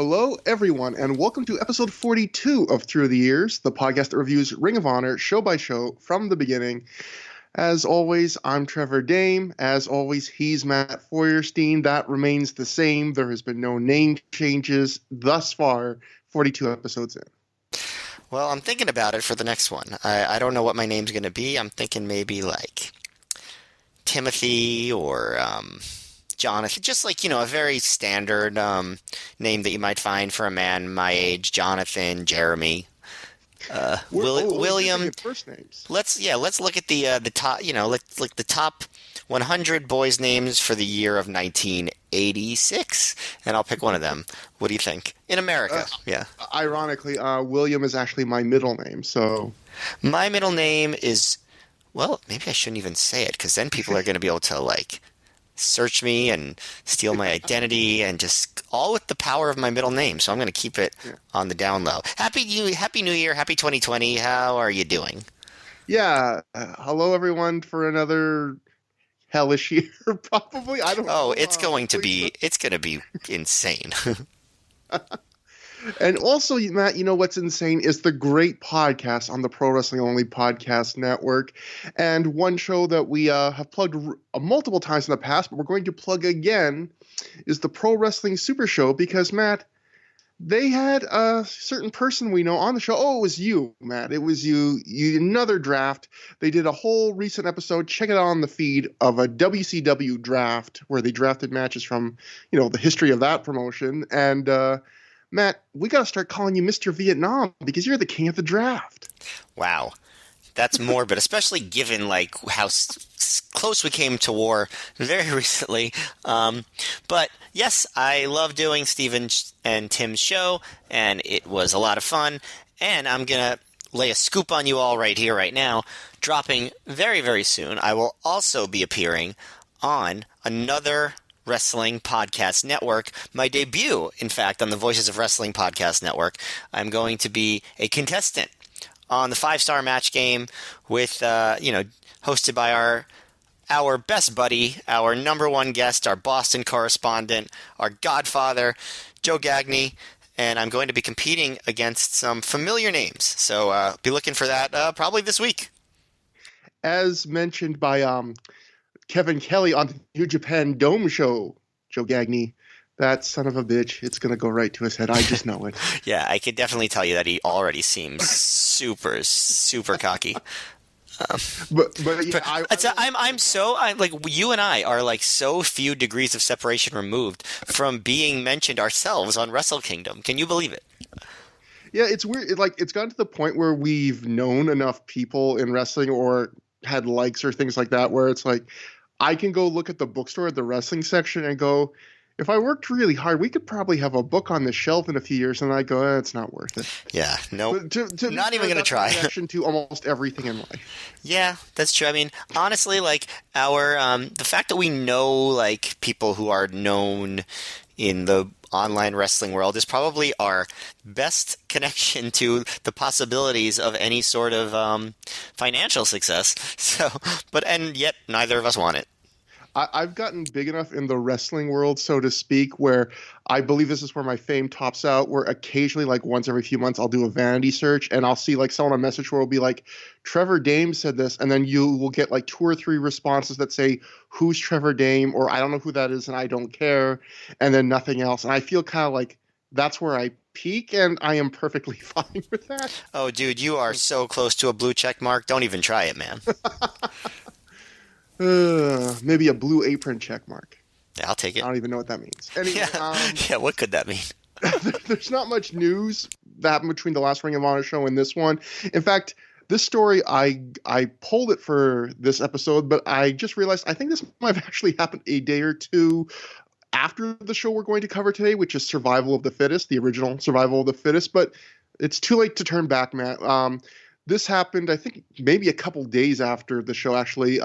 Hello, everyone, and welcome to episode 42 of ThROH The Years, the podcast that reviews Ring of Honor show by show from the beginning. As always, I'm Trevor Dame. As always, he's Matt Feuerstein. That remains the same. There has been no name changes thus far, 42 episodes in. Well, I'm thinking about it for the next one. I don't know what my name's going to be. I'm thinking maybe like Timothy or Jonathan, just like, a very standard name that you might find for a man my age. Jonathan, Jeremy, William. First names. Let's look at the top. Let's like the top 100 boys' names for the year of 1986, and I'll pick one of them. What do you think? In America, yeah. Ironically, William is actually my middle name. So my middle name is, well, maybe I shouldn't even say it because then people are going to be able to like search me and steal my identity, and just all with the power of my middle name. So I'm going to keep it on the down low. Happy New Year, happy 2020. How are you doing? Yeah, hello everyone for another hellish year. Probably, I don't know. Oh, it's going to be insane. And also, Matt, you know what's insane is the great podcast on the Pro Wrestling Only Podcast Network. And one show that we have plugged multiple times in the past, but we're going to plug again, is the Pro Wrestling Super Show. Because, Matt, they had a certain person we know on the show. Oh, it was you, Matt. It was you. Another draft. They did a whole recent episode. Check it out on the feed of a WCW draft where they drafted matches from, the history of that promotion. And, Matt, we got to start calling you Mr. Vietnam because you're the king of the draft. Wow. That's morbid, especially given like how close we came to war very recently. But yes, I love doing Steven and Tim's show, and it was a lot of fun. And I'm going to lay a scoop on you all right here, right now. Dropping very, very soon, I will also be appearing on another Wrestling Podcast Network. My debut, in fact, on the Voices of Wrestling Podcast Network. I'm going to be a contestant on the 5-Star Match Game with, hosted by our best buddy, our number one guest, our Boston correspondent, our godfather, Joe Gagney, and I'm going to be competing against some familiar names. So be looking for that probably this week. As mentioned by Kevin Kelly on the New Japan Dome show, Joe Gagney, that son of a bitch, it's going to go right to his head. I just know it. Yeah, I could definitely tell you that he already seems super, super cocky. You and I are like so few degrees of separation removed from being mentioned ourselves on Wrestle Kingdom. Can you believe it? Yeah, it's weird. It's gotten to the point where we've known enough people in wrestling or had likes or things like that where it's like, I can go look at the bookstore at the wrestling section and go, if I worked really hard, we could probably have a book on the shelf in a few years. And I go, it's not worth it. Yeah, no, not even going to try. To almost everything in life. Yeah, that's true. I mean, honestly, like the fact that we know like people who are known in the online wrestling world is probably our best connection to the possibilities of any sort of financial success. So, and yet neither of us want it. I've gotten big enough in the wrestling world, so to speak, where I believe this is where my fame tops out, where occasionally, like once every few months, I'll do a vanity search and I'll see like someone a message where it'll be like, Trevor Dame said this, and then you will get like 2 or 3 responses that say, who's Trevor Dame? Or I don't know who that is and I don't care, and then nothing else. And I feel kind of like that's where I peak, and I am perfectly fine with that. Oh, dude, you are so close to a blue check mark. Don't even try it, man. Maybe a blue apron check mark. Yeah, I'll take it. I don't even know what that means. Anyway, yeah, what could that mean? There's not much news that happened between the last Ring of Honor show and this one. In fact, this story, I pulled it for this episode, but I just realized I think this might have actually happened a day or two after the show we're going to cover today, which is Survival of the Fittest, the original Survival of the Fittest. But it's too late to turn back, Matt. This happened, I think, maybe a couple days after the show, actually.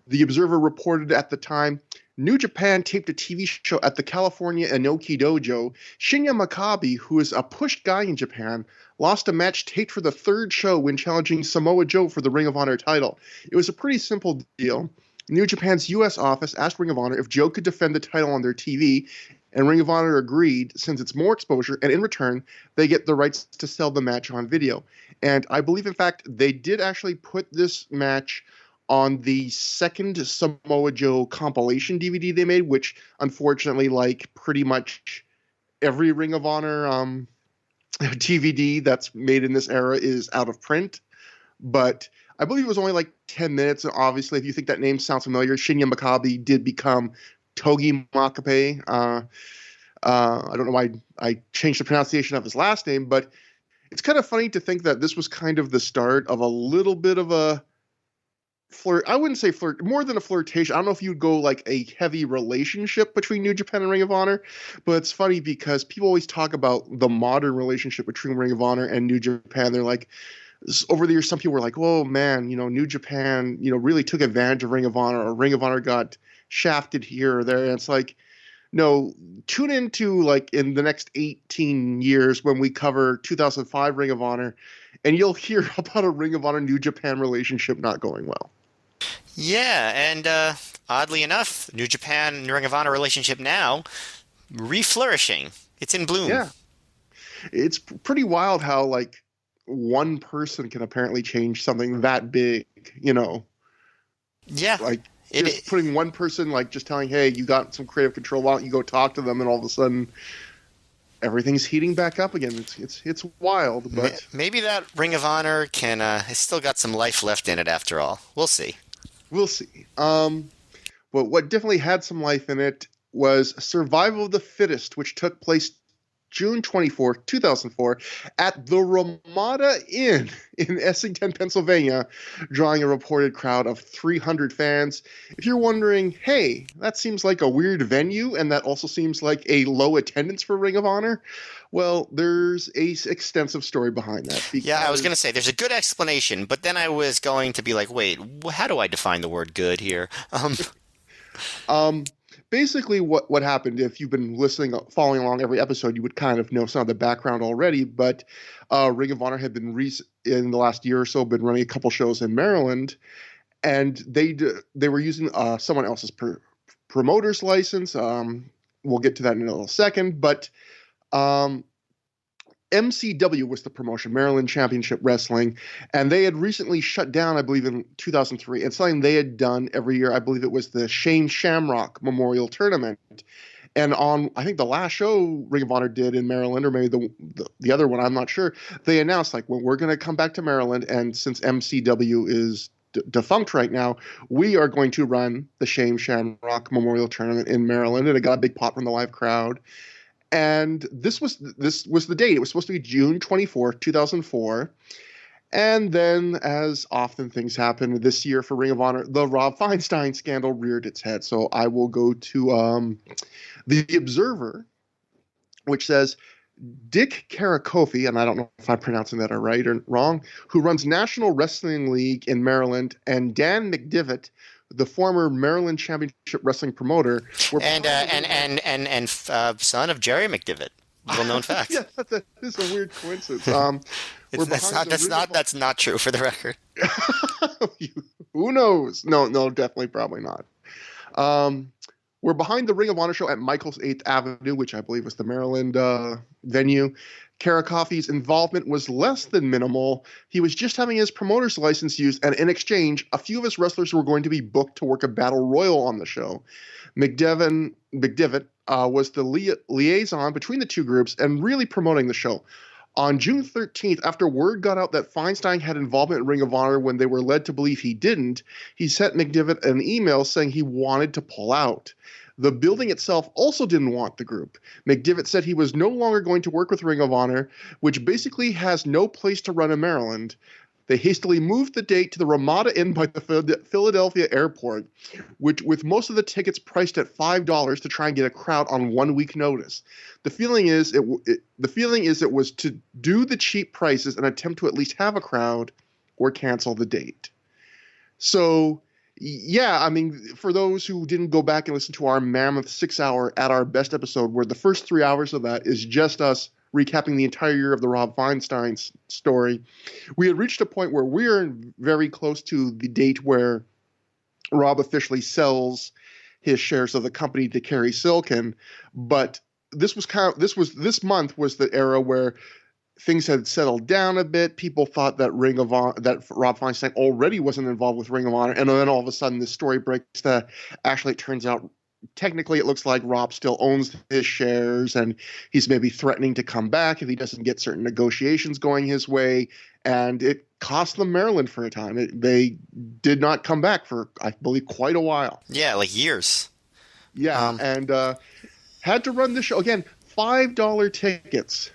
The Observer reported at the time, New Japan taped a TV show at the California Inoki Dojo. Shinya Makabe, who is a pushed guy in Japan, lost a match taped for the 3rd show when challenging Samoa Joe for the Ring of Honor title. It was a pretty simple deal. New Japan's U.S. office asked Ring of Honor if Joe could defend the title on their TV, And Ring of Honor agreed since it's more exposure, and in return, they get the rights to sell the match on video. And I believe, in fact, they did actually put this match on the second Samoa Joe compilation DVD they made, which unfortunately, like pretty much every Ring of Honor DVD that's made in this era is out of print. But I believe it was only like 10 minutes. And obviously, if you think that name sounds familiar, Shinya Makabe did become Togi Makabe. I don't know why I changed the pronunciation of his last name, but it's kind of funny to think that this was kind of the start of a little bit of a flirt. I wouldn't say flirt, more than a flirtation. I don't know if you'd go like a heavy relationship between New Japan and Ring of Honor, but it's funny because people always talk about the modern relationship between Ring of Honor and New Japan. They're like, over the years, some people were like, "Oh man, New Japan, really took advantage of Ring of Honor, or Ring of Honor got shafted here or there." And it's like, no, tune into like in the next 18 years when we cover 2005 Ring of Honor, and you'll hear about a Ring of Honor New Japan relationship not going well. Yeah, and oddly enough, New Japan and Ring of Honor relationship now re-flourishing. It's in bloom. Yeah, it's pretty wild how like one person can apparently change something that big. Yeah, Like just putting one person, like just telling, "Hey, you got some creative control. Why don't you go talk to them?" And all of a sudden, everything's heating back up again. It's wild, but maybe that Ring of Honor has still got some life left in it after all. We'll see. We'll see. But what definitely had some life in it was Survival of the Fittest, which took place June 24th, 2004, at the Ramada Inn in Essington, Pennsylvania, drawing a reported crowd of 300 fans. If you're wondering, hey, that seems like a weird venue, and that also seems like a low attendance for Ring of Honor, well, there's a extensive story behind that. Yeah, I was going to say, there's a good explanation, but then I was going to be like, wait, how do I define the word good here? Basically, what happened, if you've been listening, following along every episode, you would kind of know some of the background already, but Ring of Honor had been, in the last year or so, been running a couple shows in Maryland, and they were using someone else's promoter's license. We'll get to that in a little second, but MCW was the promotion, Maryland Championship Wrestling, and they had recently shut down, I believe, in 2003. It's something they had done every year. I believe it was the Shane Shamrock Memorial Tournament. And on, I think, the last show Ring of Honor did in Maryland, or maybe the other one, I'm not sure, they announced, like, well, we're going to come back to Maryland, and since MCW is defunct right now, we are going to run the Shane Shamrock Memorial Tournament in Maryland, and it got a big pop from the live crowd. And this was the date. It was supposed to be June 24th, 2004. And then, as often things happen this year for Ring of Honor, the Rob Feinstein scandal reared its head. So I will go to the Observer, which says, Dick Karakofi, and I don't know if I'm pronouncing that right or wrong, who runs National Wrestling League in Maryland, and Dan McDivitt, the former Maryland Championship Wrestling promoter, and son of Jerry McDivitt. Little known fact. Yeah, that is a weird coincidence. That's not true, for the record. Who knows? No, definitely, probably not. We're behind the Ring of Honor show at Michael's 8th Avenue, which I believe was the Maryland venue. Karakofi's involvement was less than minimal. He was just having his promoter's license used, and in exchange, a few of his wrestlers were going to be booked to work a battle royal on the show. McDivitt was the liaison between the two groups and really promoting the show. On June 13th, after word got out that Feinstein had involvement in Ring of Honor when they were led to believe he didn't, he sent McDivitt an email saying he wanted to pull out. The building itself also didn't want the group. McDivitt said he was no longer going to work with Ring of Honor, which basically has no place to run in Maryland. They hastily moved the date to the Ramada Inn by the Philadelphia airport, which with most of the tickets priced at $5 to try and get a crowd on 1 week notice. The feeling is it was to do the cheap prices and attempt to at least have a crowd or cancel the date. So, yeah, I mean, for those who didn't go back and listen to our mammoth 6-hour At Our Best episode, where the first 3 hours of that is just us recapping the entire year of the Rob Feinstein story, we had reached a point where we're very close to the date where Rob officially sells his shares of the company to Kerry Silkin, but this month was the era where things had settled down a bit. People thought that Rob Feinstein already wasn't involved with Ring of Honor, and then all of a sudden this story breaks that actually it turns out technically it looks like Rob still owns his shares, and he's maybe threatening to come back if he doesn't get certain negotiations going his way. And it cost them Maryland for a time. They did not come back for, I believe, quite a while. Yeah, like years. Yeah, and had to run the show again. $5 tickets.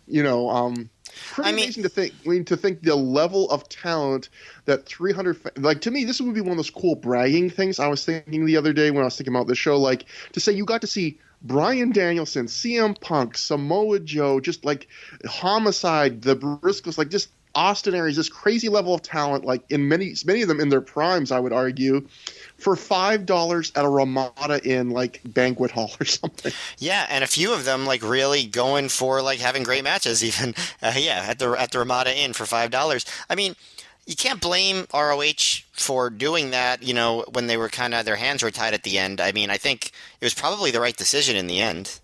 Pretty amazing to think. I mean, to think the level of talent that 300. Like, to me, this would be one of those cool bragging things I was thinking the other day when I was thinking about the show. Like, to say you got to see Bryan Danielson, CM Punk, Samoa Joe, just like Homicide, the Briscoes, like just Austin Aries, this crazy level of talent. Like in many of them in their primes, I would argue. For $5 at a Ramada Inn, like banquet hall or something. Yeah, and a few of them like really going for like having great matches. Even at the Ramada Inn for $5. I mean, you can't blame ROH for doing that. When they were kind of their hands were tied at the end. I mean, I think it was probably the right decision in the end.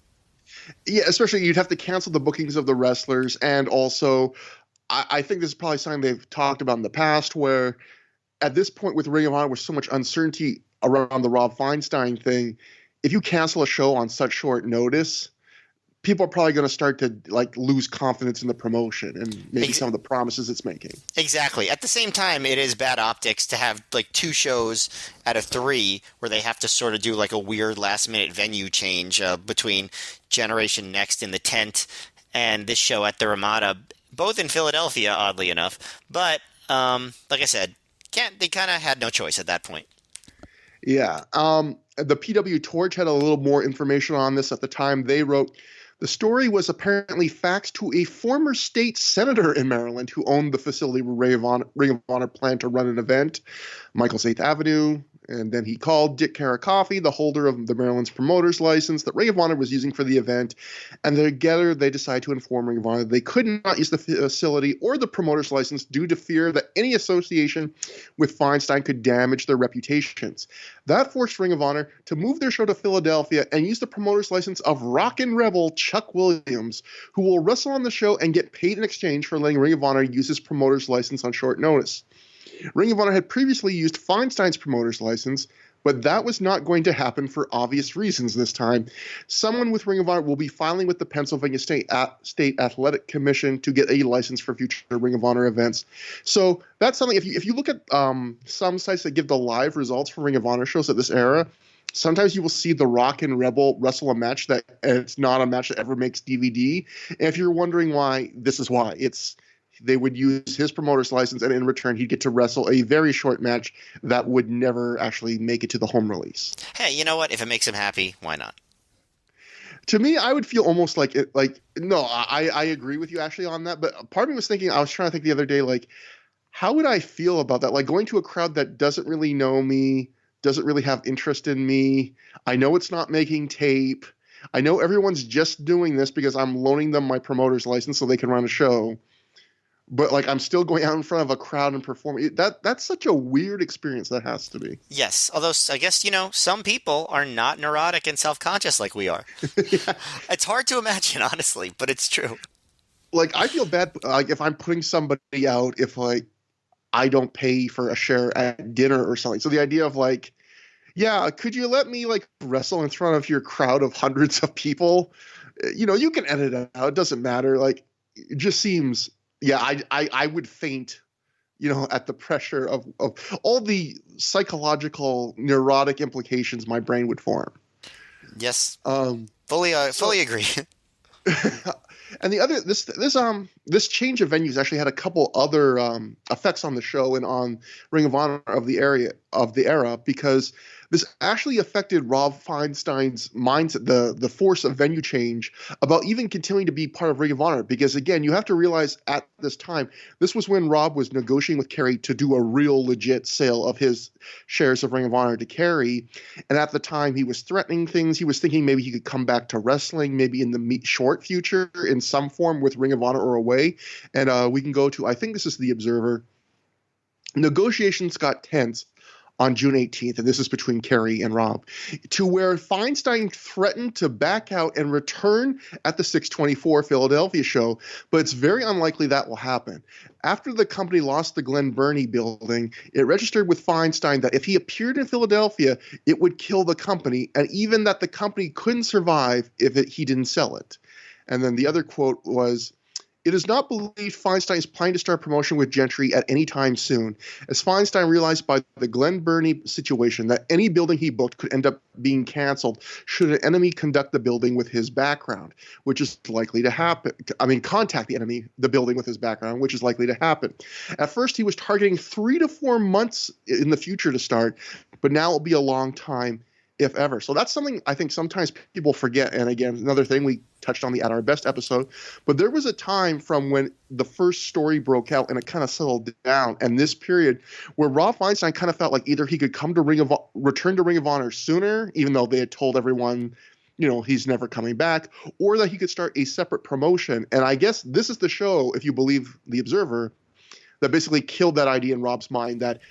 Yeah, especially you'd have to cancel the bookings of the wrestlers, and also I think this is probably something they've talked about in the past where. At this point with Ring of Honor, with so much uncertainty around the Rob Feinstein thing, if you cancel a show on such short notice, people are probably going to start to like lose confidence in the promotion and maybe some of the promises it's making. Exactly. At the same time, it is bad optics to have like 2 shows out of 3 where they have to sort of do like a weird last-minute venue change between Generation Next in the tent and this show at the Ramada, both in Philadelphia, oddly enough. But like I said, they kind of had no choice at that point. Yeah. The PW Torch had a little more information on this at the time. They wrote, the story was apparently faxed to a former state senator in Maryland who owned the facility where Ring of Honor planned to run an event, Michael's 8th Avenue. And then he called Dick Caracoffey, the holder of the Maryland's promoter's license that Ring of Honor was using for the event. And together they decided to inform Ring of Honor they could not use the facility or the promoter's license due to fear that any association with Feinstein could damage their reputations. That forced Ring of Honor to move their show to Philadelphia and use the promoter's license of Rockin' Rebel Chuck Williams, who will wrestle on the show and get paid in exchange for letting Ring of Honor use his promoter's license on short notice. Ring of Honor had previously used Feinstein's promoter's license, but that was not going to happen for obvious reasons this time. Someone with Ring of Honor will be filing with the Pennsylvania State Athletic Commission to get a license for future Ring of Honor events. So that's something, if you look at some sites that give the live results for Ring of Honor shows at this era, sometimes you will see the Rock and Rebel wrestle a match that it's not a match that ever makes DVD. And if you're wondering why, this is why. They would use his promoter's license, and in return, he'd get to wrestle a very short match that would never actually make it to the home release. Hey, you know what? If it makes him happy, why not? To me, I would feel almost like it. Like, no, I agree with you actually on that. But part of me was thinking, I was trying to think the other day, like, how would I feel about that? Like going to a crowd that doesn't really know me, doesn't really have interest in me. I know it's not making tape. I know everyone's just doing this because I'm loaning them my promoter's license so they can run a show. But like I'm still going out in front of a crowd and performing. That's such a weird experience that has to be. Yes, although I guess some people are not neurotic and self-conscious like we are. Yeah. It's hard to imagine, honestly, but it's true. Like I feel bad like if I'm putting somebody out if like I don't pay for a share at dinner or something. So the idea of like, yeah, could you let me like wrestle in front of your crowd of hundreds of people? You can edit it out. It doesn't matter. Like it just seems. Yeah, I would faint, at the pressure of all the psychological neurotic implications my brain would form. Yes, fully agree. And the other this change of venues actually had a couple other effects on the show and on Ring of Honor of the era because this actually affected Rob Feinstein's mindset, the force of venue change about even continuing to be part of Ring of Honor. Because again, you have to realize at this time, this was when Rob was negotiating with Kerry to do a real legit sale of his shares of Ring of Honor to Kerry. And at the time, he was threatening things. He was thinking maybe he could come back to wrestling, maybe in the short future in some form with Ring of Honor or away. And we can go to, I think this is the Observer. Negotiations got tense on June 18th, and this is between Kerry and Rob, to where Feinstein threatened to back out and return at the 6/24 Philadelphia show, but it's very unlikely that will happen. After the company lost the Glen Burnie building, it registered with Feinstein that if he appeared in Philadelphia, it would kill the company, and even that the company couldn't survive if he didn't sell it. And then the other quote was, "It is not believed Feinstein is planning to start promotion with Gentry at any time soon, as Feinstein realized by the Glen Burnie situation that any building he booked could end up being canceled should an enemy conduct the building with his background, which is likely to happen. Contact the building with his background, which is likely to happen. At first, he was targeting 3 to 4 months in the future to start, but now it'll be a long time, if ever." So that's something I think sometimes people forget. And again, another thing we touched on the At Our Best episode, but there was a time from when the first story broke out and it kind of settled down, and this period where Rob Feinstein kind of felt like either he could return to Ring of Honor sooner, even though they had told everyone, he's never coming back, or that he could start a separate promotion. And I guess this is the show, if you believe The Observer, that basically killed that idea in Rob's mind that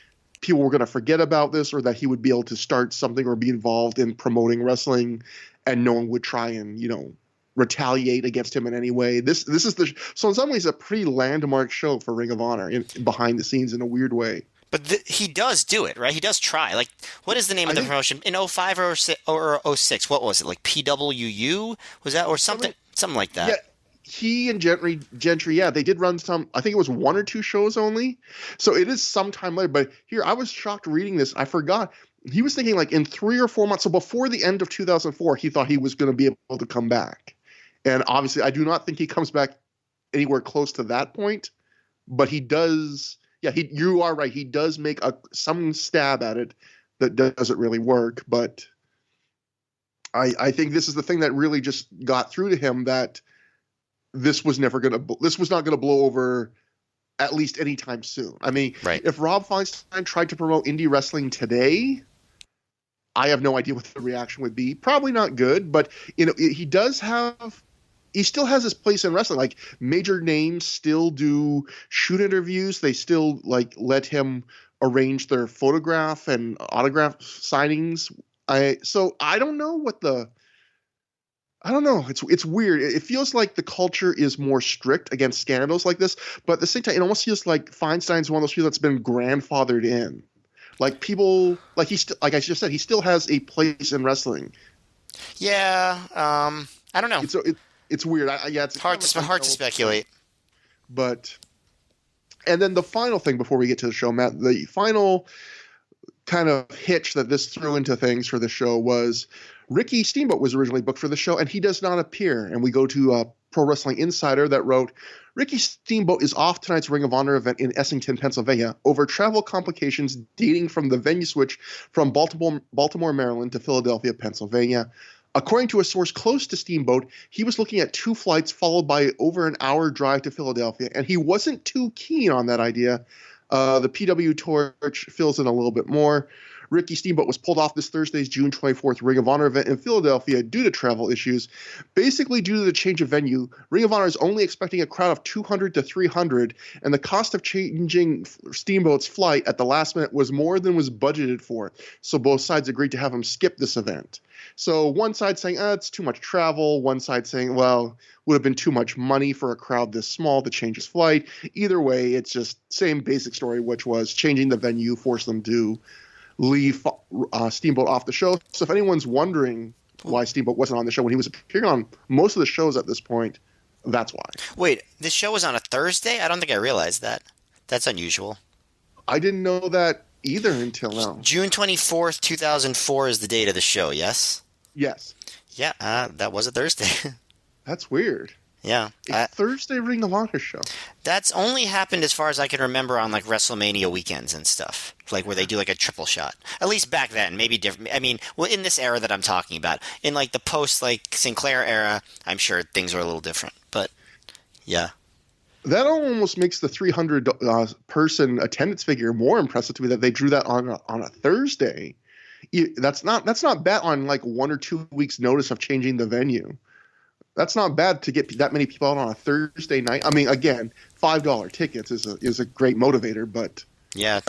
people were going to forget about this, or that he would be able to start something or be involved in promoting wrestling and no one would try and, retaliate against him in any way. This is so in some ways a pretty landmark show for Ring of Honor behind the scenes in a weird way. But he does do it, right? He does try. Like, what is the name of the promotion? In 05 or 06, what was it? Like PWU? Was that, or something like that? Yeah. He and Gentry, yeah, they did run some, I think it was 1 or 2 shows only. So it is some time later. But here, I was shocked reading this. I forgot. He was thinking like in 3 or 4 months. So before the end of 2004, he thought he was going to be able to come back. And obviously, I do not think he comes back anywhere close to that point. But he does, yeah, you are right. He does make some stab at it that doesn't really work. But I think this is the thing that really just got through to him, that this was not going to blow over at least anytime soon. I mean, right. If Rob Feinstein tried to promote indie wrestling today, I have no idea what the reaction would be. Probably not good, but he still has his place in wrestling. Like, major names still do shoot interviews. They still let him arrange their photograph and autograph signings. So I don't know I don't know. It's weird. It feels like the culture is more strict against scandals like this, but at the same time, it almost feels like Feinstein's one of those people that's been grandfathered in. Like, people, like like I just said, he still has a place in wrestling. Yeah. I don't know. It's weird. It's hard to speculate. But, and then the final thing before we get to the show, Matt, the final kind of hitch that this threw into things for the show was Ricky Steamboat was originally booked for the show, and he does not appear. And we go to Pro Wrestling Insider that wrote, "Ricky Steamboat is off tonight's Ring of Honor event in Essington, Pennsylvania, over travel complications dating from the venue switch from Baltimore, Maryland to Philadelphia, Pennsylvania. According to a source close to Steamboat, he was looking at 2 flights followed by over an hour drive to Philadelphia, and he wasn't too keen on that idea." The PW Torch fills in a little bit more. Ricky Steamboat was pulled off this Thursday's June 24th Ring of Honor event in Philadelphia due to travel issues. Basically, due to the change of venue, Ring of Honor is only expecting a crowd of 200 to 300, and the cost of changing Steamboat's flight at the last minute was more than was budgeted for. So both sides agreed to have him skip this event. So one side saying, it's too much travel. One side saying, well, would have been too much money for a crowd this small to change his flight. Either way, it's just same basic story, which was changing the venue forced them to leave Steamboat off the show. So if anyone's wondering why Steamboat wasn't on the show when he was appearing on most of the shows at this point, that's why. Wait, this show was on a Thursday? I don't think I realized that. That's unusual. I didn't know that either until now. June 24th, 2004 is the date of the show, yes? Yes. Yeah, that was a Thursday. That's weird. Yeah. A Thursday Ring of Honor show. That's only happened as far as I can remember on like WrestleMania weekends and stuff. Like where they do like a triple shot. At least back then, maybe different. I mean, well, in this era that I'm talking about. In like the post like Sinclair era, I'm sure things were a little different. But yeah. That almost makes the 300 person attendance figure more impressive to me, that they drew that on a Thursday. That's not bad on like 1 or 2 weeks notice of changing the venue. That's not bad to get that many people out on a Thursday night. I mean, again, $5 tickets is a great motivator, but yeah.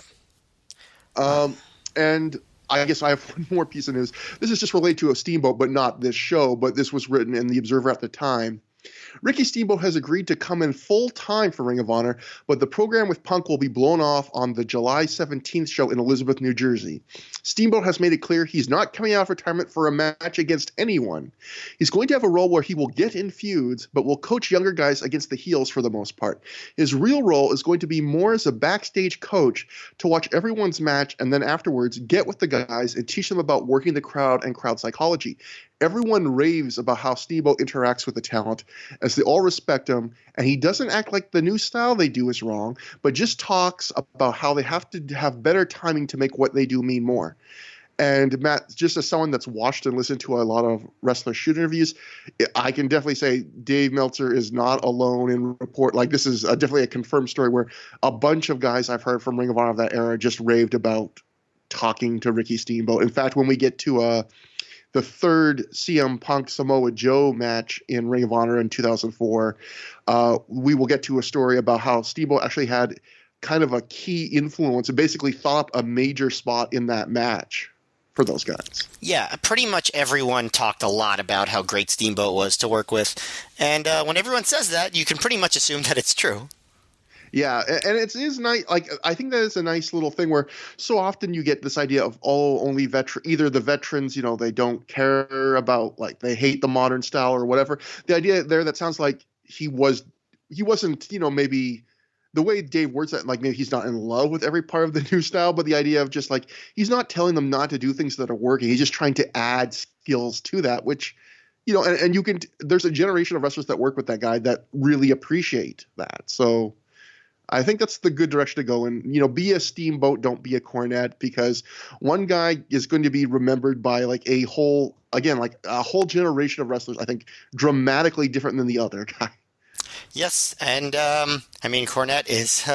And I guess I have one more piece of news. This is just related to a Steamboat, but not this show. But this was written in the Observer at the time. Ricky Steamboat has agreed to come in full time for Ring of Honor, but the program with Punk will be blown off on the July 17th show in Elizabeth, New Jersey. Steamboat has made it clear he's not coming out of retirement for a match against anyone. He's going to have a role where he will get in feuds, but will coach younger guys against the heels for the most part. His real role is going to be more as a backstage coach to watch everyone's match and then afterwards get with the guys and teach them about working the crowd and crowd psychology. Everyone raves about how Steamboat interacts with the talent, as they all respect him, and he doesn't act like the new style they do is wrong, but just talks about how they have to have better timing to make what they do mean more. And Matt, just as someone that's watched and listened to a lot of wrestler shoot interviews, I can definitely say Dave Meltzer is not alone in report. Like, this is definitely a confirmed story where a bunch of guys I've heard from Ring of Honor of that era just raved about talking to Ricky Steamboat. In fact, when we get to the third CM Punk Samoa Joe match in Ring of Honor in 2004, we will get to a story about how Steamboat actually had kind of a key influence and basically thought up a major spot in that match for those guys. Yeah, pretty much everyone talked a lot about how great Steamboat was to work with. And when everyone says that, you can pretty much assume that it's true. Yeah, and it is nice. Like, I think that is a nice little thing where so often you get this idea of only either the veterans, they don't care about, like, they hate the modern style or whatever. The idea there that sounds like he wasn't, maybe the way Dave words that, like, maybe he's not in love with every part of the new style, but the idea of just like he's not telling them not to do things that are working. He's just trying to add skills to that, which. And you can. There's a generation of wrestlers that work with that guy that really appreciate that. So. I think that's the good direction to go in. Be a Steamboat, don't be a Cornette, because one guy is going to be remembered by like a whole generation of wrestlers, I think, dramatically different than the other guy. Yes, and Cornette is.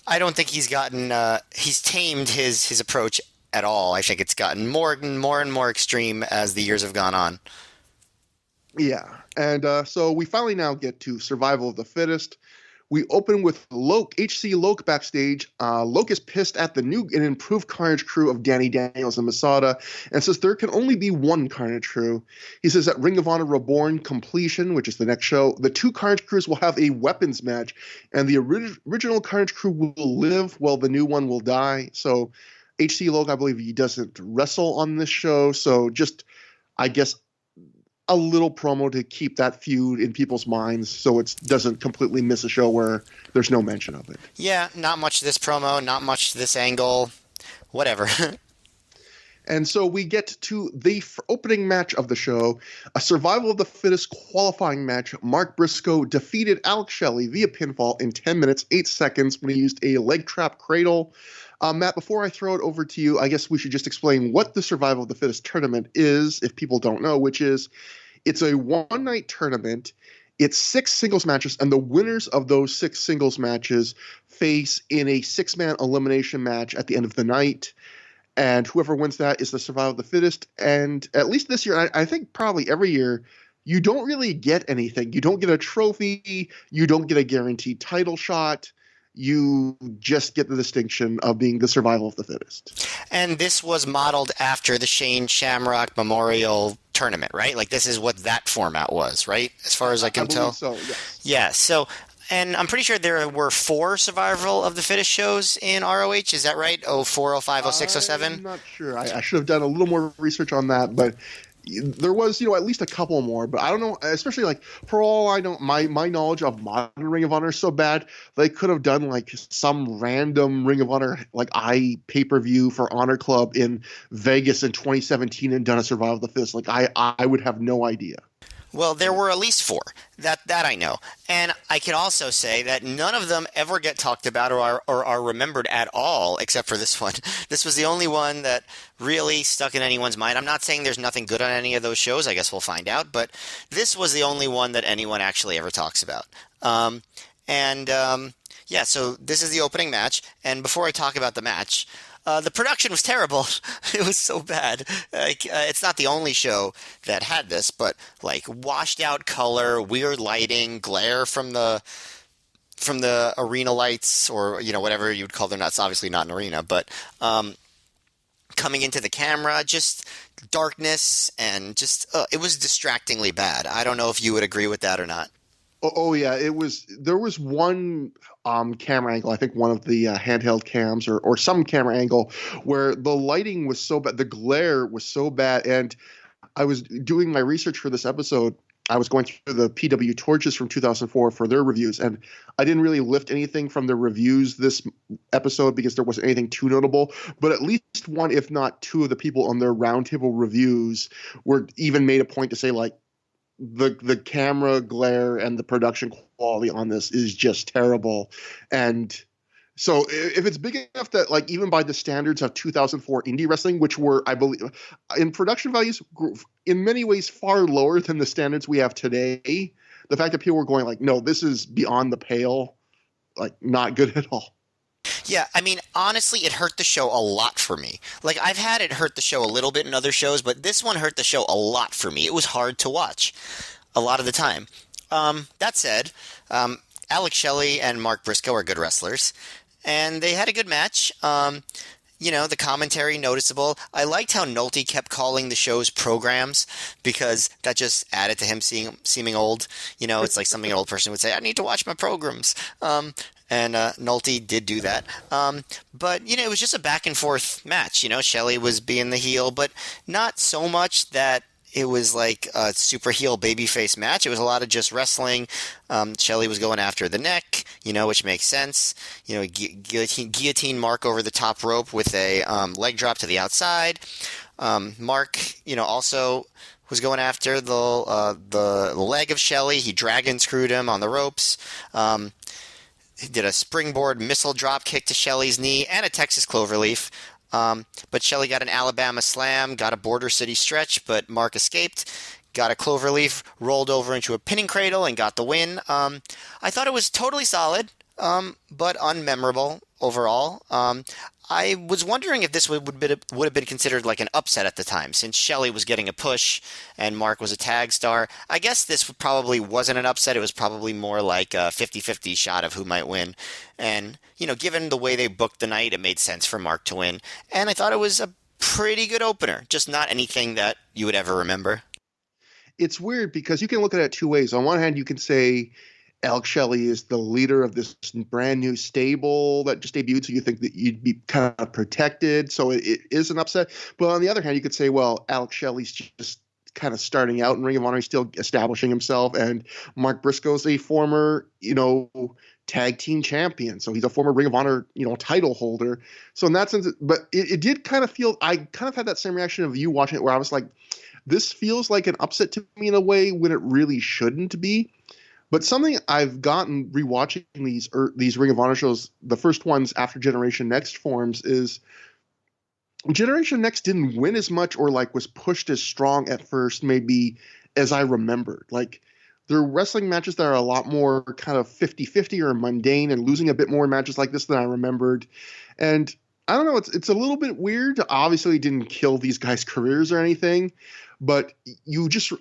I don't think he's tamed his approach at all. I think it's gotten more and more extreme as the years have gone on. Yeah, and so we finally now get to Survival of the Fittest. We open with HC Loke backstage. Loke is pissed at the new and improved Carnage crew of Danny Daniels and Masada and says there can only be one Carnage crew. He says at Ring of Honor Reborn Completion, which is the next show, the two Carnage crews will have a weapons match, and the original Carnage crew will live while the new one will die. So HC Loke, I believe he doesn't wrestle on this show, so just, I guess, a little promo to keep that feud in people's minds so it doesn't completely miss a show where there's no mention of it. Yeah, not much this promo, not much this angle, whatever. And so we get to the opening match of the show, a Survival of the Fittest qualifying match. Mark Briscoe defeated Alex Shelley via pinfall in 10 minutes, 8 seconds when he used a leg trap cradle. Matt, before I throw it over to you, I guess we should just explain what the Survival of the Fittest tournament is, if people don't know, which is it's a one-night tournament. It's 6 singles matches, and the winners of those 6 singles matches face in a 6-man elimination match at the end of the night. And whoever wins that is the Survival of the Fittest. And at least this year, I think probably every year, you don't really get anything. You don't get a trophy. You don't get a guaranteed title shot. You just get the distinction of being the Survival of the Fittest. And this was modeled after the Shane Shamrock Memorial Tournament, right? Like, this is what that format was, right? As far as I can tell. So, yes. Yeah, so, and I'm pretty sure there were 4 Survival of the Fittest shows in ROH. Is that right? 04, 05, 06, 07? I'm not sure. I should have done a little more research on that, but there was, at least a couple more, but I don't know, especially like for all I know, my knowledge of modern Ring of Honor is so bad, they could have done like some random Ring of Honor, like pay-per-view for Honor Club in Vegas in 2017 and done a Survival of the Fittest. Like I would have no idea. Well, there were at least 4. That I know. And I can also say that none of them ever get talked about or are remembered at all, except for this one. This was the only one that really stuck in anyone's mind. I'm not saying there's nothing good on any of those shows. I guess we'll find out. But this was the only one that anyone actually ever talks about. Yeah, so this is the opening match. And before I talk about the match, the production was terrible. It was so bad. It's not the only show that had this, but like washed out color, weird lighting, glare from the arena lights, or whatever you would call them. That's obviously not an arena, but coming into the camera, just darkness, and just it was distractingly bad. I don't know if you would agree with that or not. Oh, yeah, it was. There was one camera angle, I think one of the handheld cams or some camera angle where the lighting was so bad, the glare was so bad, and I was doing my research for this episode. I was going through the PW Torches from 2004 for their reviews, and I didn't really lift anything from the reviews this episode because there wasn't anything too notable. But at least one, if not two, of the people on their roundtable reviews were even made a point to say like the camera glare and the production quality on this is just terrible, and so if it's big enough that like even by the standards of 2004 indie wrestling, which were, I believe, in production values, in many ways far lower than the standards we have today, the fact that people were going like, no, this is beyond the pale, like not good at all. Yeah, I mean, honestly, it hurt the show a lot for me. Like, I've had it hurt the show a little bit in other shows, but this one hurt the show a lot for me. It was hard to watch a lot of the time. That said, Alex Shelley and Mark Briscoe are good wrestlers, and they had a good match. The commentary noticeable. I liked how Nolte kept calling the show's programs because that just added to him seeming old. It's like something an old person would say, I need to watch my programs. And Nolte did do that. But, it was just a back and forth match. Shelley was being the heel, but not so much that it was like a super heel babyface match. It was a lot of just wrestling. Shelley was going after the neck, which makes sense. Guillotine Mark over the top rope with a leg drop to the outside. Mark, also was going after the leg of Shelley. He dragon screwed him on the ropes. He did a springboard missile drop kick to Shelley's knee and a Texas cloverleaf. But Shelley got an Alabama slam, got a Border City stretch, but Mark escaped, got a cloverleaf, rolled over into a pinning cradle, and got the win. I thought it was totally solid, but unmemorable overall. I was wondering if this would have been considered like an upset at the time, since Shelley was getting a push and Mark was a tag star. I guess this probably wasn't an upset. It was probably more like a 50-50 shot of who might win. And, given the way they booked the night, it made sense for Mark to win. And I thought it was a pretty good opener, just not anything that you would ever remember. It's weird because you can look at it two ways. On one hand, you can say Alex Shelley is the leader of this brand new stable that just debuted, so you think that you'd be kind of protected. So it is an upset. But on the other hand, you could say, well, Alex Shelley's just kind of starting out in Ring of Honor. He's still establishing himself. And Mark Briscoe's a former, tag team champion. So he's a former Ring of Honor, title holder. So in that sense, but it did kind of feel, I kind of had that same reaction of you watching it where I was like, this feels like an upset to me in a way when it really shouldn't be. But something I've gotten rewatching these Ring of Honor shows, the first ones after Generation Next forms, is Generation Next didn't win as much or like was pushed as strong at first maybe as I remembered. Like there are wrestling matches that are a lot more kind of 50-50 or mundane and losing a bit more in matches like this than I remembered. And I don't know, it's a little bit weird. Obviously it didn't kill these guys' careers or anything. But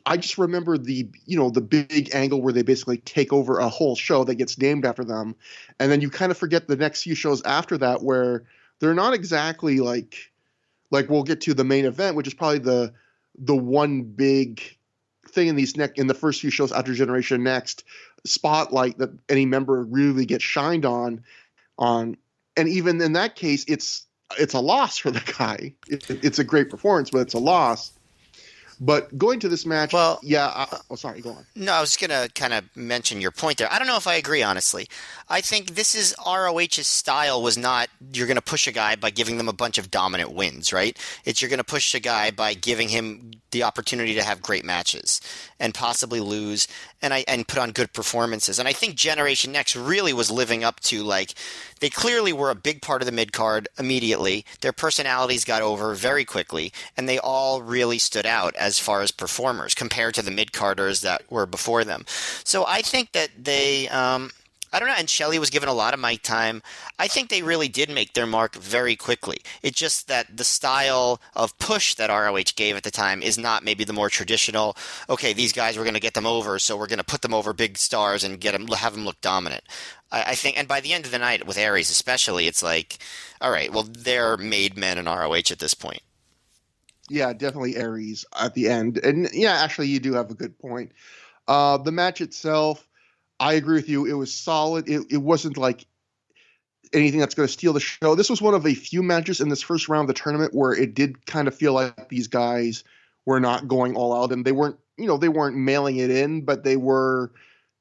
I just remember the big angle where they basically take over a whole show that gets named after them. And then you kind of forget the next few shows after that where they're not exactly like we'll get to the main event, which is probably the one big thing in the first few shows after Generation Next spotlight that any member really gets shined on. And even in that case, it's a loss for the guy. It's a great performance, but it's a loss. But going to this match, well, sorry, go on. No, I was going to kind of mention your point there. I don't know if I agree, honestly. I think this is ROH's style was not you're going to push a guy by giving them a bunch of dominant wins, right? It's you're going to push a guy by giving him the opportunity to have great matches and possibly lose and put on good performances. And I think Generation Next really was living up to they clearly were a big part of the mid-card immediately. Their personalities got over very quickly, and they all really stood out as far as performers compared to the mid-carders that were before them. So I think that they I don't know, and Shelley was given a lot of mic time. I think they really did make their mark very quickly. It's just that the style of push that ROH gave at the time is not maybe the more traditional, okay, these guys, we're going to get them over, so we're going to put them over big stars and have them look dominant. I think, and by the end of the night, with Aries especially, it's like, all right, well, they're made men in ROH at this point. Yeah, definitely Aries at the end. And yeah, actually, you do have a good point. The match itself, I agree with you. It was solid. It wasn't like anything that's going to steal the show. This was one of a few matches in this first round of the tournament where it did kind of feel like these guys were not going all out, and they weren't, they weren't mailing it in, but they were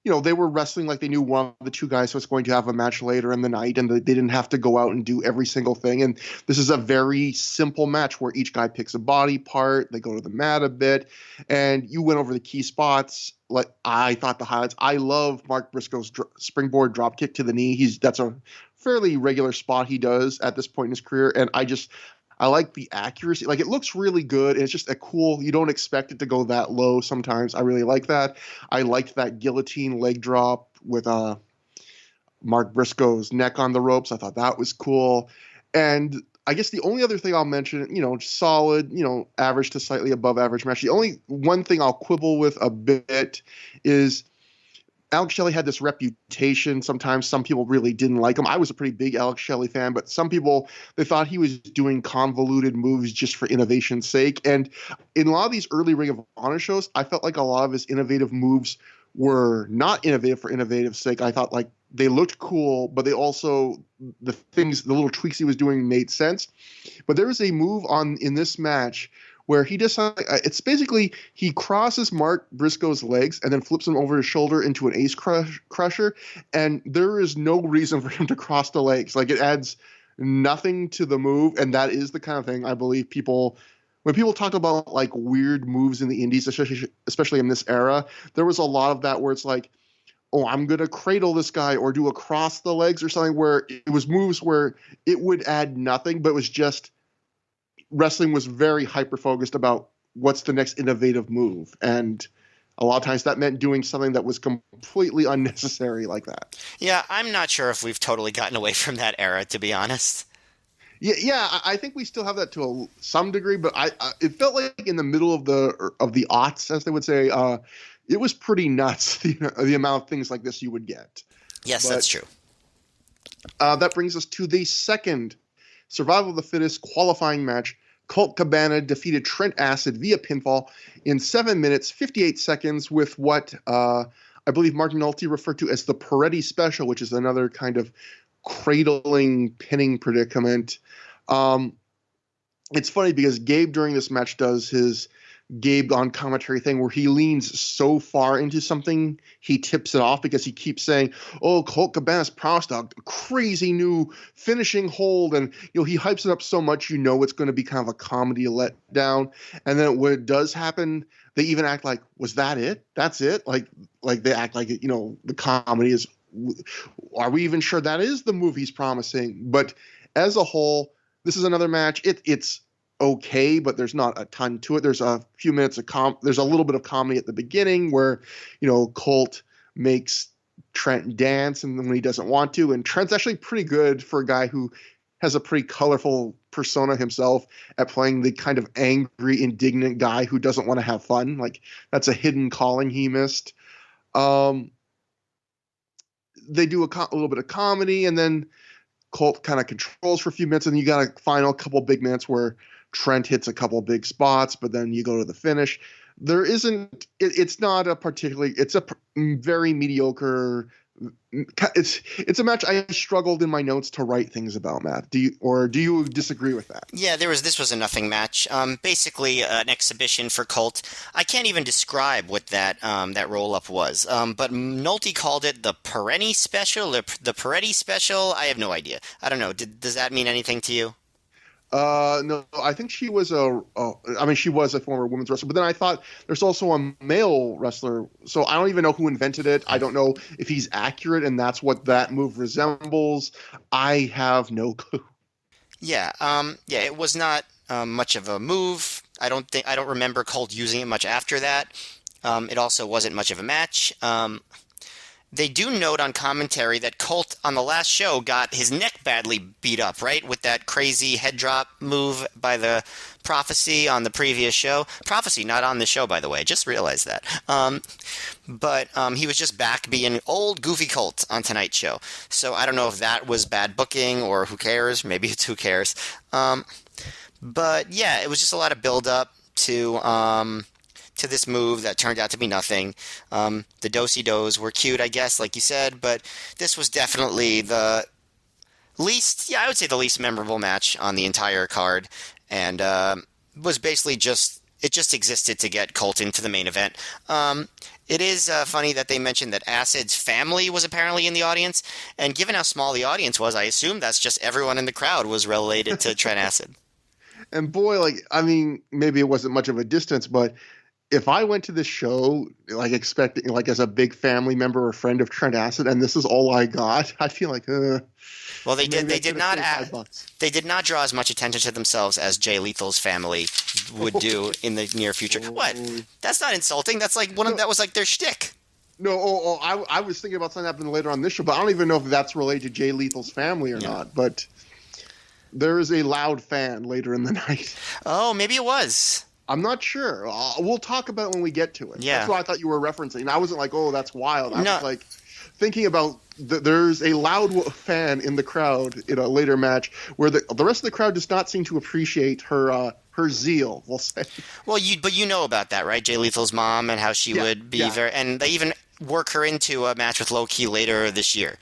wrestling like they knew one of the two guys was going to have a match later in the night, and they didn't have to go out and do every single thing. And this is a very simple match where each guy picks a body part, they go to the mat a bit, and you went over the key spots. Like I thought the highlights. I love Mark Briscoe's springboard drop kick to the knee. That's a fairly regular spot he does at this point in his career, and I like the accuracy. Like it looks really good, and it's just a cool. You don't expect it to go that low sometimes. I really like that. I liked that guillotine leg drop with Mark Briscoe's neck on the ropes. I thought that was cool. And I guess the only other thing I'll mention, solid, average to slightly above average match. The only one thing I'll quibble with a bit is Alex Shelley had this reputation. Sometimes some people really didn't like him. I was a pretty big Alex Shelley fan, but some people, they thought he was doing convoluted moves just for innovation's sake. And in a lot of these early Ring of Honor shows, I felt like a lot of his innovative moves were not innovative for innovative's sake. I thought like they looked cool, but they also, the little tweaks he was doing made sense. But there was a move in this match where he just, it's basically, he crosses Mark Briscoe's legs and then flips him over his shoulder into an ace crusher. And there is no reason for him to cross the legs. Like it adds nothing to the move. And that is the kind of thing I believe when people talked about like weird moves in the indies, especially in this era, there was a lot of that where it's like, oh, I'm going to cradle this guy or do a cross the legs or something, where it was moves where it would add nothing, but it was just, wrestling was very hyper-focused about what's the next innovative move. And a lot of times that meant doing something that was completely unnecessary like that. Yeah, I'm not sure if we've totally gotten away from that era, to be honest. Yeah, I think we still have that to some degree, but it felt like in the middle of the aughts, as they would say, it was pretty nuts, the amount of things like this you would get. Yes, that's true. That brings us to the second Survival of the Fittest qualifying match. Colt Cabana defeated Trent Acid via pinfall in 7 minutes, 58 seconds with what I believe Mark Nolte referred to as the Peretti Special, which is another kind of cradling pinning predicament. It's funny because Gabe during this match does his Gabe on commentary thing where he leans so far into something he tips it off, because he keeps saying, oh, Colt Cabana's prowess dog, crazy new finishing hold, and he hypes it up so much it's going to be kind of a comedy letdown. And then when it does happen, they even act like, was that it? That's it? Like they act like the comedy is, are we even sure that is the move he's promising? But as a whole, this is another match. It's okay, but there's not a ton to it. There's a few minutes of there's a little bit of comedy at the beginning where, Colt makes Trent dance and when he doesn't want to. And Trent's actually pretty good for a guy who has a pretty colorful persona himself at playing the kind of angry, indignant guy who doesn't want to have fun. Like that's a hidden calling he missed. They do a little bit of comedy, and then Colt kind of controls for a few minutes, and you got a final couple big minutes where Trent hits a couple big spots, but then you go to the finish. There isn't, it's not a particularly, it's a very mediocre, it's a match I struggled in my notes to write things about, Matt. Do you disagree with that? Yeah, this was a nothing match. Basically an exhibition for Colt. I can't even describe what that roll up was. But Nolte called it the Peretti Special, the Peretti Special. I have no idea. I don't know. Does that mean anything to you? No, I think she was she was a former women's wrestler, but then I thought there's also a male wrestler, so I don't even know who invented it. I don't know if he's accurate and that's what that move resembles. I have no clue. Yeah, it was not much of a move. I don't remember Colt using it much after that. It also wasn't much of a match. They do note on commentary that Colt on the last show got his neck badly beat up, right? With that crazy head drop move by the Prophecy on the previous show. Prophecy, not on the show, by the way. I just realized that. But he was just back being old, goofy Colt on tonight's show. So I don't know if that was bad booking or who cares. Maybe it's who cares. But yeah, it was just a lot of build up to this move that turned out to be nothing. The do-si-dos were cute, I guess, like you said, but this was definitely the least, yeah, I would say the least memorable match on the entire card, and was basically it just existed to get Colton to the main event. It is funny that they mentioned that Acid's family was apparently in the audience, and given how small the audience was, I assume that's just everyone in the crowd was related to Trent Acid. And boy, like, I mean, maybe it wasn't much of a distance, but if I went to this show, like expecting, like as a big family member or friend of Trent Acid, and this is all I got, I feel like, Well, maybe I could have paid $5. they did not draw as much attention to themselves as Jay Lethal's family would do in the near future. What? That's not insulting. That's like that was like their shtick. No, I was thinking about something happening later on this show, but I don't even know if that's related to Jay Lethal's family or not. But there is a loud fan later in the night. Oh, maybe it was. I'm not sure. We'll talk about it when we get to it. Yeah. That's what I thought you were referencing. I wasn't like, oh, that's wild. I No. was like thinking about there's a loud fan in the crowd in a later match where the rest of the crowd does not seem to appreciate her zeal, we'll say. Well, but you know about that, right? Jay Lethal's mom and how she would be very, and they even work her into a match with Low Ki later this year.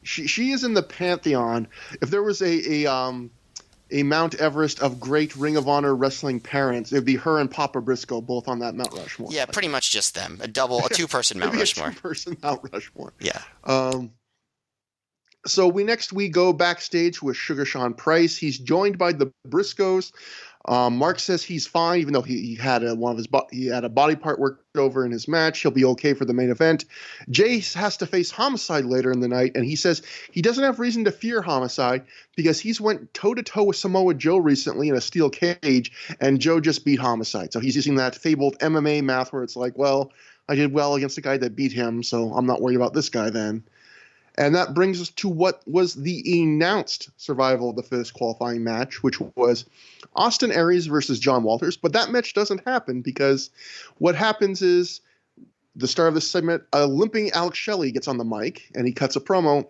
She is in the pantheon. If there was a Mount Everest of great Ring of Honor wrestling parents, it'd be her and Papa Briscoe both on that Mount Rushmore. Yeah, pretty much just them. A two-person Mount Rushmore. A two-person Mount Rushmore. Yeah. So we go backstage with Sugar Sean Price. He's joined by the Briscoes. Mark says he's fine, even though he had a body part worked over in his match. He'll be okay for the main event. Jay has to face Homicide later in the night, and he says he doesn't have reason to fear Homicide because he's went toe-to-toe with Samoa Joe recently in a steel cage, and Joe just beat Homicide. So he's using that fabled MMA math where it's like, well, I did well against the guy that beat him, so I'm not worried about this guy then. And that brings us to what was the announced Survival of the Fittest qualifying match, which was Austin Aries versus John Walters. But that match doesn't happen because what happens is the start of this segment, a limping Alex Shelley gets on the mic and he cuts a promo.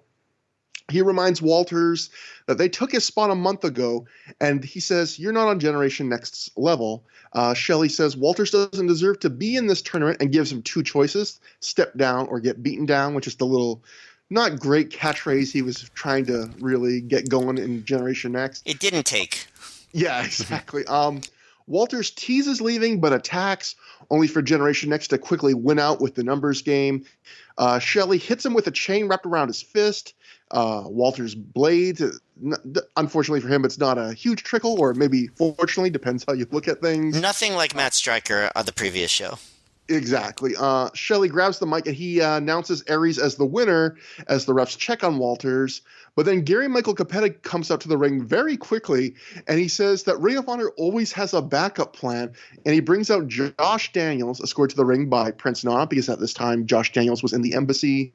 He reminds Walters that they took his spot a month ago, and he says, "You're not on Generation Next's level." Shelley says Walters doesn't deserve to be in this tournament and gives him two choices, step down or get beaten down, which is the little not great catchphrase he was trying to really get going in Generation Next. It didn't take. Yeah, exactly. Walters teases leaving but attacks, only for Generation Next to quickly win out with the numbers game. Shelley hits him with a chain wrapped around his fist. Walters blades. Unfortunately for him, it's not a huge trickle, or maybe fortunately, depends how you look at things. Nothing like Matt Stryker on the previous show. Exactly. Shelley grabs the mic and he announces Aries as the winner as the refs check on Walters. But then Gary Michael Capetta comes up to the ring very quickly and he says that Ring of Honor always has a backup plan. And he brings out Josh Daniels, escorted to the ring by Prince Nana, because at this time Josh Daniels was in the embassy.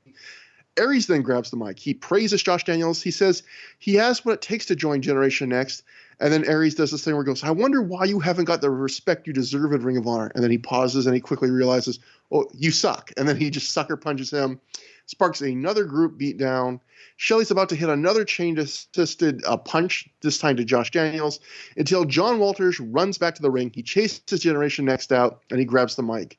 Aries then grabs the mic. He praises Josh Daniels. He says he has what it takes to join Generation Next. And then Aries does this thing where he goes, "I wonder why you haven't got the respect you deserve in Ring of Honor." And then he pauses and he quickly realizes, "Oh, you suck." And then he just sucker punches him, sparks another group beatdown. Shelley's about to hit another chain-assisted punch, this time to Josh Daniels, until John Walters runs back to the ring. He chases Generation Next out, and he grabs the mic.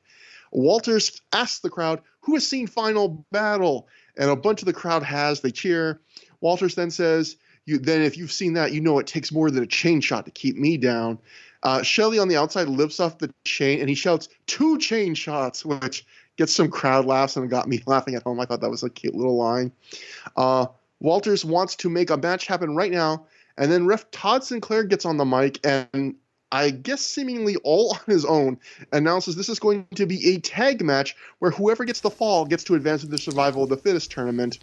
Walters asks the crowd, "Who has seen Final Battle?" And a bunch of the crowd has. They cheer. Walters then says, "Then if you've seen that, you know it takes more than a chain shot to keep me down." Shelley on the outside lifts off the chain, and he shouts, "2 chain shots," which gets some crowd laughs and got me laughing at home. I thought that was a cute little line. Walters wants to make a match happen right now, and then ref Todd Sinclair gets on the mic, and I guess seemingly all on his own, announces this is going to be a tag match where whoever gets the fall gets to advance to the Survival of the Fittest tournament.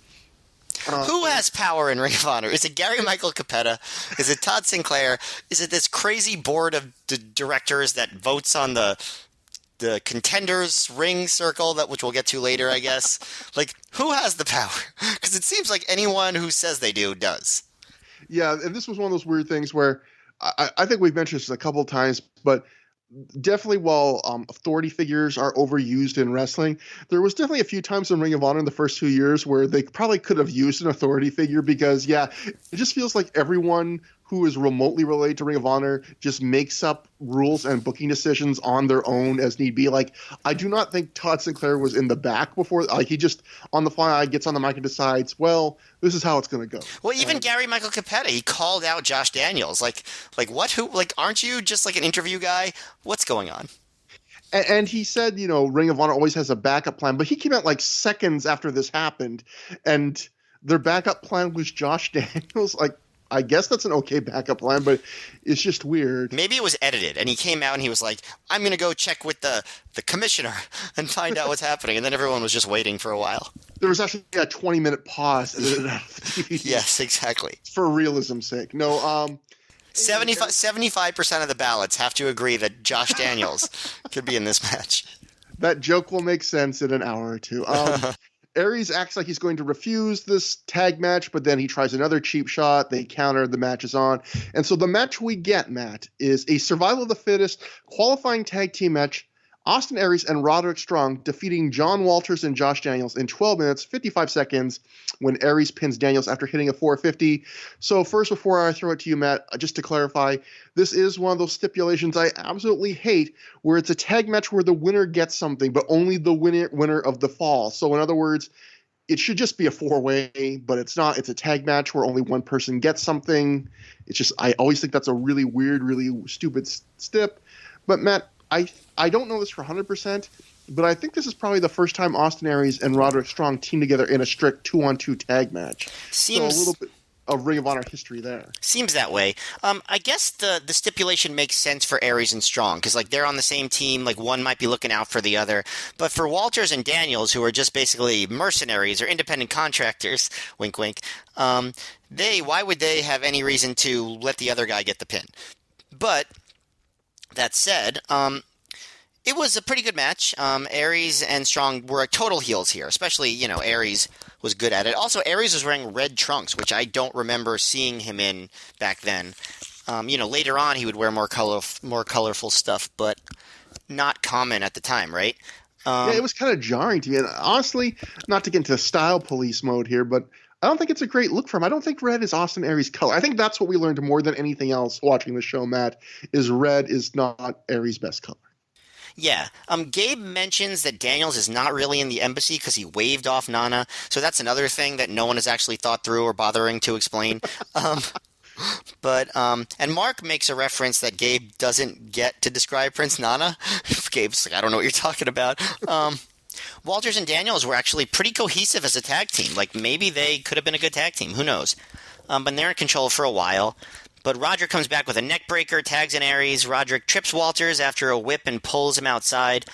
Who has power in Ring of Honor? Is it Gary Michael Capetta? Is it Todd Sinclair? Is it this crazy board of directors that votes on the contenders ring circle, which we'll get to later, I guess? Like, who has the power? Because it seems like anyone who says they do does. Yeah, and this was one of those weird things where I think we've mentioned this a couple of times, but definitely while authority figures are overused in wrestling, there was definitely a few times in Ring of Honor in the first 2 years where they probably could have used an authority figure because, yeah, it just feels like everyone who is remotely related to Ring of Honor just makes up rules and booking decisions on their own as need be. Like, I do not think Todd Sinclair was in the back before. Like, he just on the fly gets on the mic and decides, well, this is how it's going to go. Well, even Gary Michael Capetta, he called out Josh Daniels. Like what? Who? Like, aren't you just like an interview guy? What's going on? And he said, Ring of Honor always has a backup plan, but he came out like seconds after this happened, and their backup plan was Josh Daniels. Like, I guess that's an okay backup plan, but it's just weird. Maybe it was edited, and he came out and he was like, I'm going to go check with the commissioner and find out what's happening. And then everyone was just waiting for a while. There was actually a 20-minute pause. Yes, exactly. For realism's sake. No, 75% of the ballots have to agree that Josh Daniels could be in this match. That joke will make sense in an hour or two. Aries acts like he's going to refuse this tag match, but then he tries another cheap shot. They counter, the match is on. And so the match we get, Matt, is a survival of the fittest qualifying tag team match. Austin Aries and Roderick Strong defeating John Walters and Josh Daniels in 12 minutes, 55 seconds when Aries pins Daniels after hitting a 450. So first, before I throw it to you, Matt, just to clarify, this is one of those stipulations I absolutely hate where it's a tag match where the winner gets something, but only the winner of the fall. So in other words, it should just be a four-way, but it's not. It's a tag match where only one person gets something. It's just, I always think that's a really weird, really stupid stip. But Matt, I don't know this for 100%, but I think this is probably the first time Austin Aries and Roderick Strong team together in a strict 2-on-2 tag match. Seems so a little bit of Ring of Honor history there. Seems that way. I guess the stipulation makes sense for Aries and Strong because like they're on the same team. Like one might be looking out for the other, but for Walters and Daniels, who are just basically mercenaries or independent contractors, wink, wink. Why would they have any reason to let the other guy get the pin? But that said, it was a pretty good match. Aries and Strong were total heels here, especially, Aries was good at it. Also, Aries was wearing red trunks, which I don't remember seeing him in back then. Later on he would wear more colorful stuff, but not common at the time, right? Yeah, it was kind of jarring to me. And honestly, not to get into style police mode here, but I don't think it's a great look for him. I don't think red is Austin Aries' color. I think that's what we learned more than anything else watching the show, Matt, is red is not Aries' best color. Yeah. Gabe mentions that Daniels is not really in the embassy because he waved off Nana. So that's another thing that no one has actually thought through or bothering to explain. And Mark makes a reference that Gabe doesn't get to describe Prince Nana. Gabe's like, I don't know what you're talking about. Walters and Daniels were actually pretty cohesive as a tag team. Like, maybe they could have been a good tag team. Who knows? But they're in control for a while. But Roderick comes back with a neck breaker, tags in Aries. Roderick trips Walters after a whip and pulls him outside.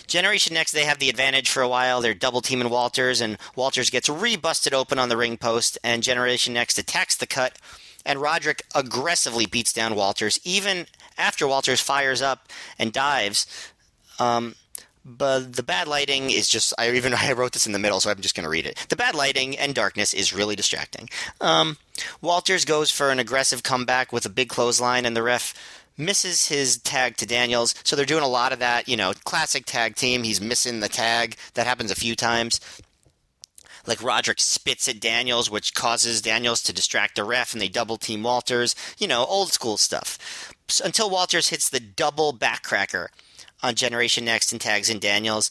Generation Next, they have the advantage for a while. They're double teaming Walters, and Walters gets re-busted open on the ring post, and Generation Next attacks the cut, and Roderick aggressively beats down Walters, even after Walters fires up and dives. But the bad lighting is just, I wrote this in the middle, so I'm just going to read it. The bad lighting and darkness is really distracting. Walters goes for an aggressive comeback with a big clothesline, and the ref misses his tag to Daniels. So they're doing a lot of that, classic tag team. He's missing the tag. That happens a few times. Like Roderick spits at Daniels, which causes Daniels to distract the ref, and they double team Walters. Old school stuff. Until Walters hits the double backcracker on Generation Next and tags in Daniels.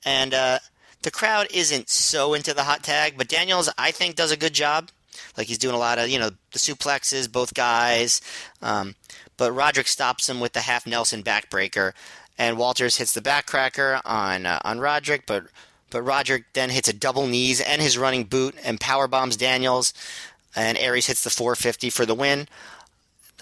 And the crowd isn't so into the hot tag, but Daniels, I think, does a good job. Like, he's doing a lot of, the suplexes, both guys. But Roderick stops him with the half Nelson backbreaker, and Walters hits the backcracker on Roderick, but Roderick then hits a double knees and his running boot and power bombs Daniels, and Aries hits the 450 for the win.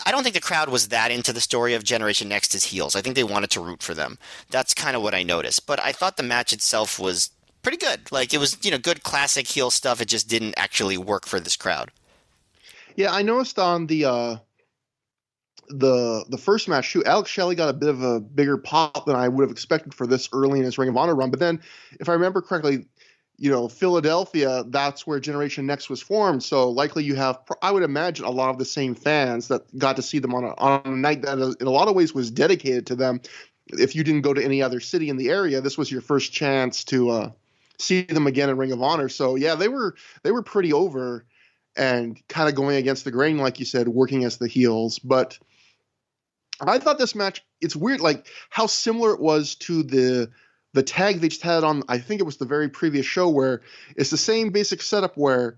I don't think the crowd was that into the story of Generation Next as heels. I think they wanted to root for them. That's kind of what I noticed. But I thought the match itself was pretty good. Like, it was, good classic heel stuff. It just didn't actually work for this crowd. Yeah, I noticed on the first match too, Alex Shelley got a bit of a bigger pop than I would have expected for this early in his Ring of Honor run. But then, if I remember correctly, Philadelphia, that's where Generation Next was formed. So likely you have, I would imagine, a lot of the same fans that got to see them on a night that in a lot of ways was dedicated to them. If you didn't go to any other city in the area, this was your first chance to see them again in Ring of Honor. So yeah, they were pretty over. and kind of going against the grain, like you said, working as the heels. But I thought this match, it's weird, like how similar it was to the tag they just had on, I think it was the very previous show, where it's the same basic setup where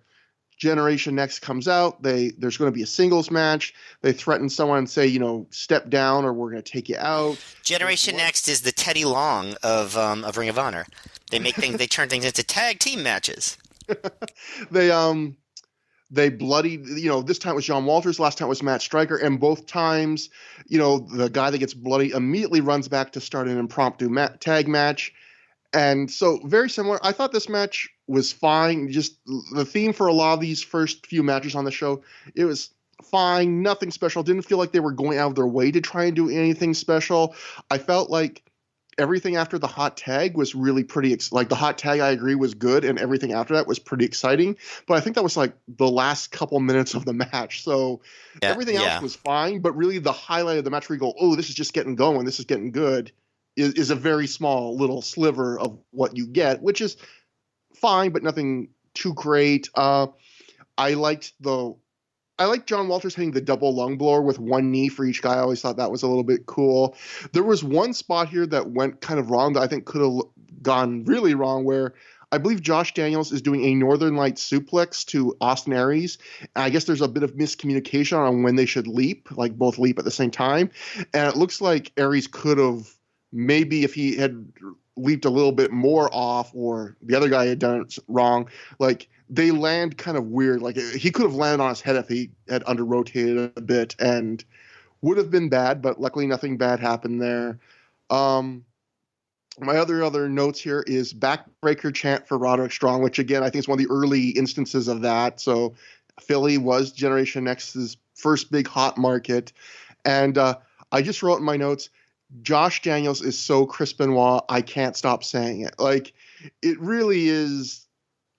Generation Next comes out, there's going to be a singles match, they threaten someone and say, step down or we're going to take you out. Generation Next is the Teddy Long of Ring of Honor. They turn things into tag team matches. They bloodied, this time it was John Walters, last time it was Matt Striker, and both times, the guy that gets bloody immediately runs back to start an impromptu tag match. And so very similar. I thought this match was fine. Just the theme for a lot of these first few matches on the show, it was fine, nothing special. Didn't feel like they were going out of their way to try and do anything special. I felt like everything after the hot tag was really pretty like the hot tag, I agree, was good, and everything after that was pretty exciting, but I think that was like the last couple minutes of the match. So everything else was fine, but really the highlight of the match where you go, oh, this is just getting going, this is getting good, is a very small little sliver of what you get, which is fine, but nothing too great. I liked John Walters hitting the double lung blower with one knee for each guy. I always thought that was a little bit cool. There was one spot here that went kind of wrong that I think could have gone really wrong, where I believe Josh Daniels is doing a Northern Lights suplex to Austin Aries. And I guess there's a bit of miscommunication on when they should leap, like both leap at the same time. And it looks like Aries could have, maybe if he had leaped a little bit more off, or the other guy had done it wrong, like they land kind of weird. Like he could have landed on his head if he had under rotated a bit, and would have been bad, but luckily nothing bad happened there. My other notes here is backbreaker chant for Roderick Strong, which again, I think is one of the early instances of that. So Philly was Generation X's first big hot market. And I just wrote in my notes, Josh Daniels is so Chris Benoit, I can't stop saying it. Like, it really is.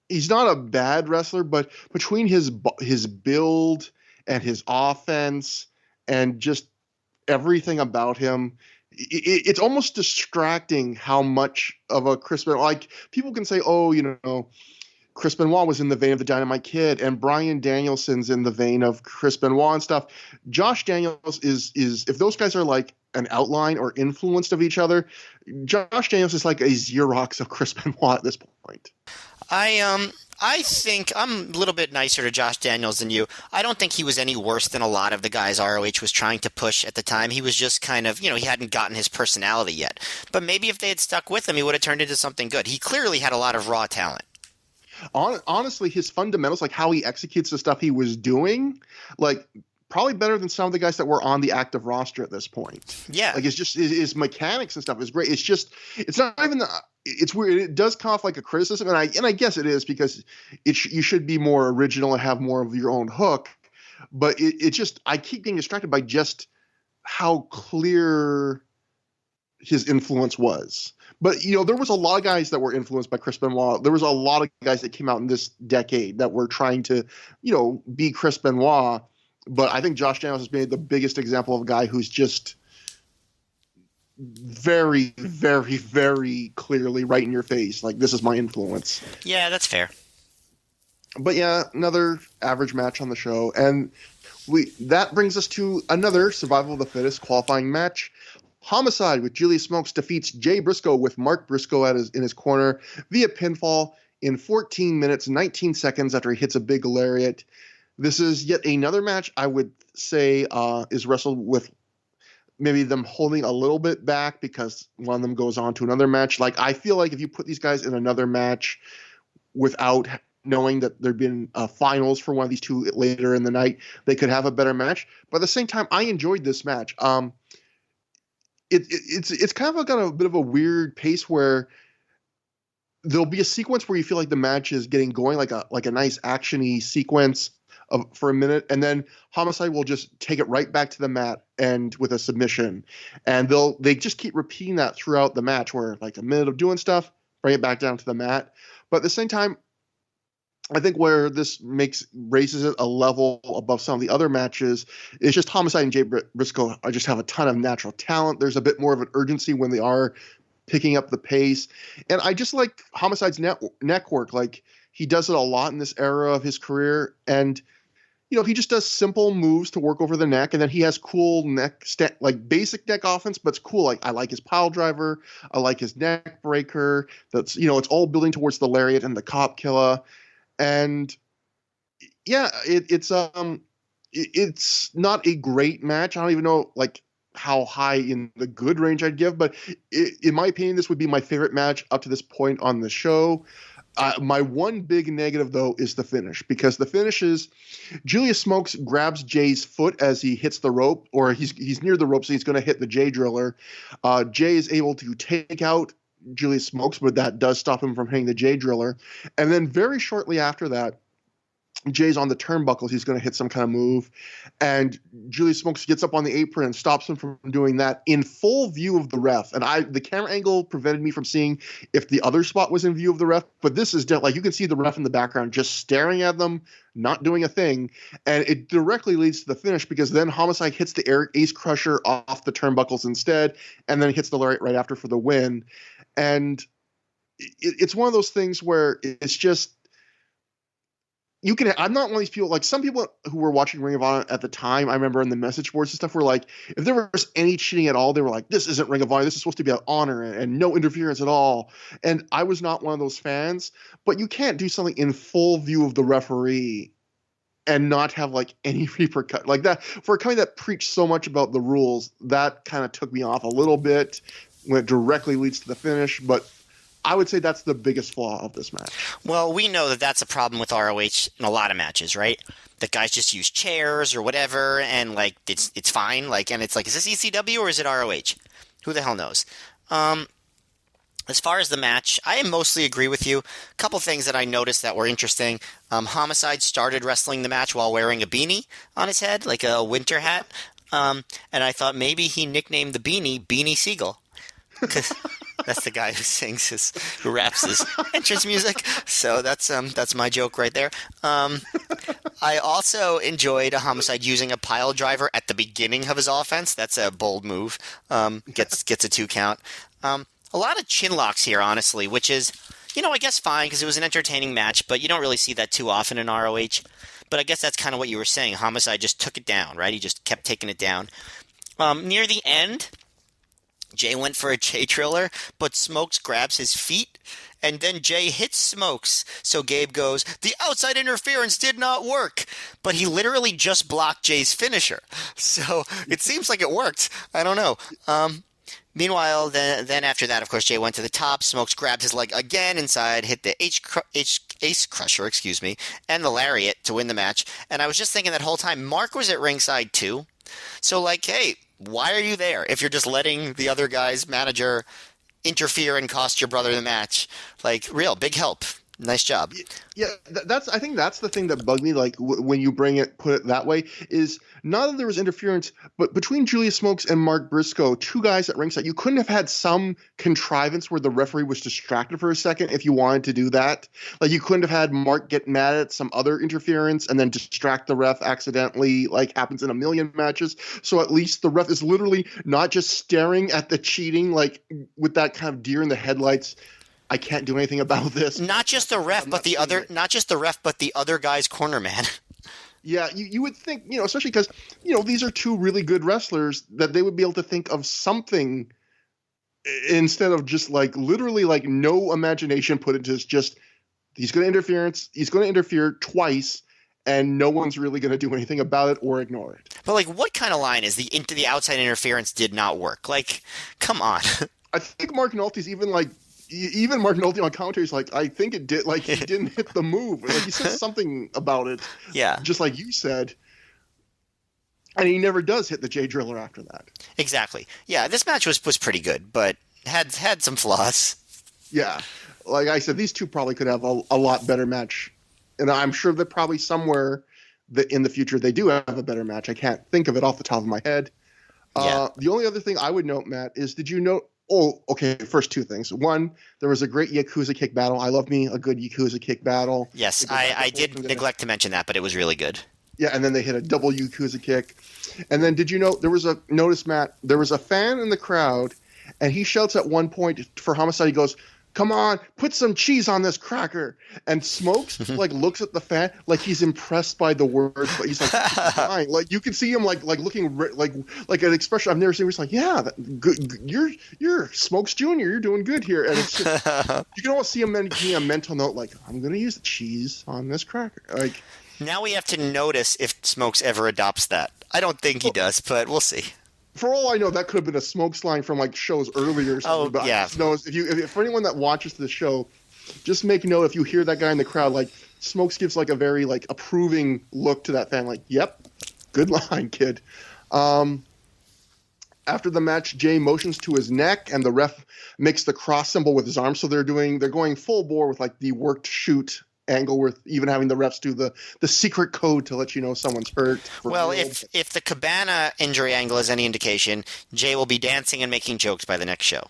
He's not a bad wrestler, but between his build and his offense and just everything about him, it's almost distracting how much of a Chris Benoit. Like, people can say, oh, Chris Benoit was in the vein of the Dynamite Kid, and Bryan Danielson's in the vein of Chris Benoit and stuff. Josh Daniels is if those guys are like an outline or influenced of each other, Josh Daniels is like a Xerox of Chris Benoit at this point. I think I'm a little bit nicer to Josh Daniels than you. I don't think he was any worse than a lot of the guys ROH was trying to push at the time. He was just kind of, he hadn't gotten his personality yet. But maybe if they had stuck with him, he would have turned into something good. He clearly had a lot of raw talent. Honestly, his fundamentals, like how he executes the stuff he was doing, like probably better than some of the guys that were on the active roster at this point. Yeah. Like it's just his mechanics and stuff is great. It's not even it's weird. It does come off like a criticism, and I guess it is, because you should be more original and have more of your own hook. But it just, I keep getting distracted by just how clear his influence was. But, there was a lot of guys that were influenced by Chris Benoit. There was a lot of guys that came out in this decade that were trying to, be Chris Benoit. But I think Josh Daniels has made the biggest example of a guy who's just very, very, very clearly right in your face. Like, this is my influence. Yeah, that's fair. But yeah, another average match on the show. And that brings us to another Survival of the Fittest qualifying match. Homicide with Julius Smokes defeats Jay Briscoe with Mark Briscoe in his corner via pinfall in 14 minutes, 19 seconds after he hits a big lariat. This is yet another match I would say is wrestled with maybe them holding a little bit back because one of them goes on to another match. Like, I feel like if you put these guys in another match without knowing that there'd been finals for one of these two later in the night, they could have a better match. But at the same time, I enjoyed this match. It's kind of got a bit of a weird pace where there'll be a sequence where you feel like the match is getting going, like a nice actiony sequence for a minute, and then Homicide will just take it right back to the mat and with a submission, and they just keep repeating that throughout the match, where like a minute of doing stuff, bring it back down to the mat. But at the same time, I think where this raises it a level above some of the other matches is just Homicide and Jay Briscoe just have a ton of natural talent. There's a bit more of an urgency when they are picking up the pace. And I just like Homicide's neck work. Like, He does it a lot in this era of his career, and he just does simple moves to work over the neck, and then he has cool like basic neck offense, but it's cool. Like I like his pile driver, I like his neck breaker. That's it's all building towards the lariat and the cop killer, and yeah, it's not a great match. I don't even know like how high in the good range I'd give, but in my opinion, this would be my favorite match up to this point on the show. My one big negative, though, is the finish, because the finish is Julius Smokes grabs Jay's foot as he hits the rope, or he's near the rope, so he's going to hit the Jay driller. Jay is able to take out Julius Smokes, but that does stop him from hitting the Jay driller. And then very shortly after that, Jay's on the turnbuckles. He's going to hit some kind of move. And Julius Smokes gets up on the apron and stops him from doing that in full view of the ref. And the camera angle prevented me from seeing if the other spot was in view of the ref. But this is like you can see the ref in the background just staring at them, not doing a thing. And it directly leads to the finish, because then Homicide hits the Ace Crusher off the turnbuckles instead, and then hits the lariat right after for the win. And it's one of those things where it's just, I'm not one of these people, like some people who were watching Ring of Honor at the time, I remember in the message boards and stuff, were like, if there was any cheating at all, they were like, this isn't Ring of Honor, this is supposed to be about honor and no interference at all. And I was not one of those fans, but you can't do something in full view of the referee and not have like any repercussion like that. For a company that preached so much about the rules, that kind of took me off a little bit when it directly leads to the finish. But I would say that's the biggest flaw of this match. Well, we know that that's a problem with ROH in a lot of matches, right? That guys just use chairs or whatever, and like it's fine. Like, and it's like, is this ECW or is it ROH? Who the hell knows? As far as the match, I mostly agree with you. A couple things that I noticed that were interesting. Homicide started wrestling the match while wearing a beanie on his head, like a winter hat. And I thought maybe he nicknamed the beanie Beanie Siegel. Because that's the guy who raps his entrance music. So that's my joke right there. I also enjoyed a Homicide using a pile driver at the beginning of his offense. That's a bold move. Gets a 2 count. A lot of chin locks here, honestly, which is, I guess fine because it was an entertaining match, but you don't really see that too often in ROH. But I guess that's kind of what you were saying. Homicide just took it down, right? He just kept taking it down. Near the end, Jay went for a Jay Triller, but Smokes grabs his feet, and then Jay hits Smokes. So Gabe goes, the outside interference did not work. But he literally just blocked Jay's finisher. So it seems like it worked. I don't know. Meanwhile, then after that, of course, Jay went to the top. Smokes grabbed his leg again inside, hit the Ace Crusher, and the Lariat to win the match. And I was just thinking that whole time, Mark was at ringside too. So like, hey, why are you there if you're just letting the other guy's manager interfere and cost your brother the match? Like, real big help. Nice job. Yeah, I think that's the thing that bugged me. Like when you put it that way, is not that there was interference, but between Julius Smokes and Mark Briscoe, 2 guys at ringside, you couldn't have had some contrivance where the referee was distracted for a second if you wanted to do that. Like you couldn't have had Mark get mad at some other interference and then distract the ref accidentally, like happens in a million matches. So at least the ref is literally not just staring at the cheating, like with that kind of deer in the headlights. I can't do anything about this. Not just the ref, but the other guy's corner man. Yeah, you would think, especially because, these are 2 really good wrestlers, that they would be able to think of something instead of just like literally like no imagination put into this. Just he's going to interfere twice, and no one's really going to do anything about it or ignore it. But like, what kind of line is the outside interference did not work? Like, come on. I think Mark Nolte's even Mark Nolte on commentary is like, I think it did, like he didn't hit the move. Like he says something about it. Yeah. Just like you said. And he never does hit the Jay Driller after that. Exactly. Yeah, this match was pretty good, but had some flaws. Yeah. Like I said, these 2 probably could have a lot better match. And I'm sure that probably somewhere that in the future they do have a better match. I can't think of it off the top of my head. Yeah. The only other thing I would note, Matt, is did you note Oh, okay. First 2 things. One, there was a great Yakuza kick battle. I love me a good Yakuza kick battle. Yes, I did neglect to mention that, but it was really good. Yeah, and then they hit a double Yakuza kick. And then did you know notice, Matt, there was a fan in the crowd, and he shouts at one point for Homicide, he goes, come on, put some cheese on this cracker. And Smokes like looks at the fan like he's impressed by the words, but he's like fine. Like you can see him like looking like an expression I've never seen. Where he's like, yeah, good, you're Smokes Jr. You're doing good here. And it's just, you can almost see him making a mental note like, I'm gonna use the cheese on this cracker. Like Now we have to notice if Smokes ever adopts that. I don't think he does, but we'll see. For all I know, that could have been a Smokes line from like shows earlier. Or something, but yeah. I just know if for anyone that watches the show, just make note if you hear that guy in the crowd, like Smokes gives like a very like approving look to that fan, like, "Yep, good line, kid." After the match, Jay motions to his neck, and the ref makes the cross symbol with his arm. So they're going full bore with like the worked shoot angle, with even having the refs do the secret code to let you know someone's hurt. Well, if the Cabana injury angle is any indication, Jay will be dancing and making jokes by the next show.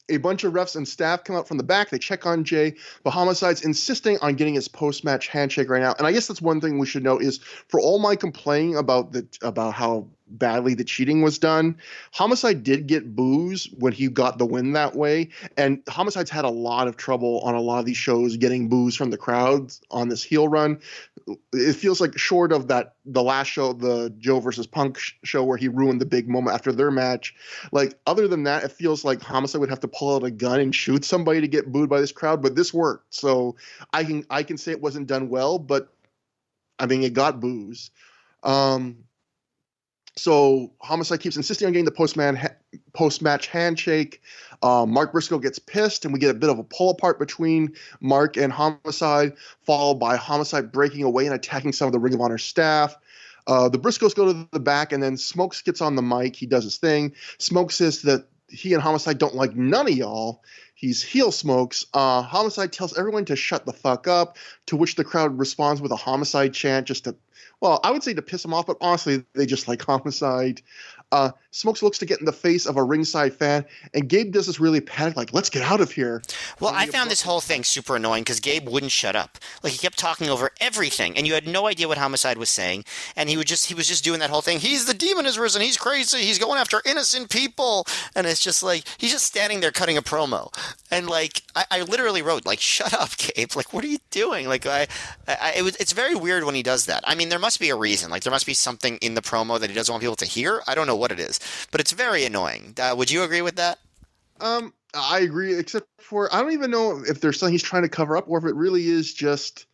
A bunch of refs and staff come out from the back. They check on Jay, but Homicide's insisting on getting his post-match handshake right now. And I guess that's one thing we should note is, for all my complaining about how badly the cheating was done, Homicide did get boos when he got the win that way. And Homicide's had a lot of trouble on a lot of these shows getting boos from the crowds on this heel run. It feels like, short of the last show, the Joe versus Punk show where he ruined the big moment after their match, like other than that, it feels like Homicide would have to pull out a gun and shoot somebody to get booed by this crowd. But this worked, so I can say it wasn't done well, but I mean it got boos. So Homicide keeps insisting on getting the post-match handshake. Mark Briscoe gets pissed, and we get a bit of a pull apart between Mark and Homicide, followed by Homicide breaking away and attacking some of the Ring of Honor staff. The Briscoes go to the back, and then Smokes gets on the mic. He does his thing. Smokes says that he and Homicide don't like none of y'all. He's heel Smokes. Homicide tells everyone to shut the fuck up, to which the crowd responds with a Homicide chant just to, well, I would say to piss him off, but honestly, they just like Homicide. Smokes looks to get in the face of a ringside fan, and Gabe does this really panic, like, let's get out of here. Well, I found this whole thing super annoying because Gabe wouldn't shut up. Like, he kept talking over everything, and you had no idea what Homicide was saying, and he was just doing that whole thing. He's the demon has risen. He's crazy. He's going after innocent people. And it's just like, he's just standing there cutting a promo. And like, I literally wrote, like, shut up, Gabe. Like, what are you doing? Like, it's very weird when he does that. I mean, there must be a reason. Like, there must be something in the promo that he doesn't want people to hear. I don't know what it is, but it's very annoying. Would you agree with that? I agree, except for I don't even know if there's something he's trying to cover up, or if it really is just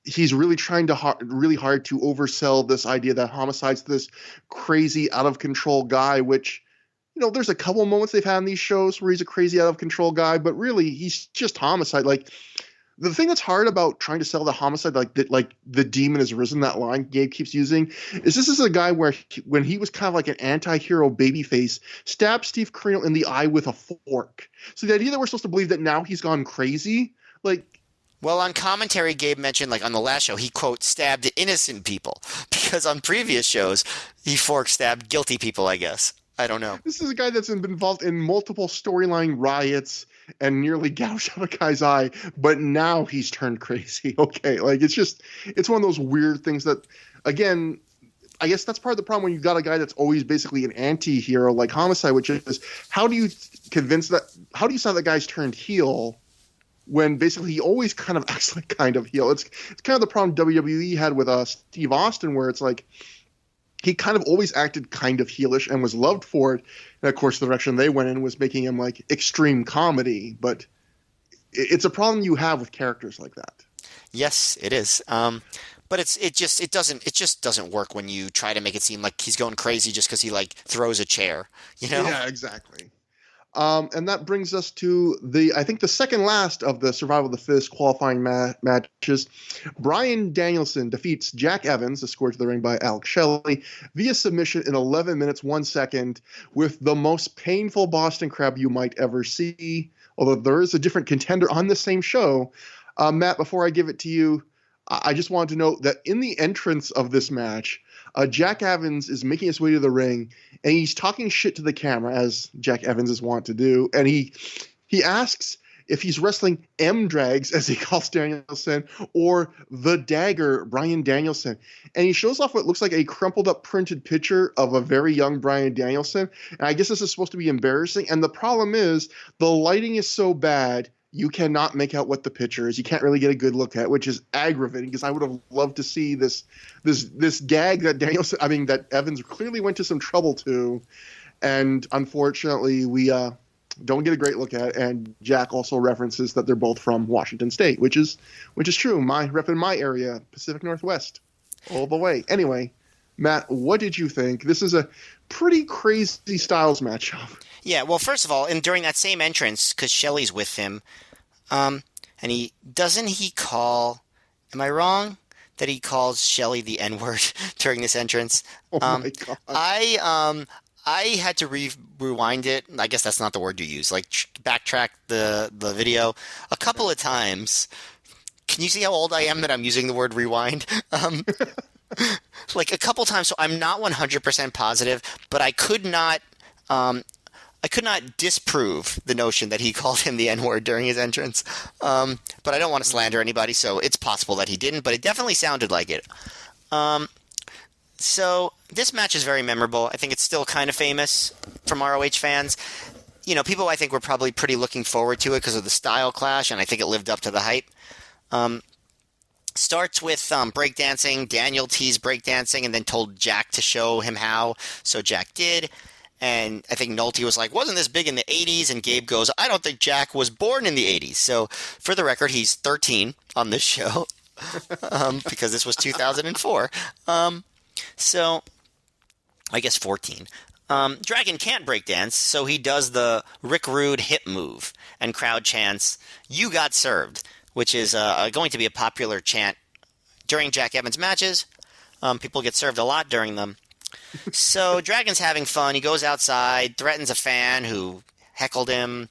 he's really trying to really hard to oversell this idea that Homicide's this crazy, out of control guy. Which, you know, there's a couple moments they've had in these shows where he's a crazy, out of control guy, but really he's just Homicide. Like, the thing that's hard about trying to sell the Homicide, like the demon has risen, that line Gabe keeps using, is this is a guy where when he was kind of like an anti-hero babyface, stabbed Steve Corino in the eye with a fork. So the idea that we're supposed to believe that now he's gone crazy, like. Well, on commentary, Gabe mentioned, like, on the last show, he, quote, stabbed innocent people. Because on previous shows, he fork stabbed guilty people, I guess. I don't know. This is a guy that's been involved in multiple storyline riots and nearly gouged out a guy's eye, but now he's turned crazy. Okay, like, it's one of those weird things that, again, I guess that's part of the problem when you've got a guy that's always basically an anti-hero like Homicide, which is, how do you say that guy's turned heel when basically he always kind of acts like kind of heel? It's kind of the problem WWE had with Steve Austin, where it's like, he kind of always acted kind of heelish and was loved for it. And of course, the direction they went in was making him like extreme comedy. But it's a problem you have with characters like that. Yes, it is. But it just doesn't work when you try to make it seem like he's going crazy just because he like throws a chair. You know? Yeah, exactly. And that brings us to I think the second last of the Survival of the Fittest qualifying matches. Bryan Danielson defeats Jack Evans, escorted to the ring by Alex Shelley, via submission in 11 minutes, 1 second, with the most painful Boston Crab you might ever see. Although there is a different contender on the same show. Matt, before I give it to you, I just wanted to note that in the entrance of this match, Jack Evans is making his way to the ring, and he's talking shit to the camera, as Jack Evans is wont to do. And he asks if he's wrestling M Drags, as he calls Danielson, or the Dagger, Bryan Danielson. And he shows off what looks like a crumpled up printed picture of a very young Bryan Danielson. And I guess this is supposed to be embarrassing. And the problem is the lighting is so bad, you cannot make out what the picture is. You can't really get a good look at it, which is aggravating because I would have loved to see this gag that that Evans clearly went to some trouble to. And unfortunately, we don't get a great look at it. And Jack also references that they're both from Washington State, which is true. My rep in my area, Pacific Northwest, all the way. Anyway, Matt, what did you think? This is a pretty crazy Styles matchup. Yeah, well, first of all, and during that same entrance, because Shelley's with him, and he call, am I wrong? That he calls Shelley the N-word during this entrance. Oh my God. I had to rewind it. I guess that's not the word you use. Like backtrack the video a couple of times. Can you see how old I am that I'm using the word rewind? Like a couple times. So I'm not 100% positive, but I could not disprove the notion that he called him the N-word during his entrance. But I don't want to slander anybody, so it's possible that he didn't, but it definitely sounded like it. So this match is very memorable. I think it's still kind of famous from ROH fans. You know, people I think were probably pretty looking forward to it because of the style clash, and I think it lived up to the hype. Starts with breakdancing. Daniel teased breakdancing and then told Jack to show him how, so Jack did. And I think Nolte was like, wasn't this big in the 80s? And Gabe goes, I don't think Jack was born in the 80s. So for the record, he's 13 on this show because this was 2004. So I guess 14. Dragon can't breakdance, so he does the Rick Rude hip move and crowd chants, "You got served," which is going to be a popular chant during Jack Evans matches. People get served a lot during them. So Dragon's having fun. He goes outside, threatens a fan who heckled him.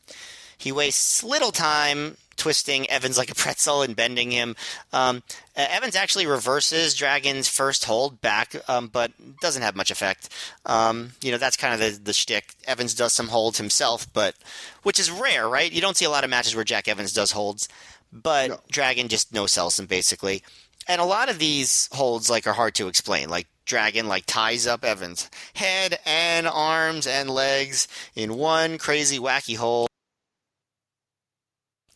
He wastes little time twisting Evans like a pretzel and bending him. Evans actually reverses Dragon's first hold back, but doesn't have much effect. That's kind of the shtick. Evans does some holds himself, but which is rare, right? You don't see a lot of matches where Jack Evans does holds, but no. Dragon just no-sells him, basically. And a lot of these holds are hard to explain. Like, Dragon ties up Evans' head and arms and legs in one crazy wacky hold.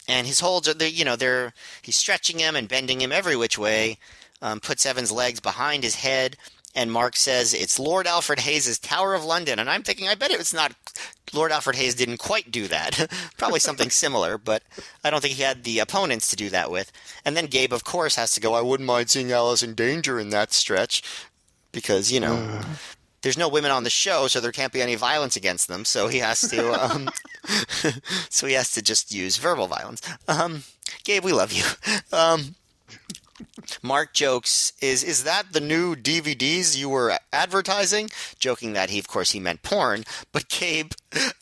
And his holds are, he's stretching him and bending him every which way, puts Evans' legs behind his head, and Mark says it's Lord Alfred Hayes' Tower of London. And I'm thinking, I bet it's not, Lord Alfred Hayes didn't quite do that. Probably something similar, but I don't think he had the opponents to do that with. And then Gabe, of course, has to go, I wouldn't mind seeing Alice in Danger in that stretch, because, there's no women on the show, so there can't be any violence against them. So he has to, just use verbal violence. Gabe, we love you. Mark jokes, is that the new DVDs you were advertising? Joking that he meant porn, but Gabe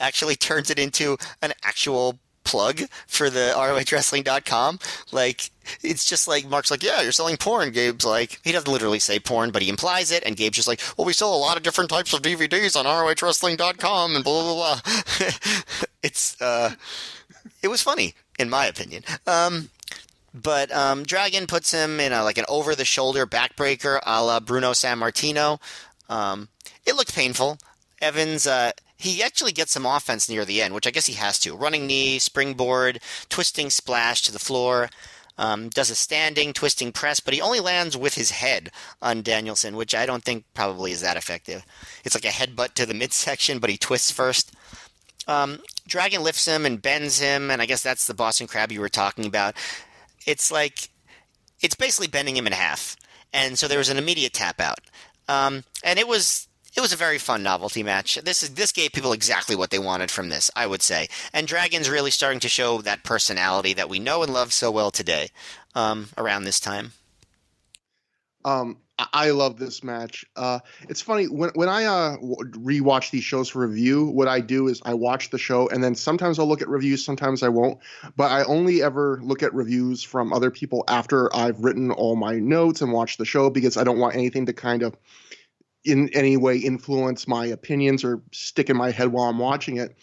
actually turns it into an actual plug for the ROHWrestling.com. It's just like, Mark's like, yeah, you're selling porn. Gabe's like, he doesn't literally say porn, but he implies it, and Gabe's just like, well, we sell a lot of different types of DVDs on ROHWrestling.com, and blah, blah, blah. It was funny, in my opinion. But Dragon puts him in an over-the-shoulder backbreaker a la Bruno Sammartino. It looked painful. Evans, he actually gets some offense near the end, which I guess he has to. Running knee, springboard, twisting splash to the floor. Does a standing, twisting press, but he only lands with his head on Danielson, which I don't think probably is that effective. It's like a headbutt to the midsection, but he twists first. Dragon lifts him and bends him, and I guess that's the Boston Crab you were talking about. It's basically bending him in half. And so there was an immediate tap out. And it was a very fun novelty match. This gave people exactly what they wanted from this, I would say. And Dragon's really starting to show that personality that we know and love so well today, around this time. I love this match. It's funny when I rewatch these shows for review. What I do is I watch the show, and then sometimes I'll look at reviews, sometimes I won't. But I only ever look at reviews from other people after I've written all my notes and watched the show, because I don't want anything to kind of in any way influence my opinions or stick in my head while I'm watching it.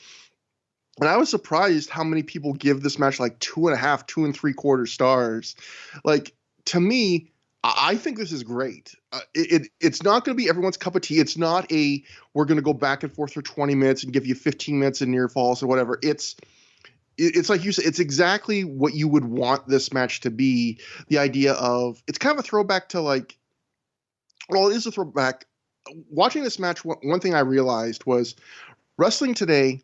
And I was surprised how many people give this match like 2.5, 2 3/4 stars. Like, to me, I think this is great. It's not going to be everyone's cup of tea. It's not we're going to go back and forth for 20 minutes and give you 15 minutes in near falls or whatever. It's like you said, it's exactly what you would want this match to be. The idea of it's kind of a throwback to like, well, it is a throwback. Watching this match, one thing I realized was wrestling today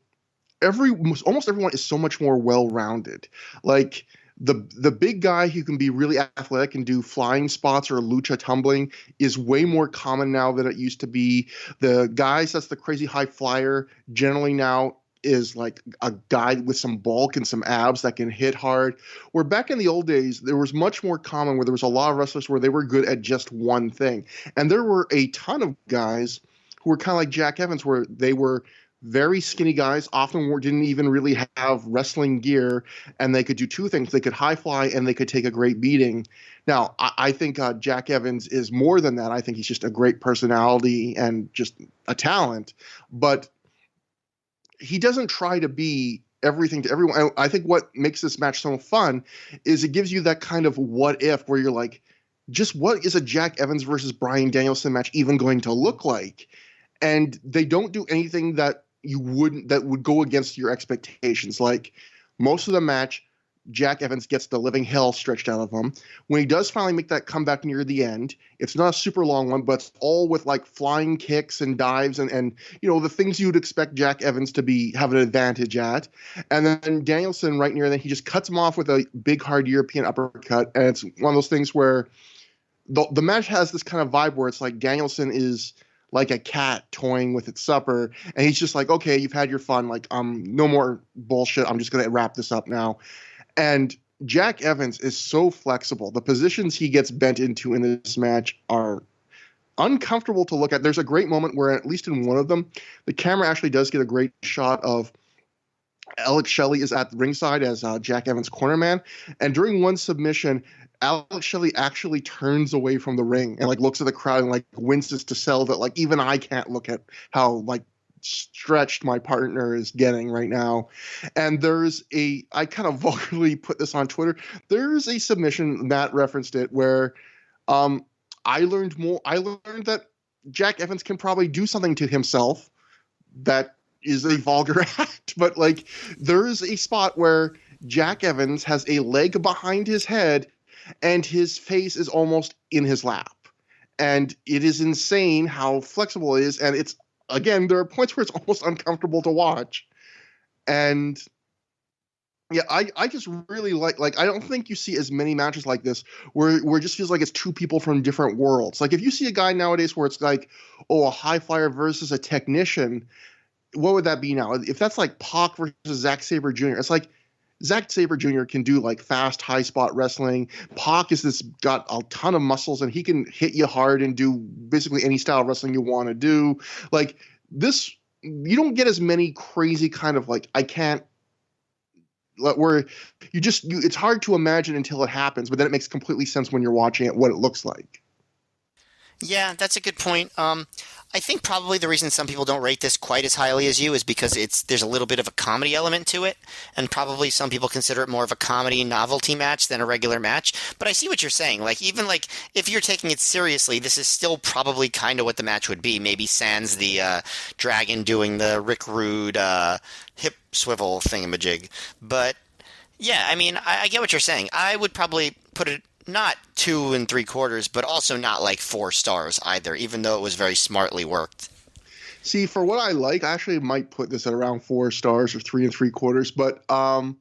almost everyone is so much more well-rounded. Like the big guy who can be really athletic and do flying spots or lucha tumbling is way more common now than it used to be. The guys that's the crazy high flyer generally now is like a guy with some bulk and some abs that can hit hard. Where back in the old days, there was much more common where there was a lot of wrestlers where they were good at just one thing. And there were a ton of guys who were kind of like Jack Evans, where they were very skinny guys, often didn't even really have wrestling gear, and they could do two things. They could high fly and they could take a great beating. Now, I think Jack Evans is more than that. I think he's just a great personality and just a talent, but he doesn't try to be everything to everyone. I think what makes this match so fun is it gives you that kind of what if where you're like, just what is a Jack Evans versus Bryan Danielson match even going to look like? And they don't do anything that would go against your expectations. Like most of the match, Jack Evans gets the living hell stretched out of him. When he does finally make that comeback near the end, it's not a super long one, but it's all with like flying kicks and dives and the things you would expect Jack Evans to have an advantage at. And then Danielson right near then, he just cuts him off with a big hard European uppercut. And it's one of those things where the match has this kind of vibe where it's like Danielson is like a cat toying with its supper, and he's just like, okay, you've had your fun, like no more bullshit, I'm just gonna wrap this up now. And Jack Evans is so flexible. The positions he gets bent into in this match are uncomfortable to look at. There's a great moment where, at least in one of them, the camera actually does get a great shot of Alex Shelley is at the ringside as Jack Evans' corner man, and during one submission, Alex Shelley actually turns away from the ring and like looks at the crowd and like winces to sell that like even I can't look at how like stretched my partner is getting right now. And I kind of vulgarly put this on Twitter. There's a submission, Matt referenced it, where I learned that Jack Evans can probably do something to himself that is a vulgar act, but like there is a spot where Jack Evans has a leg behind his head and his face is almost in his lap. And it is insane how flexible it is. And it's, again, there are points where it's almost uncomfortable to watch. And yeah, I just really like I don't think you see as many matches like this where it just feels like it's two people from different worlds. Like if you see a guy nowadays where it's like, oh, a high flyer versus a technician, what would that be now? If that's like Pac versus Zack Sabre Jr., it's like Zack Sabre Jr. can do like fast, high spot wrestling. Pac got a ton of muscles and he can hit you hard and do basically any style of wrestling you want to do. Like this, you don't get as many crazy kind of like, where it's hard to imagine until it happens, but then it makes completely sense when you're watching it, what it looks like. Yeah, that's a good point. I think probably the reason some people don't rate this quite as highly as you is because there's a little bit of a comedy element to it, and probably some people consider it more of a comedy novelty match than a regular match. But I see what you're saying. Like even like if you're taking it seriously, this is still probably kind of what the match would be. Maybe sans the dragon doing the Rick Rude hip swivel thingamajig. But yeah, I mean, I get what you're saying. I would probably put it not 2 3/4, but also not like 4 stars either, even though it was very smartly worked. See, for what I like, I actually might put this at around 4 stars or 3 3/4. But on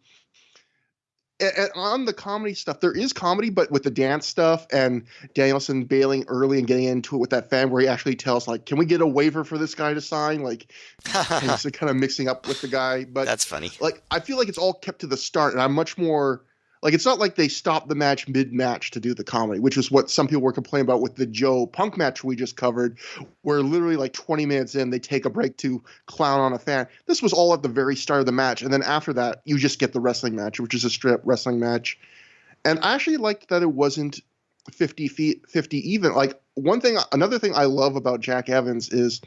the comedy stuff, there is comedy, but with the dance stuff and Danielson bailing early and getting into it with that fan where he actually tells, like, can we get a waiver for this guy to sign? Like, he's kind of mixing up with the guy. But that's funny. Like, I feel like it's all kept to the start, and I'm much more like, it's not like they stopped the match mid-match to do the comedy, which is what some people were complaining about with the Joe Punk match we just covered, where literally like 20 minutes in, they take a break to clown on a fan. This was all at the very start of the match. And then after that, you just get the wrestling match, which is a straight wrestling match. And I actually liked that it wasn't 50 even. Like another thing I love about Jack Evans is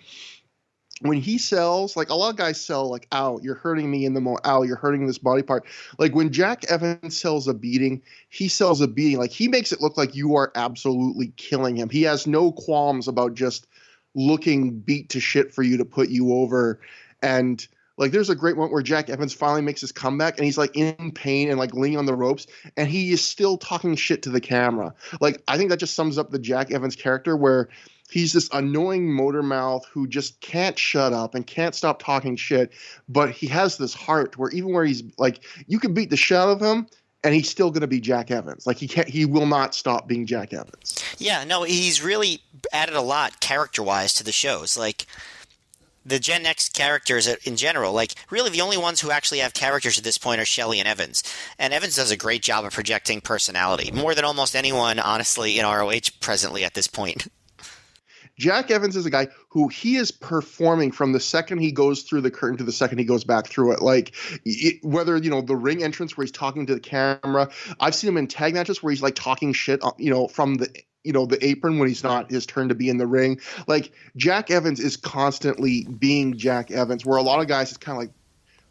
when he sells, like a lot of guys sell, like, ow, you're hurting me in the moment, ow, you're hurting this body part. Like when Jack Evans sells a beating, he sells a beating. Like he makes it look like you are absolutely killing him. He has no qualms about just looking beat to shit for you to put you over. And like there's a great moment where Jack Evans finally makes his comeback and he's like in pain and like leaning on the ropes and he is still talking shit to the camera. Like I think that just sums up the Jack Evans character where he's this annoying motor mouth who just can't shut up and can't stop talking shit, but he has this heart where even where he's like, you can beat the shit out of him and he's still going to be Jack Evans. Like he will not stop being Jack Evans. Yeah, no, he's really added a lot character-wise to the shows. Like the Gen X characters in general, like really the only ones who actually have characters at this point are Shelley and Evans. And Evans does a great job of projecting personality, more than almost anyone, honestly, in ROH presently at this point. Jack Evans is a guy who he is performing from the second he goes through the curtain to the second he goes back through it. Like whether, the ring entrance where he's talking to the camera, I've seen him in tag matches where he's like talking shit, from the apron when he's not his turn to be in the ring. Like Jack Evans is constantly being Jack Evans, where a lot of guys it's kind of like,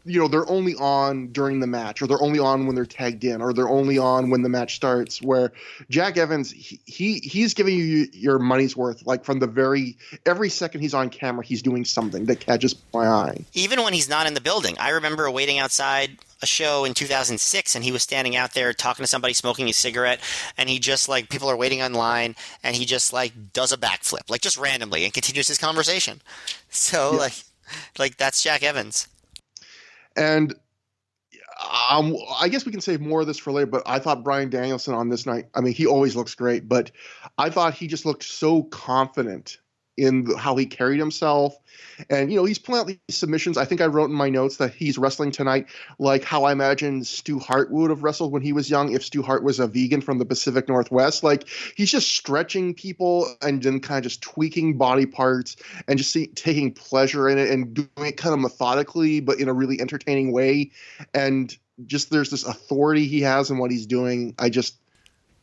they're only on during the match, or they're only on when they're tagged in, or they're only on when the match starts. Where Jack Evans, he's giving you your money's worth. Like from every second he's on camera, he's doing something that catches my eye. Even when he's not in the building. I remember waiting outside a show in 2006, and he was standing out there talking to somebody, smoking a cigarette, and he just like, people are waiting online, and he just like does a backflip, like just randomly, and continues his conversation. So yeah. like that's Jack Evans. And I guess we can save more of this for later, but I thought Bryan Danielson on this night, I mean, he always looks great, but I thought he just looked so confident in how he carried himself. And, he's pulling out these submissions. I think I wrote in my notes that he's wrestling tonight like how I imagine Stu Hart would have wrestled when he was young if Stu Hart was a vegan from the Pacific Northwest. Like he's just stretching people and then kind of just tweaking body parts and just taking pleasure in it and doing it kind of methodically, but in a really entertaining way. And just there's this authority he has in what he's doing.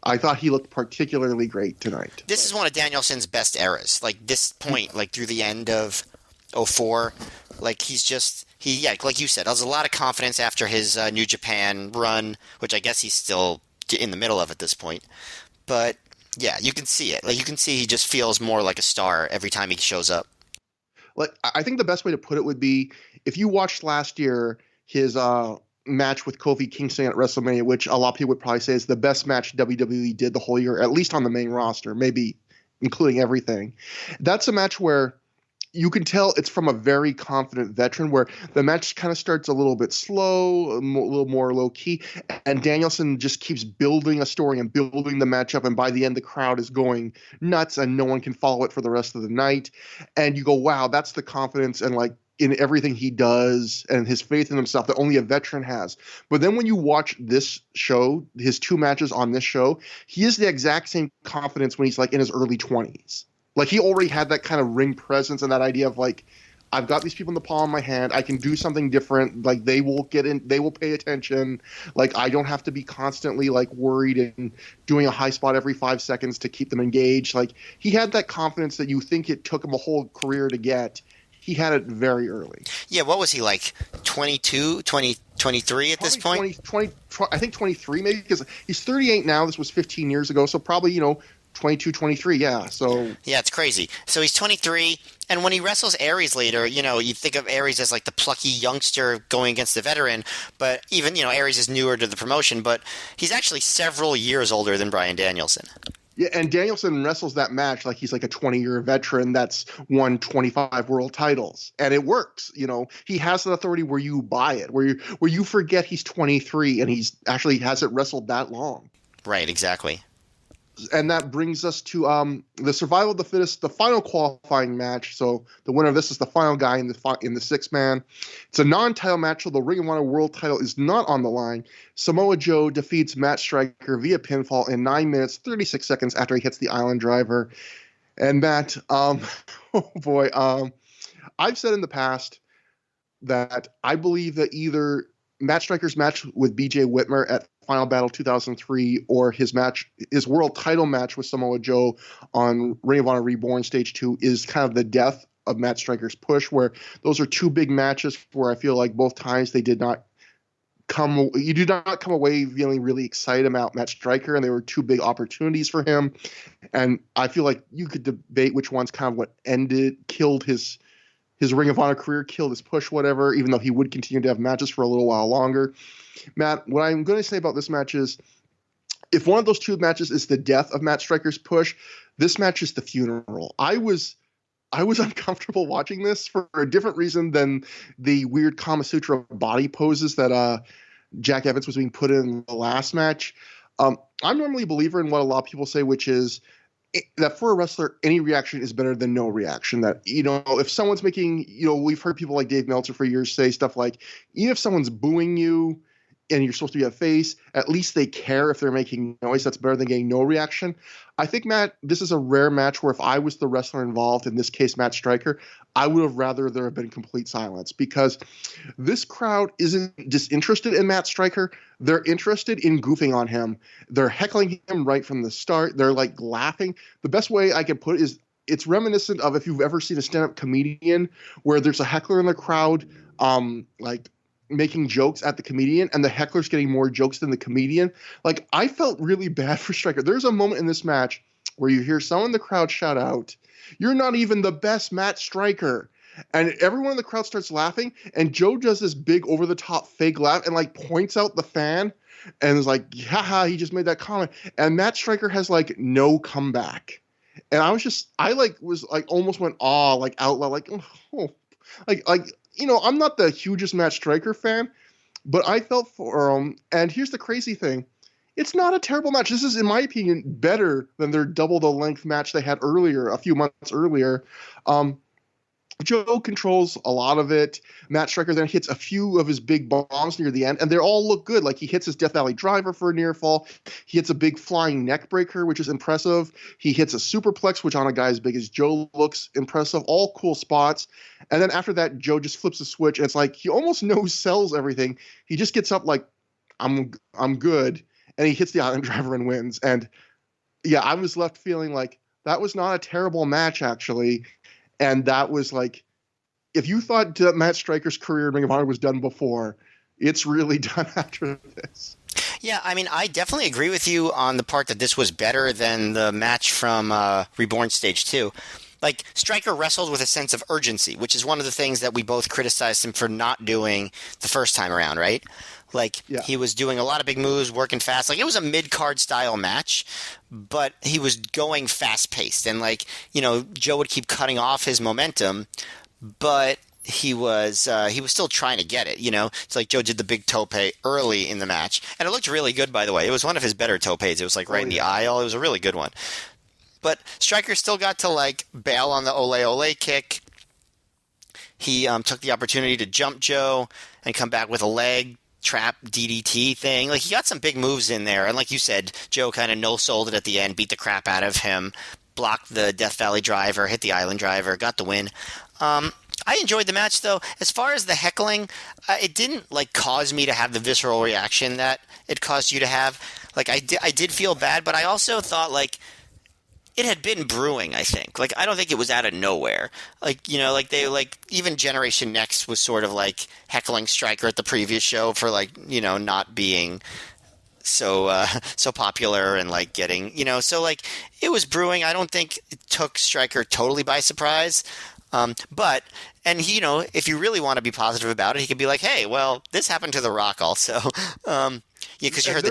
I thought he looked particularly great tonight. This is one of Danielson's best eras. Like this point, like through the end of 2004, like like you said, has a lot of confidence after his New Japan run, which I guess he's still in the middle of at this point. But yeah, you can see it. Like you can see he just feels more like a star every time he shows up. Like I think the best way to put it would be if you watched last year his match with Kofi Kingston at WrestleMania, which a lot of people would probably say is the best match WWE did the whole year, at least on the main roster, maybe including everything. That's a match where you can tell it's from a very confident veteran, where the match kind of starts a little bit slow, a little more low key, and Danielson just keeps building a story and building the match up, and by the end the crowd is going nuts and no one can follow it for the rest of the night. And you go, wow, that's the confidence and like in everything he does and his faith in himself that only a veteran has. But then when you watch this show, his two matches on this show, he is the exact same confidence when he's like in his early 20s. Like he already had that kind of ring presence and that idea of like, I've got these people in the palm of my hand. I can do something different. Like they will get in, they will pay attention. Like I don't have to be constantly like worried and doing a high spot every 5 seconds to keep them engaged. Like he had that confidence that you think it took him a whole career to get. He had it very early. Yeah, what was he like, 22, 23 at probably this point? 20, I think 23 maybe, because he's 38 now. This was 15 years ago, so probably, 22, 23, yeah. So yeah, it's crazy. So he's 23, and when he wrestles Aries later, you think of Aries as like the plucky youngster going against the veteran, but even, Aries is newer to the promotion, but he's actually several years older than Bryan Danielson. Yeah, and Danielson wrestles that match like he's like a 20-year veteran that's won 25 world titles, and it works. He has the authority where you buy it, where you forget he's 23 and he's actually hasn't wrestled that long. Right, exactly. And that brings us to the Survival of the Fittest, the final qualifying match. So the winner of this is the final guy in the six-man. It's a non-title match, so the Ring of Honor World title is not on the line. Samoa Joe defeats Matt Striker via pinfall in 9 minutes, 36 seconds after he hits the Island Driver. And Matt, oh boy, I've said in the past that I believe that either Matt Striker's match with BJ Whitmer at Final Battle 2003 or his world title match with Samoa Joe on Ring of Honor Reborn Stage 2 is kind of the death of Matt Striker's push, where those are two big matches where I feel like both times you did not come away feeling really excited about Matt Striker, and there were two big opportunities for him. And I feel like you could debate which one's kind of what killed his Ring of Honor career, killed his push, whatever, even though he would continue to have matches for a little while longer. Matt, what I'm going to say about this match is, if one of those two matches is the death of Matt Striker's push, this match is the funeral. I was uncomfortable watching this for a different reason than the weird Kama Sutra body poses that Jack Evans was being put in the last match. I'm normally a believer in what a lot of people say, which is that for a wrestler, any reaction is better than no reaction. That, if someone's making, we've heard people like Dave Meltzer for years say stuff like, even if someone's booing you and you're supposed to be a face, at least they care if they're making noise. That's better than getting no reaction. I think, Matt, this is a rare match where if I was the wrestler involved, in this case, Matt Striker, I would have rather there have been complete silence, because this crowd isn't disinterested in Matt Striker. They're interested in goofing on him. They're heckling him right from the start. They're like laughing. The best way I can put it is it's reminiscent of if you've ever seen a stand-up comedian where there's a heckler in the crowd, like making jokes at the comedian, and the heckler's getting more jokes than the comedian. Like, I felt really bad for Striker. There's a moment in this match where you hear someone in the crowd shout out, "You're not even the best Matt Striker." And everyone in the crowd starts laughing, and Joe does this big over-the-top fake laugh and like points out the fan and is like, haha, he just made that comment. And Matt Striker has like no comeback. And I almost went like out loud, like, oh, like, I'm not the hugest Matt Striker fan, but I felt for him. And here's the crazy thing. It's not a terrible match. This is, in my opinion, better than their double the length match they had earlier, a few months earlier. Joe controls a lot of it. Matt Striker then hits a few of his big bombs near the end, and they all look good. Like, he hits his Death Valley driver for a near fall. He hits a big flying neck breaker, which is impressive. He hits a superplex, which on a guy as big as Joe looks impressive. All cool spots. And then after that, Joe just flips a switch, and it's like he almost no-sells everything. He just gets up like, I'm good, and he hits the island driver and wins. And yeah, I was left feeling like that was not a terrible match, actually. And that was like, if you thought Matt Striker's career in Ring of Honor was done before, it's really done after this. Yeah, I mean, I definitely agree with you on the part that this was better than the match from Reborn Stage 2. Like, Striker wrestled with a sense of urgency, which is one of the things that we both criticized him for not doing the first time around, right? Like, yeah. He was doing a lot of big moves, working fast. Like, it was a mid-card style match, but he was going fast-paced. And, like, Joe would keep cutting off his momentum, but he was still trying to get it, It's like Joe did the big tope early in the match. And it looked really good, by the way. It was one of his better topes. It was, like, right in the aisle. It was a really good one. But Striker still got to, like, bail on the ole ole kick. He took the opportunity to jump Joe and come back with a leg trap DDT thing. Like, he got some big moves in there. And like you said, Joe kind of no-sold it at the end, beat the crap out of him, blocked the Death Valley driver, hit the island driver, got the win. I enjoyed the match, though. As far as the heckling, it didn't, like, cause me to have the visceral reaction that it caused you to have. Like, I did feel bad, but I also thought, like, it had been brewing, I think. Like, I don't think it was out of nowhere. Like, even Generation Next was sort of like heckling Striker at the previous show for, like, not being so popular and, like, getting, so, like, it was brewing. I don't think it took Striker totally by surprise. But he, if you really want to be positive about it, he could be like, hey, well, this happened to The Rock also. Because you heard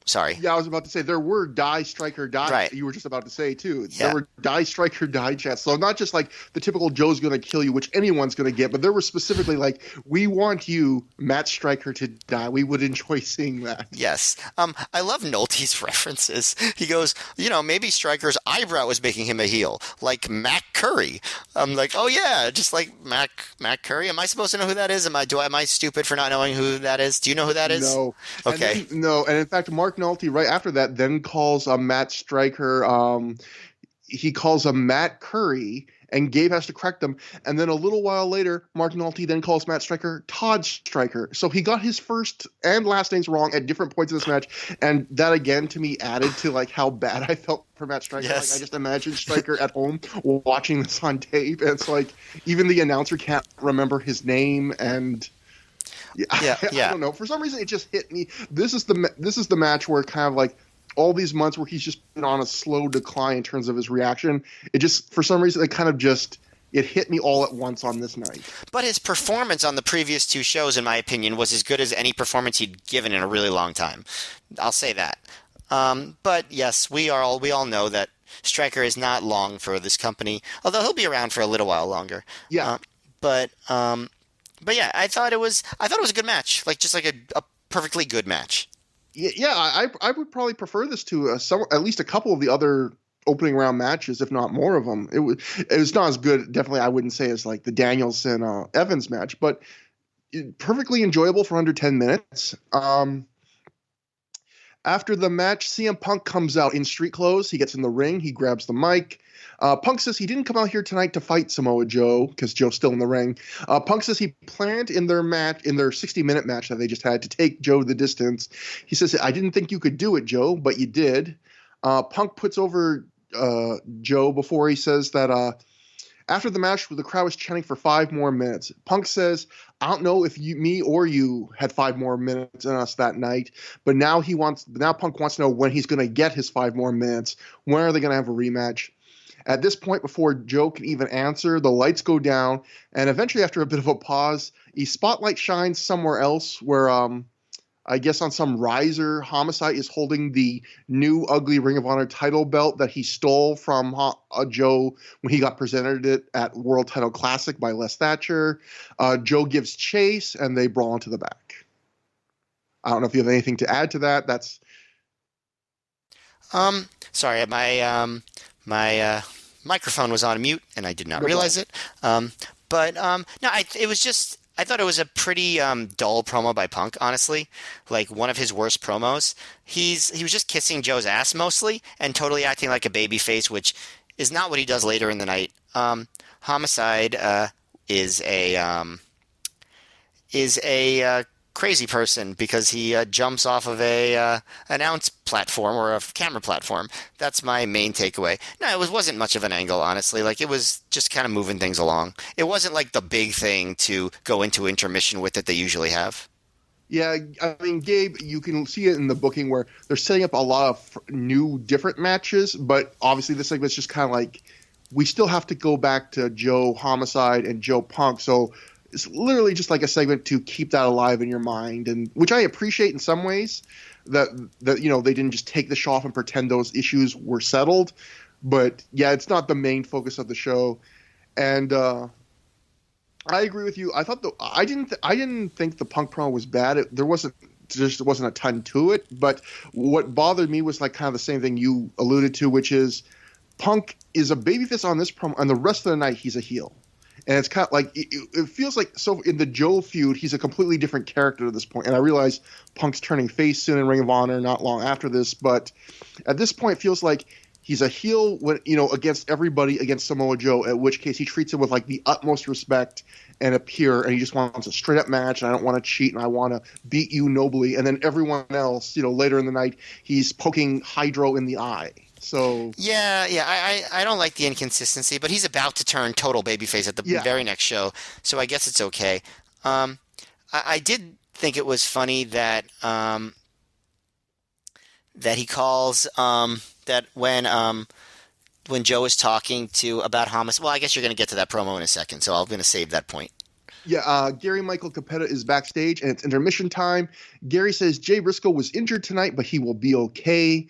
Sorry. Yeah, I was about to say there were die, Striker, die. Right. You were just about to say, too. Yeah. There were die, Striker, die chats. So not just like the typical Joe's going to kill you, which anyone's going to get, but there were specifically like, we want you, Matt Striker, to die. We would enjoy seeing that. Yes. I love Nolte's references. He goes, maybe Striker's eyebrow was making him a heel, like Mac Curry. I'm like, oh, yeah, just like Mac Curry. Am I supposed to know who that is? Am I stupid for not knowing who that is? Do you know who that is? No. Okay. And in fact, Mark Nolte right after that then calls Matt Striker. He calls him Matt Curry, and Gabe has to correct them. And then a little while later, Mark Nolte then calls Matt Striker Todd Striker. So he got his first and last names wrong at different points in this match, and that again to me added to like how bad I felt for Matt Striker. Yes. Like I just imagined Striker at home watching this on tape, and it's like even the announcer can't remember his name, and I don't know. For some reason, it just hit me. This is the match where kind of like all these months where he's just been on a slow decline in terms of his reaction. It just, for some reason, it hit me all at once on this night. But his performance on the previous two shows, in my opinion, was as good as any performance he'd given in a really long time. I'll say that. But yes, we all know that Stryker is not long for this company, although he'll be around for a little while longer. Yeah. But yeah, I thought it was a good match, like just like a perfectly good match. Yeah, I would probably prefer this to at least a couple of the other opening round matches, if not more of them. It was not as good, definitely I wouldn't say, as like the Danielson Evans match, but perfectly enjoyable for under 10 minutes. After the match, CM Punk comes out in street clothes. He gets in the ring. He grabs the mic. Punk says he didn't come out here tonight to fight Samoa Joe because Joe's still in the ring. Punk says he planned in their 60-minute match that they just had to take Joe the distance. He says, I didn't think you could do it, Joe, but you did. Punk puts over Joe before he says that after the match, the crowd was chanting for 5 more minutes. Punk says, I don't know if me or you had 5 more minutes in us that night, but now Punk wants to know when he's going to get his 5 more minutes. When are they going to have a rematch? At this point, before Joe can even answer, the lights go down, and eventually, after a bit of a pause, a spotlight shines somewhere else where, I guess on some riser, Homicide is holding the new ugly Ring of Honor title belt that he stole from Joe when he got presented it at World Title Classic by Les Thatcher. Joe gives chase, and they brawl into the back. I don't know if you have anything to add to that. That's sorry, my microphone was on mute, and I did not realize it. No, it was just, I thought it was a pretty dull promo by Punk, honestly. Like, one of his worst promos. He was just kissing Joe's ass mostly, and totally acting like a babyface, which is not what he does later in the night. Homicide is a crazy person because he jumps off of a announce platform or a camera platform. That's my main takeaway. No, it wasn't much of an angle, honestly. Like, it was just kind of moving things along. It wasn't like the big thing to go into intermission with that they usually have. Yeah, I mean, Gabe, you can see it in the booking where they're setting up a lot of new, different matches, but obviously this segment's just kind of like, we still have to go back to Joe Homicide and Joe Punk, so it's literally just like a segment to keep that alive in your mind, and which I appreciate in some ways that they didn't just take the show off and pretend those issues were settled. But yeah, it's not the main focus of the show, and I agree with you. I thought I didn't think the Punk promo was bad. There wasn't a ton to it, but what bothered me was like kind of the same thing you alluded to, which is Punk is a babyface on this promo, and the rest of the night he's a heel. And it's kind of like it feels like, so in the Joe feud, he's a completely different character at this point. And I realize Punk's turning face soon in Ring of Honor, not long after this, but at this point, it feels like he's a heel when against everybody, against Samoa Joe. At which case, he treats him with like the utmost respect and and he just wants a straight up match. And I don't want to cheat, and I want to beat you nobly. And then everyone else, later in the night, he's poking Hydro in the eye. So yeah, I don't like the inconsistency, but he's about to turn total babyface at the very next show, so I guess it's okay. I did think it was funny that he calls that when Joe is talking about Homicide. Well, I guess you're going to get to that promo in a second, so I'm going to save that point. Yeah, Gary Michael Capetta is backstage, and it's intermission time. Gary says Jay Briscoe was injured tonight, but he will be okay.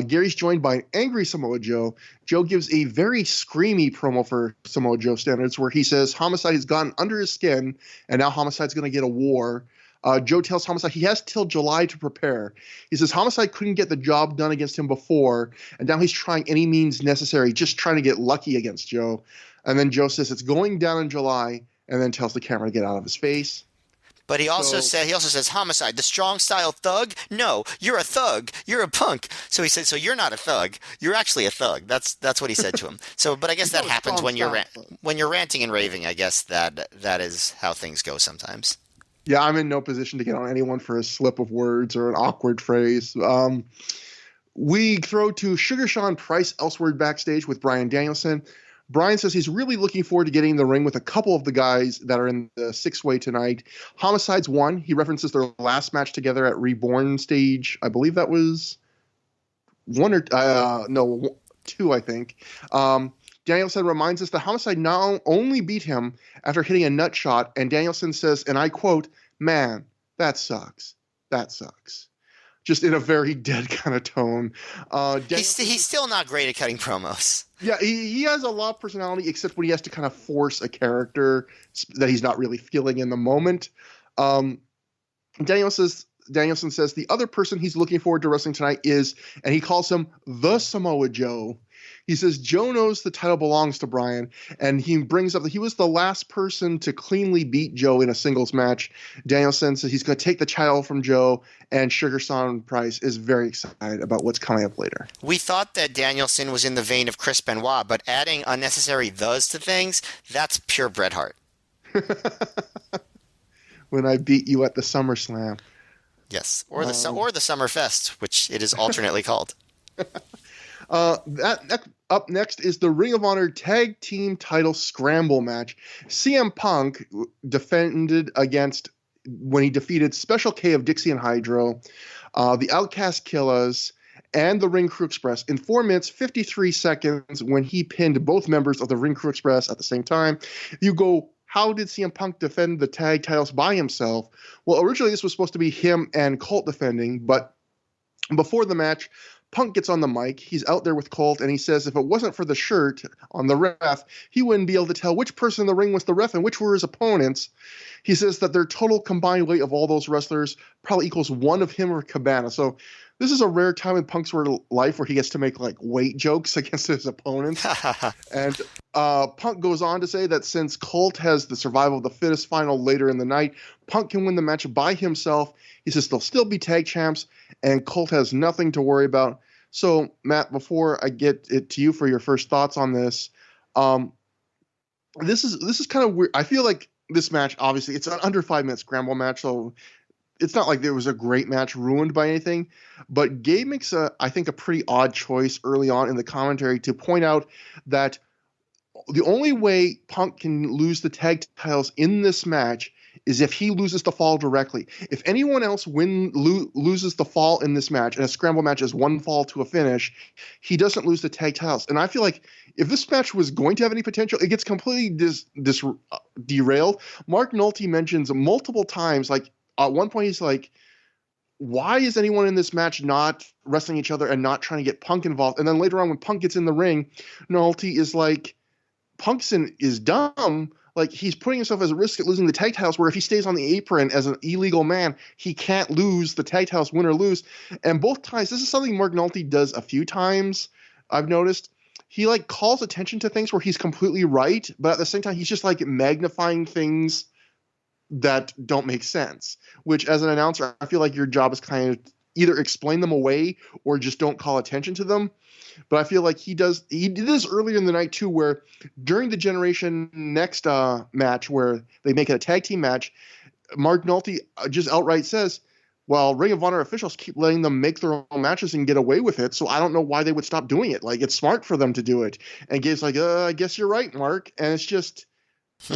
Gary's joined by an angry Samoa Joe. Joe gives a very screamy promo for Samoa Joe standards, where he says Homicide has gotten under his skin, and now Homicide's going to get a war. Joe tells Homicide he has till July to prepare. He says Homicide couldn't get the job done against him before, and now he's trying any means necessary, just trying to get lucky against Joe. And then Joe says it's going down in July, and then tells the camera to get out of his face. But So he also says homicide, the strong style thug? No, you're a thug. You're a punk. So he said, so you're not a thug. You're actually a thug. That's what he said to him. So, but I guess he's that not a happens strong when style. when you're ranting and raving. I guess that is how things go sometimes. Yeah, I'm in no position to get on anyone for a slip of words or an awkward phrase. We throw to Sugar Sean Price elsewhere backstage with Bryan Danielson. Bryan says he's really looking forward to getting in the ring with a couple of the guys that are in the six-way tonight. Homicide's one. He references their last match together at Reborn stage. I believe that was two, I think. Danielson reminds us that Homicide now only beat him after hitting a nut shot, and Danielson says, and I quote, "Man, that sucks. That sucks." Just in a very dead kind of tone. He's still not great at cutting promos. Yeah, he has a lot of personality, except when he has to kind of force a character that he's not really feeling in the moment. Danielson says the other person he's looking forward to wrestling tonight is, and he calls him the Samoa Joe. He says Joe knows the title belongs to Bryan, and he brings up that he was the last person to cleanly beat Joe in a singles match. Danielson says he's going to take the title from Joe, and Sugar Sean Price is very excited about what's coming up later. We thought that Danielson was in the vein of Chris Benoit, but adding unnecessary thes to things, that's pure Bret Hart. When I beat you at the SummerSlam. Yes, or the Summerfest, which it is alternately called. Up next is the Ring of Honor Tag Team Title Scramble match. CM Punk defended against when he defeated Special K of Dixie and Hydro, the Outcast Killers, and the Ring Crew Express in 4 minutes 53 seconds when he pinned both members of the Ring Crew Express at the same time. You go, how did CM Punk defend the tag titles by himself? Well, originally this was supposed to be him and Colt defending, but before the match, Punk gets on the mic. He's out there with Colt, and he says if it wasn't for the shirt on the ref, he wouldn't be able to tell which person in the ring was the ref and which were his opponents. He says that their total combined weight of all those wrestlers probably equals one of him or Cabana. So this is a rare time in Punk's life where he gets to make like weight jokes against his opponents. And Punk goes on to say that since Colt has the survival of the fittest final later in the night, Punk can win the match by himself. He says they'll still be tag champs, and Colt has nothing to worry about. So, Matt, before I get it to you for your first thoughts on this, this is kind of weird. I feel like this match, obviously, it's an under 5 minute scramble match, so it's not like there was a great match ruined by anything. But Gabe makes I think a pretty odd choice early on in the commentary to point out that the only way Punk can lose the tag titles in this match is if he loses the fall directly. If anyone else loses the fall in this match, and a scramble match is one fall to a finish, he doesn't lose the tag titles. And I feel like if this match was going to have any potential, it gets completely derailed. Mark Nolte mentions multiple times, like at one point he's like, why is anyone in this match not wrestling each other and not trying to get Punk involved? And then later on when Punk gets in the ring, Nolte is like, Punkson is dumb. Like, he's putting himself as a risk at losing the tag titles, where if he stays on the apron as an illegal man, he can't lose the tag titles, win or lose. And both times, this is something Mark Nolte does a few times, I've noticed. He, like, calls attention to things where he's completely right, but at the same time, he's just, like, magnifying things that don't make sense. Which, as an announcer, I feel like your job is kind of either explain them away or just don't call attention to them. But I feel like he did this earlier in the night too, where during the Generation Next match where they make it a tag team match, Mark Nolte just outright says, well, Ring of Honor officials keep letting them make their own matches and get away with it, so I don't know why they would stop doing it. Like, it's smart for them to do it. And Gabe's like, I guess you're right, Mark. And it's just,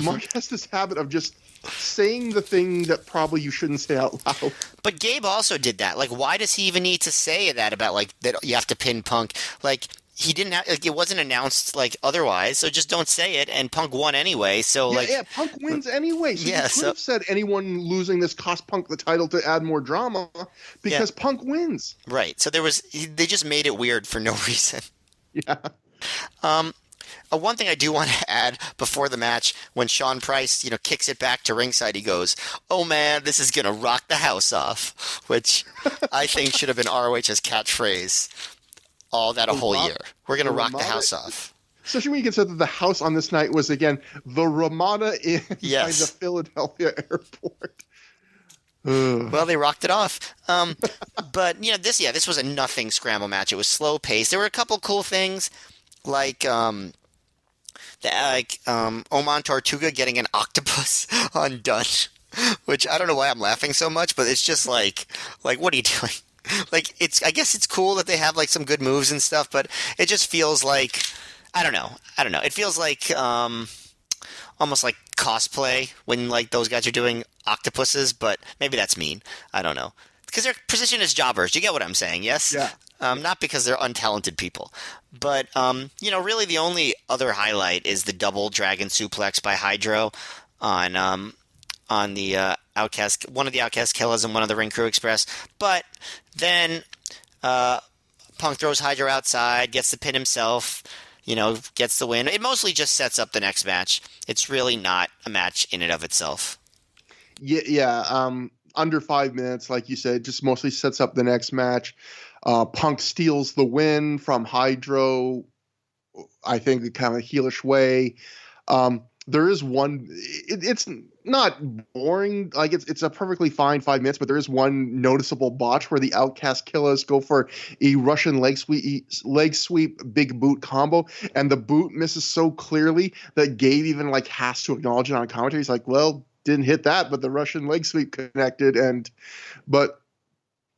Mark has this habit of just saying the thing that probably you shouldn't say out loud. But Gabe also did that. Like, why does he even need to say that about, like, that you have to pin Punk? Like, he didn't have, like, it wasn't announced, like, otherwise, so just don't say it, and Punk won anyway, so, Punk wins anyway. So yeah, you could have said anyone losing this cost Punk the title to add more drama, because Punk wins. Right, so they just made it weird for no reason. Yeah. One thing I do want to add before the match, when Sean Price, kicks it back to ringside, he goes, "Oh man, this is gonna rock the house off," which I think should have been ROH's catchphrase all that a whole year. We're gonna rock the house off. Especially when you consider that the house on this night was again the Ramada inside the Philadelphia airport. Ugh. Well, they rocked it off. But this was a nothing scramble match. It was slow paced. There were a couple cool things like Oman Tortuga getting an octopus undone, which I don't know why I'm laughing so much, but it's just like what are you doing? Like I guess it's cool that they have like some good moves and stuff, but it just feels like I don't know. I don't know. It feels like almost like cosplay when like those guys are doing octopuses, but maybe that's mean. I don't know. Because they're positioned as jobbers. You get what I'm saying, yes? Yeah. Not because they're untalented people. But, really the only other highlight is the double dragon suplex by Hydro on the Outcast, one of the Outcast Killers and one of the Ring Crew Express. But then Punk throws Hydro outside, gets the pin himself, gets the win. It mostly just sets up the next match. It's really not a match in and of itself. Yeah, yeah. Under 5 minutes, like you said, just mostly sets up the next match. Punk steals the win from Hydro, I think, the kind of heelish way. There is one. It's not boring. Like it's a perfectly fine 5 minutes, but there is one noticeable botch where the Outcast Killers go for a Russian leg sweep big boot combo, and the boot misses so clearly that Gabe even like has to acknowledge it on commentary. He's like, "Well, didn't hit that, but the Russian leg sweep connected." But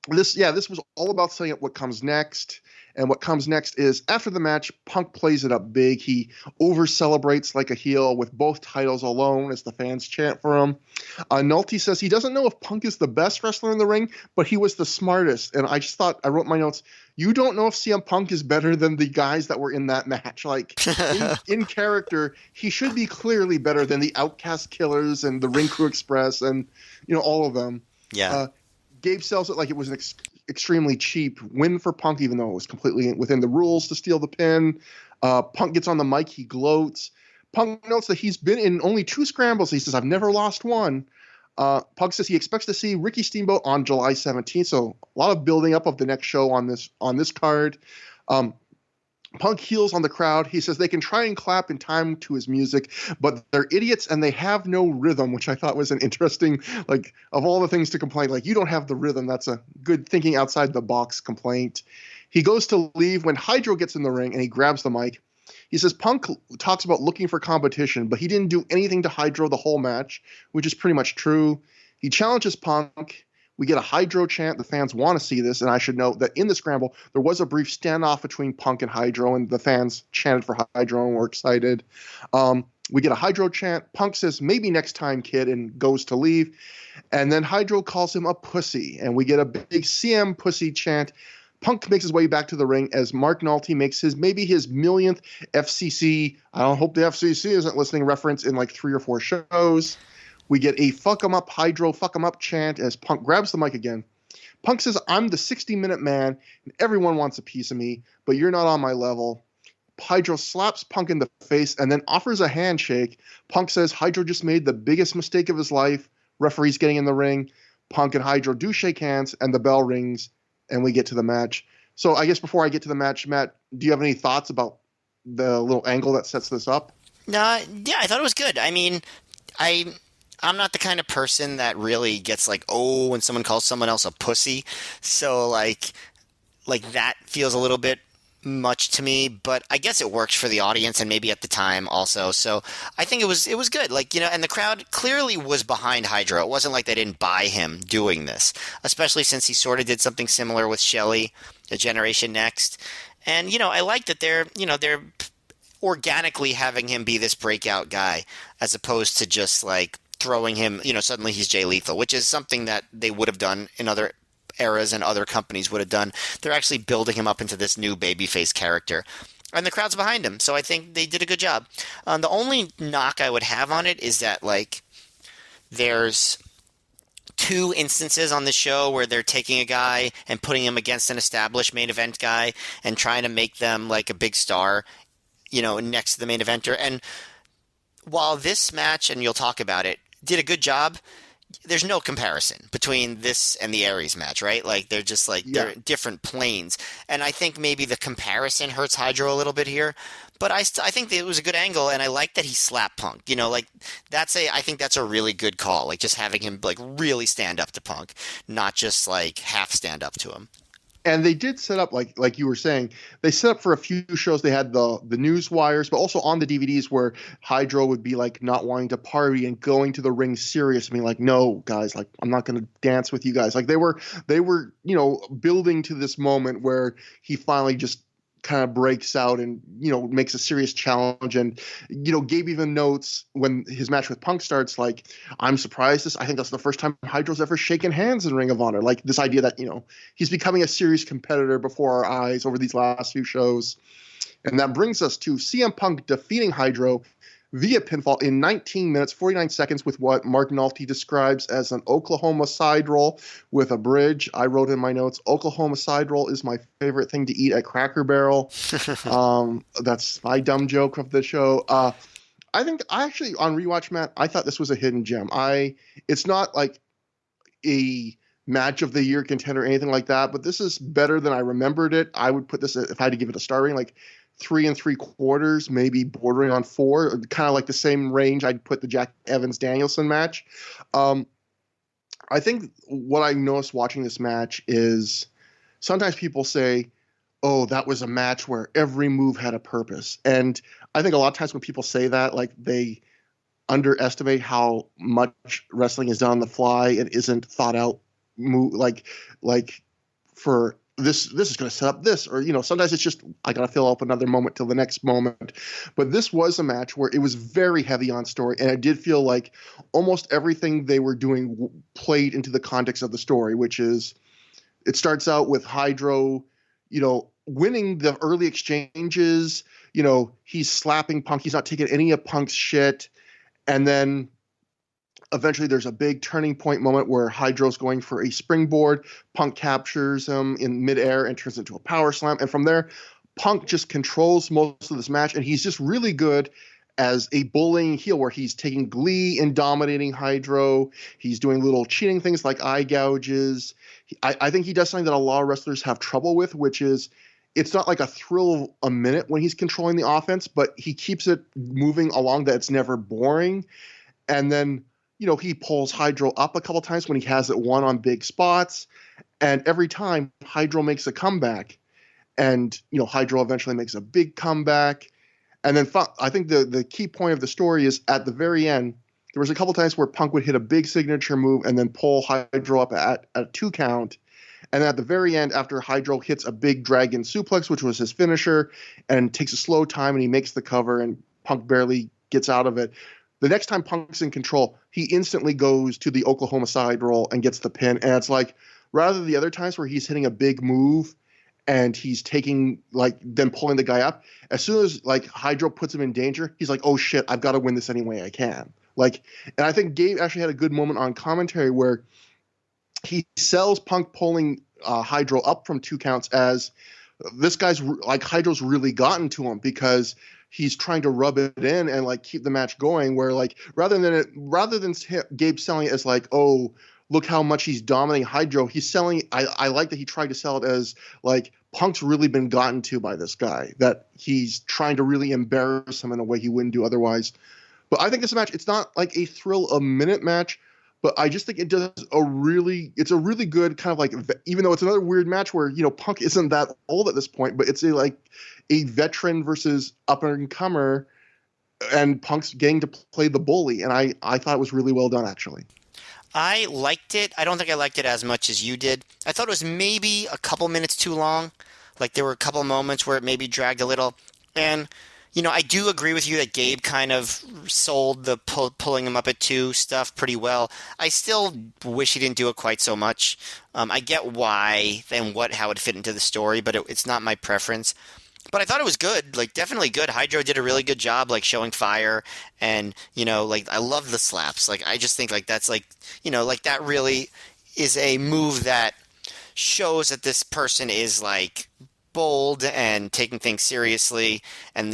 this was all about setting up what comes next. And what comes next is after the match, Punk plays it up big. He over celebrates like a heel with both titles alone as the fans chant for him. Nolte says he doesn't know if Punk is the best wrestler in the ring, but he was the smartest. And I just thought, I wrote my notes, you don't know if CM Punk is better than the guys that were in that match. Like in character, he should be clearly better than the Outcast Killers and the Ring Crew Express and all of them. Yeah. Gabe sells it like it was an extremely cheap win for Punk, even though it was completely within the rules to steal the pin. Punk gets on the mic. He gloats. Punk notes that he's been in only 2 scrambles. He says, I've never lost one. Punk says he expects to see Ricky Steamboat on July 17th. So a lot of building up of the next show on this card. Punk heals on the crowd. He says they can try and clap in time to his music, but they're idiots and they have no rhythm, which I thought was an interesting, like, of all the things to complain, like, you don't have the rhythm. That's a good thinking outside the box complaint. He goes to leave when Hydro gets in the ring and he grabs the mic. He says Punk talks about looking for competition, but he didn't do anything to Hydro the whole match, which is pretty much true. He challenges Punk. We get a Hydro chant. The fans want to see this, and I should note that in the scramble, there was a brief standoff between Punk and Hydro, and the fans chanted for Hydro and were excited. We get a Hydro chant. Punk says, maybe next time, kid, and goes to leave. And then Hydro calls him a pussy, and we get a big CM pussy chant. Punk makes his way back to the ring as Mark Nolte makes maybe his millionth FCC, I don't hope the FCC isn't listening, reference in like 3 or 4 shows. We get a fuck 'em up Hydro, fuck 'em up chant as Punk grabs the mic again. Punk says, I'm the 60-minute man, and everyone wants a piece of me, but you're not on my level. Hydro slaps Punk in the face and then offers a handshake. Punk says Hydro just made the biggest mistake of his life. Referee's getting in the ring. Punk and Hydro do shake hands, and the bell rings, and we get to the match. So I guess before I get to the match, Matt, do you have any thoughts about the little angle that sets this up? Yeah, I thought it was good. I mean, I'm not the kind of person that really gets like, oh, when someone calls someone else a pussy. So like that feels a little bit much to me, but I guess it works for the audience and maybe at the time also. So I think it was good. Like, and the crowd clearly was behind Hydro. It wasn't like they didn't buy him doing this, especially since he sort of did something similar with Shelley, A Generation Next. And, I like that they're organically having him be this breakout guy as opposed to just like throwing him, suddenly he's Jay Lethal, which is something that they would have done in other eras and other companies would have done. They're actually building him up into this new babyface character. And the crowd's behind him, so I think they did a good job. The only knock I would have on it is that, like, there's 2 instances on the show where they're taking a guy and putting him against an established main event guy and trying to make them, like, a big star, next to the main eventer. And while this match, and you'll talk about it, did a good job, there's no comparison between this and the Aries match, right? Like they're just like Yeah. they're different planes, and I think maybe the comparison hurts Hydro a little bit here. But I think that it was a good angle, and I like that he slapped Punk. Like I think that's a really good call. Like just having him like really stand up to Punk, not just like half stand up to him. And they did set up like you were saying, they set up for a few shows. They had the news wires, but also on the DVDs where Hydro would be like not wanting to party and going to the ring serious and being like, no guys, like I'm not going to dance with you guys. Like they were building to this moment where he finally just kind of breaks out and makes a serious challenge. And Gabe even notes when his match with Punk starts, like, I'm surprised I think that's the first time Hydro's ever shaken hands in Ring of Honor. Like this idea that he's becoming a serious competitor before our eyes over these last few shows. And that brings us to CM Punk defeating Hydro via pinfall in 19 minutes, 49 seconds with what Mark Nolte describes as an Oklahoma side roll with a bridge. I wrote in my notes, Oklahoma side roll is my favorite thing to eat at Cracker Barrel. That's my dumb joke of the show. I think I actually, on rewatch, Matt, I thought this was a hidden gem. It's not like a match of the year contender or anything like that, but this is better than I remembered it. I would put this, if I had to give it a star rating, like 3 3/4, maybe bordering on 4, kind of like the same range I'd put the Jack Evans Danielson match. I think what I noticed watching this match is sometimes people say, oh, that was a match where every move had a purpose. And I think a lot of times when people say that, like they underestimate how much wrestling is done on the fly and isn't thought out move like for this is going to set up this, or sometimes it's just I got to fill up another moment till the next moment. But this was a match where it was very heavy on story, and it did feel like almost everything they were doing played into the context of the story, which is it starts out with Hydro winning the early exchanges. He's slapping Punk, he's not taking any of Punk's shit, and then eventually there's a big turning point moment where Hydro's going for a springboard. Punk captures him in midair and turns it into a power slam. And from there, Punk just controls most of this match. And he's just really good as a bullying heel where he's taking glee in dominating Hydro. He's doing little cheating things like eye gouges. I think he does something that a lot of wrestlers have trouble with, which is it's not like a thrill a minute when he's controlling the offense, but he keeps it moving along that it's never boring. And then he pulls Hydro up a couple times when he has it won on big spots. And every time Hydro makes a comeback and, Hydro eventually makes a big comeback. And then I think the key point of the story is at the very end, there was a couple times where Punk would hit a big signature move and then pull Hydro up at a 2 count. And then at the very end, after Hydro hits a big dragon suplex, which was his finisher, and takes a slow time and he makes the cover and Punk barely gets out of it. The next time Punk's in control, he instantly goes to the Oklahoma side roll and gets the pin. And it's like, rather than the other times where he's hitting a big move and he's taking, like, then pulling the guy up, as soon as, like, Hydro puts him in danger, he's like, oh shit, I've got to win this any way I can. Like, and I think Gabe actually had a good moment on commentary where he sells Punk pulling Hydro up from 2 counts as this guy's, like, Hydro's really gotten to him because he's trying to rub it in and like keep the match going, where like rather than Gabe selling it as like, oh, look how much he's dominating Hydro, he's selling, I like that he tried to sell it as like Punk's really been gotten to by this guy, that he's trying to really embarrass him in a way he wouldn't do otherwise. But I think this match, it's not like a thrill a minute match, but I just think it's a really good kind of like, even though it's another weird match where, Punk isn't that old at this point, but it's a veteran versus up and comer, and Punk's getting to play the bully. And I thought it was really well done, actually. I liked it. I don't think I liked it as much as you did. I thought it was maybe a couple minutes too long. Like there were a couple moments where it maybe dragged a little. And, I do agree with you that Gabe kind of sold the pulling him up at 2 stuff pretty well. I still wish he didn't do it quite so much. I get why and how it fit into the story, but it's not my preference. But I thought it was good, like definitely good. Hydro did a really good job, like showing fire, and like I love the slaps. Like I just think like that's like like that really is a move that shows that this person is like bold and taking things seriously, and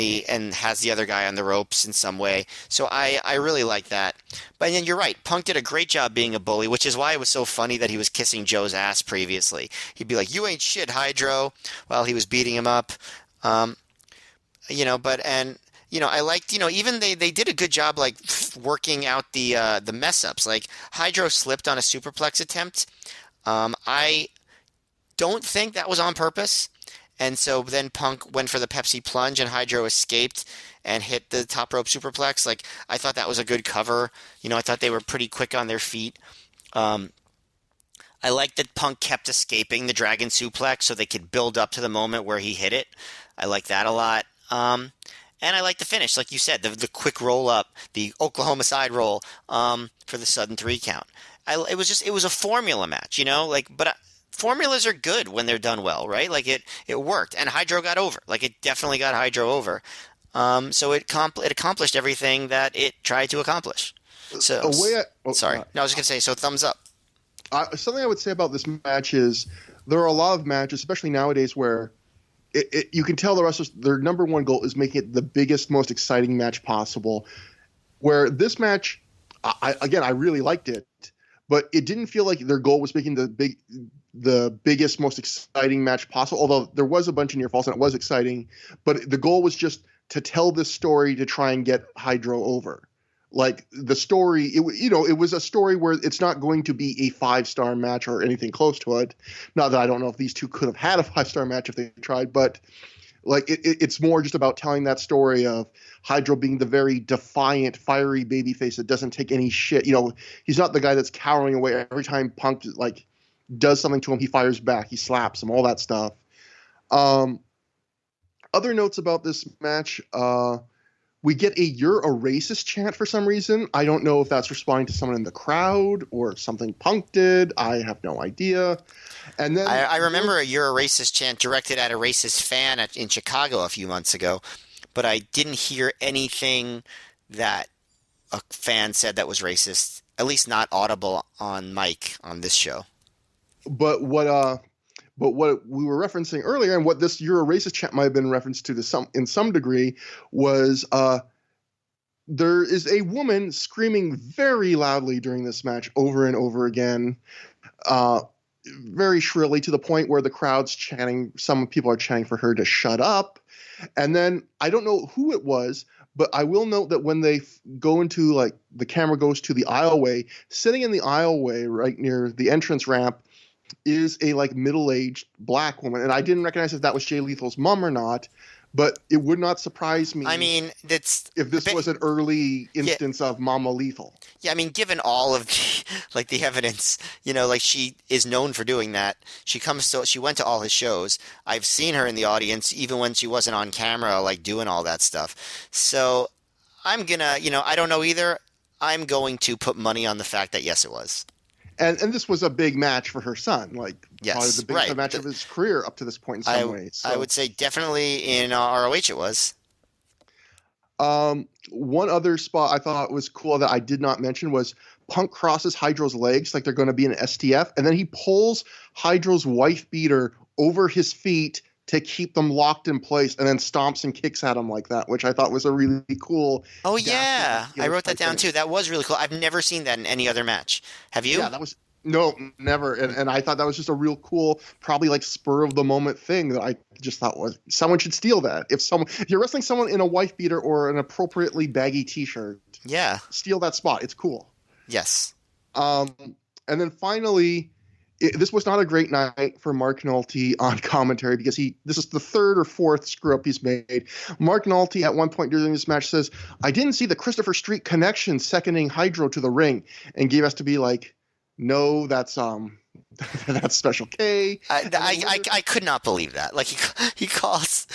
has the other guy on the ropes in some way. So I really like that. But then you're right, Punk did a great job being a bully, which is why it was so funny that he was kissing Joe's ass previously. He'd be like, "You ain't shit, Hydro," while he was beating him up. Um, I liked, even they did a good job like working out the mess ups. Like Hydro slipped on a superplex attempt. I don't think that was on purpose. And so then Punk went for the Pepsi plunge and Hydro escaped and hit the top rope superplex. Like I thought that was a good cover. I thought they were pretty quick on their feet. I liked that Punk kept escaping the Dragon Suplex so they could build up to the moment where he hit it. I like that a lot. And I like the finish, like you said, the quick roll up, the Oklahoma side roll for the sudden 3 count. It was a formula match, but formulas are good when they're done well, right? Like it worked, and Hydro got over. Like it definitely got Hydro over. So it accomplished everything that it tried to accomplish. So sorry, no, I was just gonna say, so thumbs up. Something I would say about this match is there are a lot of matches, especially nowadays, where you can tell the wrestlers their number one goal is making it the biggest, most exciting match possible. Where this match, I really liked it, but it didn't feel like their goal was making the biggest, most exciting match possible. Although there was a bunch of near falls and it was exciting, but the goal was just to tell this story to try and get Hydro over. Like the story, it was a story where it's not going to be a 5-star match or anything close to it. Not that I don't know if these two could have had a 5-star match if they tried, but like it's more just about telling that story of Hydro being the very defiant, fiery babyface that doesn't take any shit. He's not the guy that's cowering away every time Punk like does something to him. He fires back, he slaps him, all that stuff. Other notes about this match. We get a "You're a racist" chant for some reason. I don't know if that's responding to someone in the crowd or something Punk did. I have no idea. And then I remember a "You're a racist" chant directed at a racist fan in Chicago a few months ago, but I didn't hear anything that a fan said that was racist, at least not audible on mic on this show. But what we were referencing earlier, and what this "You're a racist" chant might have been referenced to in some degree, was there is a woman screaming very loudly during this match over and over again, very shrilly, to the point where the crowd's chanting. Some people are chanting for her to shut up. And then I don't know who it was, but I will note that when they go into, like, the camera goes to the aisleway, sitting in the aisleway right near the entrance ramp is a like middle-aged black woman, and I didn't recognize if that was Jay Lethal's mom or not, but it would not surprise me. I mean, if this was an early instance of Mama Lethal. Yeah, I mean, given all of the evidence, like she is known for doing that. She went to all his shows. I've seen her in the audience even when she wasn't on camera, like doing all that stuff. So I'm gonna, I don't know either. I'm going to put money on the fact that yes, it was. And this was a big match for her son, like yes, probably the biggest match of his career up to this point in some ways. So. I would say definitely in ROH it was. One other spot I thought was cool that I did not mention was Punk crosses Hydro's legs like they're going to be an STF, and then he pulls Hydro's wife beater over his feet to keep them locked in place, and then stomps and kicks at him like that, which I thought was a really cool. Oh yeah, I wrote that down too. That was really cool. I've never seen that in any other match. Have you? Yeah, that was no, never. And I thought that was just a real cool, probably like spur of the moment thing that I just thought was someone should steal that. If you're wrestling someone in a wife beater or an appropriately baggy t-shirt, yeah, steal that spot. It's cool. Yes. And then finally. This was not a great night for Mark Nolte on commentary because this is the 3rd or 4th screw up he's made. Mark Nolte at one point during this match says, "I didn't see the Christopher Street connection seconding Hydro to the ring," and gave us to be like, "No, that's that's Special K." I could not believe that. Like he calls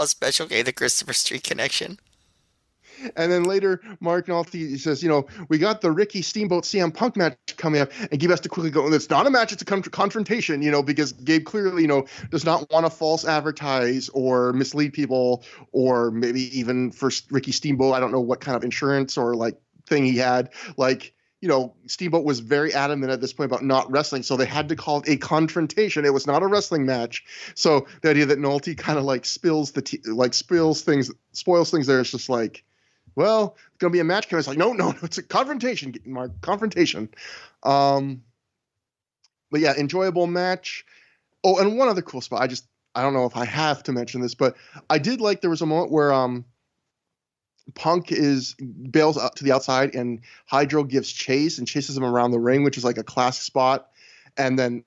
Special K the Christopher Street connection. And then later, Mark Nolte says, "We got the Ricky Steamboat CM Punk match coming up," and Gabe has to quickly go, "And it's not a match, it's a confrontation," because Gabe clearly, does not want to false advertise or mislead people, or maybe even for Ricky Steamboat, I don't know what kind of insurance or like thing he had, like, Steamboat was very adamant at this point about not wrestling, so they had to call it a confrontation. It was not a wrestling match. So the idea that Nolte kind of like spoils things there is just like, well, it's gonna be a match. It's like, no, it's a confrontation, Mark, confrontation. But yeah, enjoyable match. Oh, and one other cool spot. I don't know if I have to mention this, but I did like there was a moment where Punk bails up to the outside and Hydro gives chase and chases him around the ring, which is like a classic spot. And then,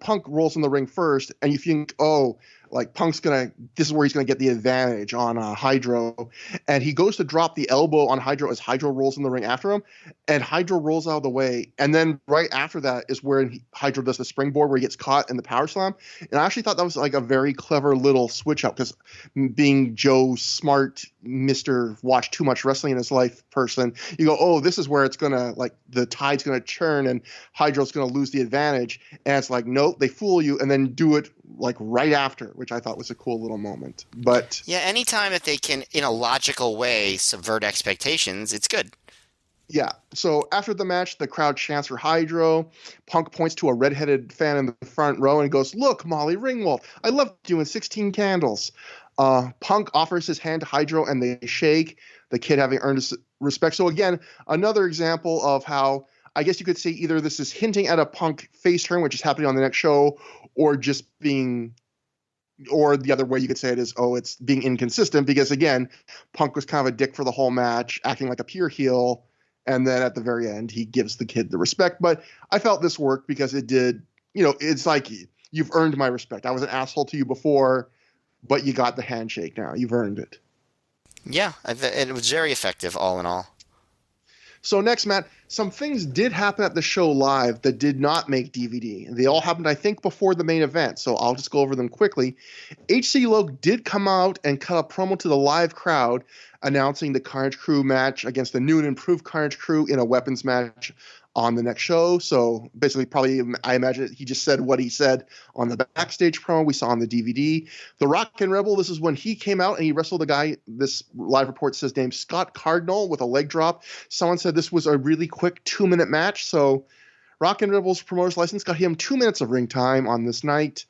Punk rolls in the ring first, and you think, oh, like this is where he's gonna get the advantage on Hydro, and he goes to drop the elbow on Hydro as Hydro rolls in the ring after him, and Hydro rolls out of the way, and then right after that is where Hydro does the springboard where he gets caught in the power slam, and I actually thought that was like a very clever little switch up, because being Joe Smart, Mr. Watch Too Much Wrestling in his life person, you go, oh, this is where it's gonna, like, the tide's gonna churn and Hydro's gonna lose the advantage, and it's like, nope, they fool you and then do it like right after, which I thought was a cool little moment. But yeah, anytime that they can, in a logical way, subvert expectations, it's good. Yeah. So after the match, the crowd chants for Hydro. Punk points to a redheaded fan in the front row and goes, "Look, Molly Ringwald, I loved you in 16 Candles." Punk offers his hand to Hydro and they shake, the kid having earned his respect. So again, another example of how I guess you could say either this is hinting at a Punk face turn, which is happening on the next show, or just being, or the other way you could say it is, oh, it's being inconsistent, because again, Punk was kind of a dick for the whole match, acting like a pure heel, and then at the very end, he gives the kid the respect. But I felt this worked because it did, it's like, you've earned my respect. I was an asshole to you before, but you got the handshake now. You've earned it. Yeah, it was very effective all in all. So next, Matt, some things did happen at the show live that did not make DVD. They all happened, I think, before the main event, so I'll just go over them quickly. HC Loc did come out and cut a promo to the live crowd announcing the Carnage Crew match against the new and improved Carnage Crew in a weapons match on the next show. So basically, probably, I imagine he just said what he said on the backstage promo we saw on the DVD. The Rockin' Rebel, this is when he came out and he wrestled a guy, this live report says, named Scott Cardinal, with a leg drop. Someone said this was a really quick 2-minute match. So Rockin' Rebel's promoter's license got him 2 minutes of ring time on this night.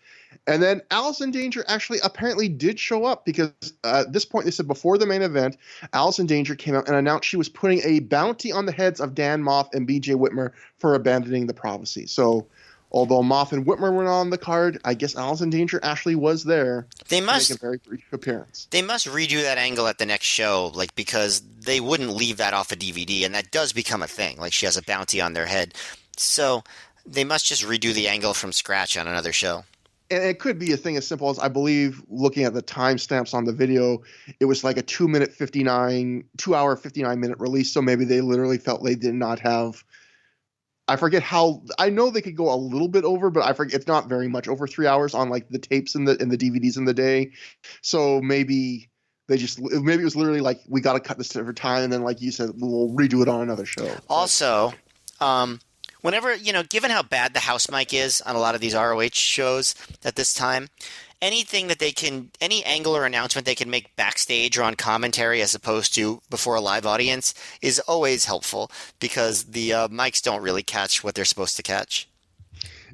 And then Allison Danger actually apparently did show up, because at this point, they said before the main event, Allison Danger came out and announced she was putting a bounty on the heads of Dan Moff and BJ Whitmer for abandoning the prophecy. So although Moff and Whitmer were not on the card, I guess Allison Danger actually was there. They must make a very brief appearance. They must redo that angle at the next show, like, because they wouldn't leave that off a DVD, and that does become a thing. Like, she has a bounty on their head. So they must just redo the angle from scratch on another show. And it could be a thing as simple as, I believe, looking at the timestamps on the video, it was like a 2 hour 59 minute release. So maybe they literally felt they did not have, I forget how, I know they could go a little bit over, but I forget, it's not very much over 3 hours on like the tapes and the DVDs in the day. So maybe maybe it was literally like, we got to cut this over time. And then, like you said, we'll redo it on another show. Also, whenever, given how bad the house mic is on a lot of these ROH shows at this time, anything that any angle or announcement they can make backstage or on commentary as opposed to before a live audience is always helpful, because the mics don't really catch what they're supposed to catch.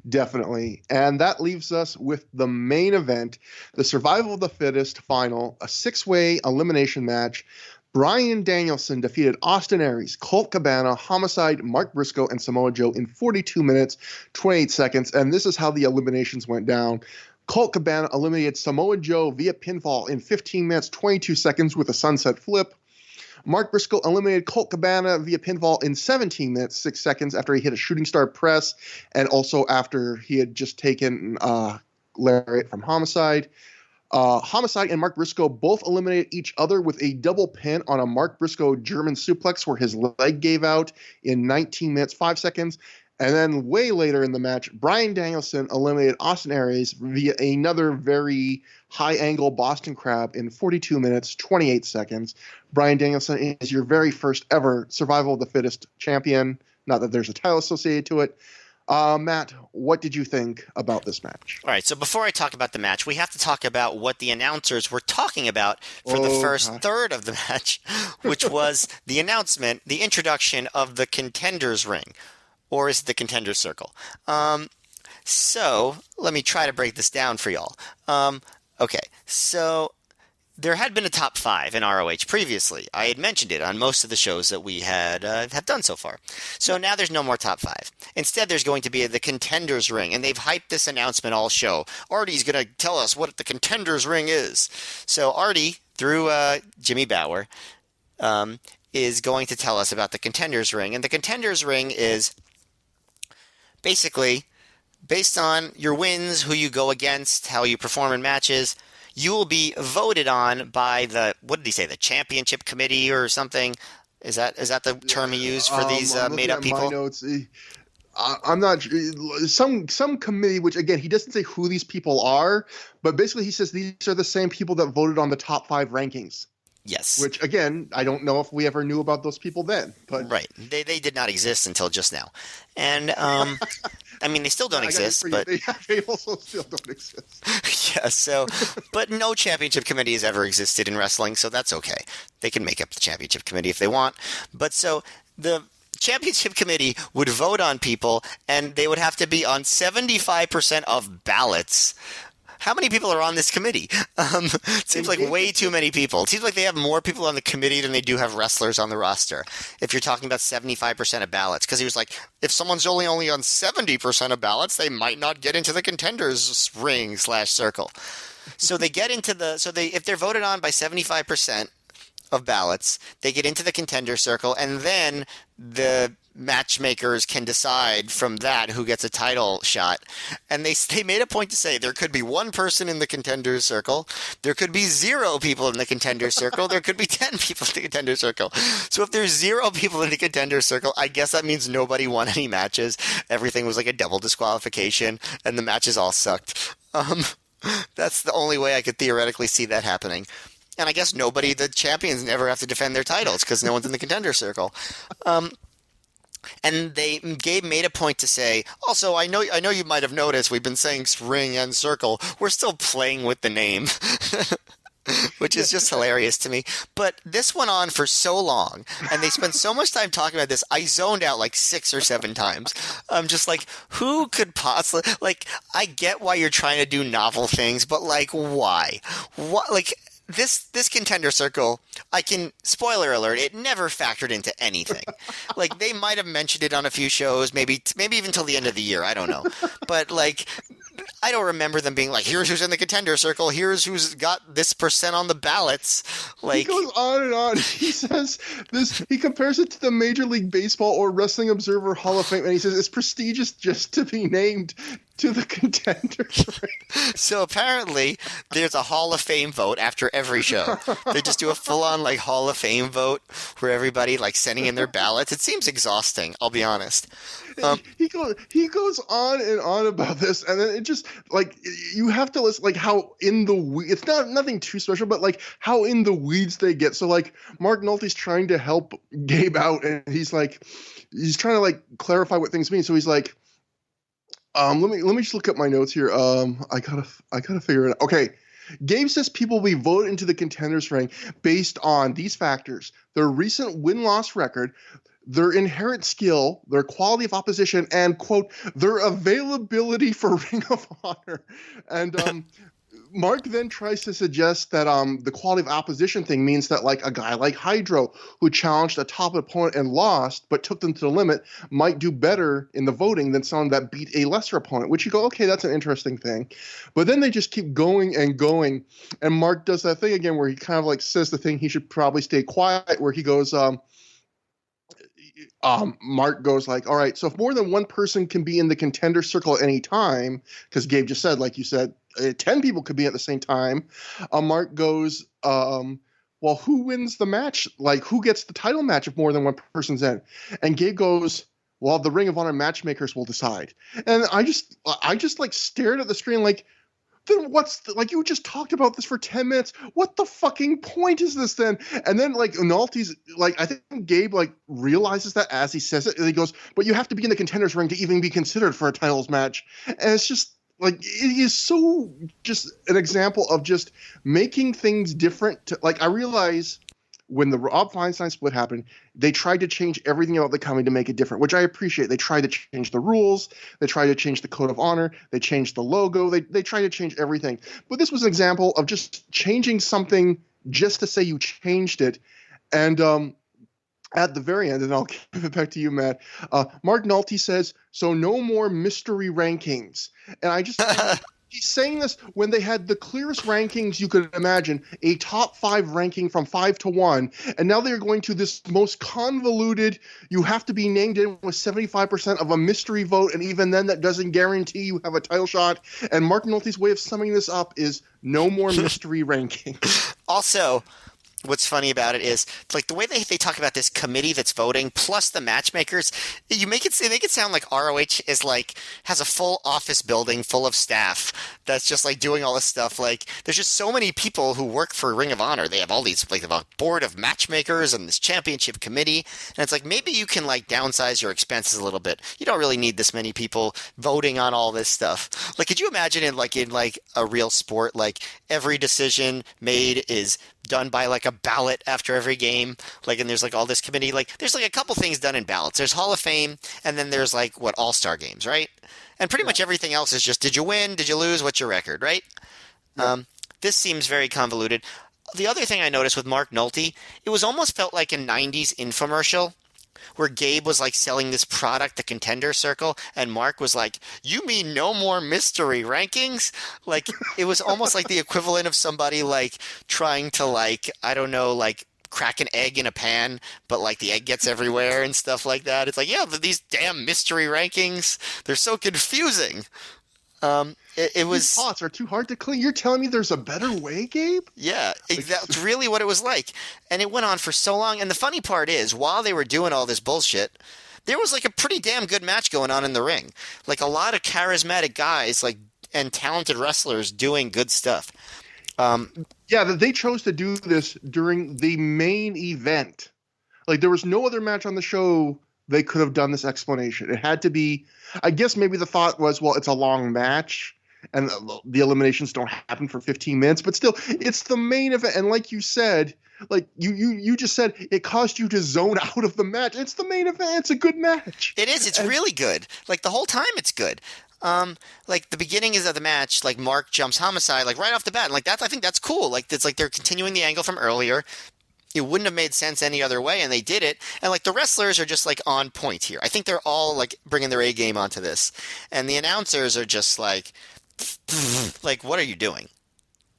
Definitely. And that leaves us with the main event, the Survival of the Fittest final, a 6-way elimination match. Bryan Danielson defeated Austin Aries, Colt Cabana, Homicide, Mark Briscoe, and Samoa Joe in 42 minutes, 28 seconds. And this is how the eliminations went down. Colt Cabana eliminated Samoa Joe via pinfall in 15 minutes, 22 seconds with a sunset flip. Mark Briscoe eliminated Colt Cabana via pinfall in 17 minutes, 6 seconds after he hit a shooting star press, and also after he had just taken Lariat from Homicide. Homicide and Mark Briscoe both eliminated each other with a double pin on a Mark Briscoe German suplex where his leg gave out in 19 minutes, 5 seconds. And then way later in the match, Bryan Danielson eliminated Austin Aries via another very high-angle Boston Crab in 42 minutes, 28 seconds. Bryan Danielson is your very first ever Survival of the Fittest champion. Not that there's a title associated to it. Matt, what did you think about this match? All right, so before I talk about the match, we have to talk about what the announcers were talking about for the Oh first gosh. third of the match, which was the announcement, the introduction of the Contenders ring, or is it the Contenders circle? So let me try to break this down for y'all. Okay, so there had been a top five in ROH previously. I had mentioned it on most of the shows that we had have done so far. So now there's no more top five. Instead, there's going to be the Contenders ring, and they've hyped this announcement all show. Artie's going to tell us what the Contenders ring is. So Artie, through Jimmy Bauer, is going to tell us about the Contenders ring, and the Contenders ring is basically based on your wins, who you go against, how you perform in matches. You will be voted on by what did he say, the championship committee or something? Is that the term he used for these made up people? My notes. I'm not some committee, which again he doesn't say who these people are, but basically he says these are the same people that voted on the top 5 rankings. Yes. Which again, I don't know if we ever knew about those people then. But right, they did not exist until just now, and I mean they still don't exist, but they also still don't exist. Yeah. So, but no championship committee has ever existed in wrestling, so that's okay. They can make up the championship committee if they want, but so the championship committee would vote on people, and they would have to be on 75% of ballots. How many people are on this committee? It seems like way too many people. It seems like they have more people on the committee than they do have wrestlers on the roster. If you're talking about 75% of ballots, because he was like, if someone's only on 70% of ballots, they might not get into the Contenders ring/circle. So they get into if they're voted on by 75% of ballots, they get into the Contender circle, and then the matchmakers can decide from that who gets a title shot. And they made a point to say there could be one person in the Contender circle, there could be 0 people in the Contender circle, there could be 10 people in the Contender circle. So if there's 0 people in the Contender circle, I guess that means nobody won any matches. Everything was like a double disqualification, and the matches all sucked. That's the only way I could theoretically see that happening. And I guess the champions never have to defend their titles because no one's in the Contender circle. And Gabe made a point to say, also, I know you might have noticed we've been saying ring and circle. We're still playing with the name, which is just hilarious to me. But this went on for so long, and they spent so much time talking about this. I zoned out like 6 or 7 times. I'm just like, who could possibly, like, I get why you're trying to do novel things, but like, why? What, like, This Contender circle, spoiler alert, it never factored into anything. Like, they might have mentioned it on a few shows, maybe even till the end of the year, I don't know. But, like, I don't remember them being like, here's who's in the Contender circle, here's who's got this % on the ballots. Like, he goes on and on. He says this, he compares it to the Major League Baseball or Wrestling Observer Hall of Fame, and he says it's prestigious just to be named to the Contenders ring. So apparently there's a Hall of Fame vote after every show. They just do a full-on like Hall of Fame vote where everybody like sending in their ballots. It seems exhausting, I'll be honest. He goes on and on about this, and then it just like you have to listen, like how in the it's nothing too special, but like how in the weeds they get. So like Mark Nolte's trying to help Gabe out, and he's trying to like clarify what things mean. So he's like, let me just look at my notes here. I gotta figure it out. Okay. Gabe says people will be voted into the Contenders ring based on these factors: their recent win-loss record, their inherent skill, their quality of opposition, and, quote, their availability for Ring of Honor. And Mark then tries to suggest that the quality of opposition thing means that, like, a guy like Hydro, who challenged a top opponent and lost, but took them to the limit, might do better in the voting than someone that beat a lesser opponent, which you go, okay, that's an interesting thing. But then they just keep going and going, and Mark does that thing again where he kind of, like, says the thing he should probably stay quiet, where he goes, Mark goes like, all right, so if more than one person can be in the Contender circle at any time, because Gabe just said, like you said, 10 people could be at the same time. Mark goes, well, who wins the match? Like, who gets the title match if more than one person's in? And Gabe goes, well, the Ring of Honor matchmakers will decide. And I just like stared at the screen like, then like, you just talked about this for 10 minutes. What the fucking point is this then? And then, like, Nolte's, like, I think Gabe, like, realizes that as he says it, and he goes, but you have to be in the contenders ring to even be considered for a titles match. And it's just, like, it is so just an example of just making things different. Like, I realize when the Rob Feinstein split happened, they tried to change everything about the company to make it different, which I appreciate. They tried to change the rules. They tried to change the code of honor. They changed the logo. They tried to change everything. But this was an example of just changing something just to say you changed it. And at the very end, and I'll give it back to you, Matt, Mark Nolte says, so no more mystery rankings. And I just... He's saying this when they had the clearest rankings you could imagine, a top 5 ranking from 5 to 1, and now they're going to this most convoluted, you have to be named in with 75% of a mystery vote, and even then that doesn't guarantee you have a title shot. And Mark Nolte's way of summing this up is no more mystery rankings. Also, what's funny about it is, like, the way they talk about this committee that's voting plus the matchmakers, they make it sound like ROH is like has a full office building full of staff that's just like doing all this stuff. Like, there's just so many people who work for Ring of Honor. They have all these, like, a board of matchmakers and this championship committee, and it's like, maybe you can, like, downsize your expenses a little bit. You don't really need this many people voting on all this stuff. Like, could you imagine in a real sport, like, every decision made is done by, like, a ballot after every game, like, and there's, like, all this committee, like, there's, like, a couple things done in ballots. There's Hall of Fame, and then there's, like, what, All-Star games, right? And pretty much everything else is just, did you win? Did you lose? What's your record, right? Yeah. This seems very convoluted. The other thing I noticed with Mark Nolte, it was almost felt like a 90s infomercial where Gabe was, like, selling this product, the Contender Circle, and Mark was like, you mean no more mystery rankings? Like, it was almost like the equivalent of somebody, like, trying to, like, I don't know, like, crack an egg in a pan, but, like, the egg gets everywhere and stuff like that. It's like, yeah, but these damn mystery rankings, they're so confusing. It was... These pots are too hard to clean. You're telling me there's a better way, Gabe? Yeah, that's really what it was like. And it went on for so long. And the funny part is, while they were doing all this bullshit, there was, like, a pretty damn good match going on in the ring. Like, a lot of charismatic guys, like, and talented wrestlers doing good stuff. Yeah, they chose to do this during the main event. Like, there was no other match on the show they could have done this explanation. It had to be, I guess maybe the thought was, well, it's a long match and the eliminations don't happen for 15 minutes, but still, it's the main event. And like you said, like you just said, it caused you to zone out of the match. It's the main event. It's a good match. It is. It's really good. Like, the whole time it's good. Like, the beginning is of the match, like, Mark jumps Homicide, like, right off the bat. And, like, that's, I think that's cool. Like, it's like they're continuing the angle from earlier. It wouldn't have made sense any other way, and they did it. And, like, the wrestlers are just, like, on point here. I think they're all, like, bringing their A game onto this. And the announcers are just like, what are you doing?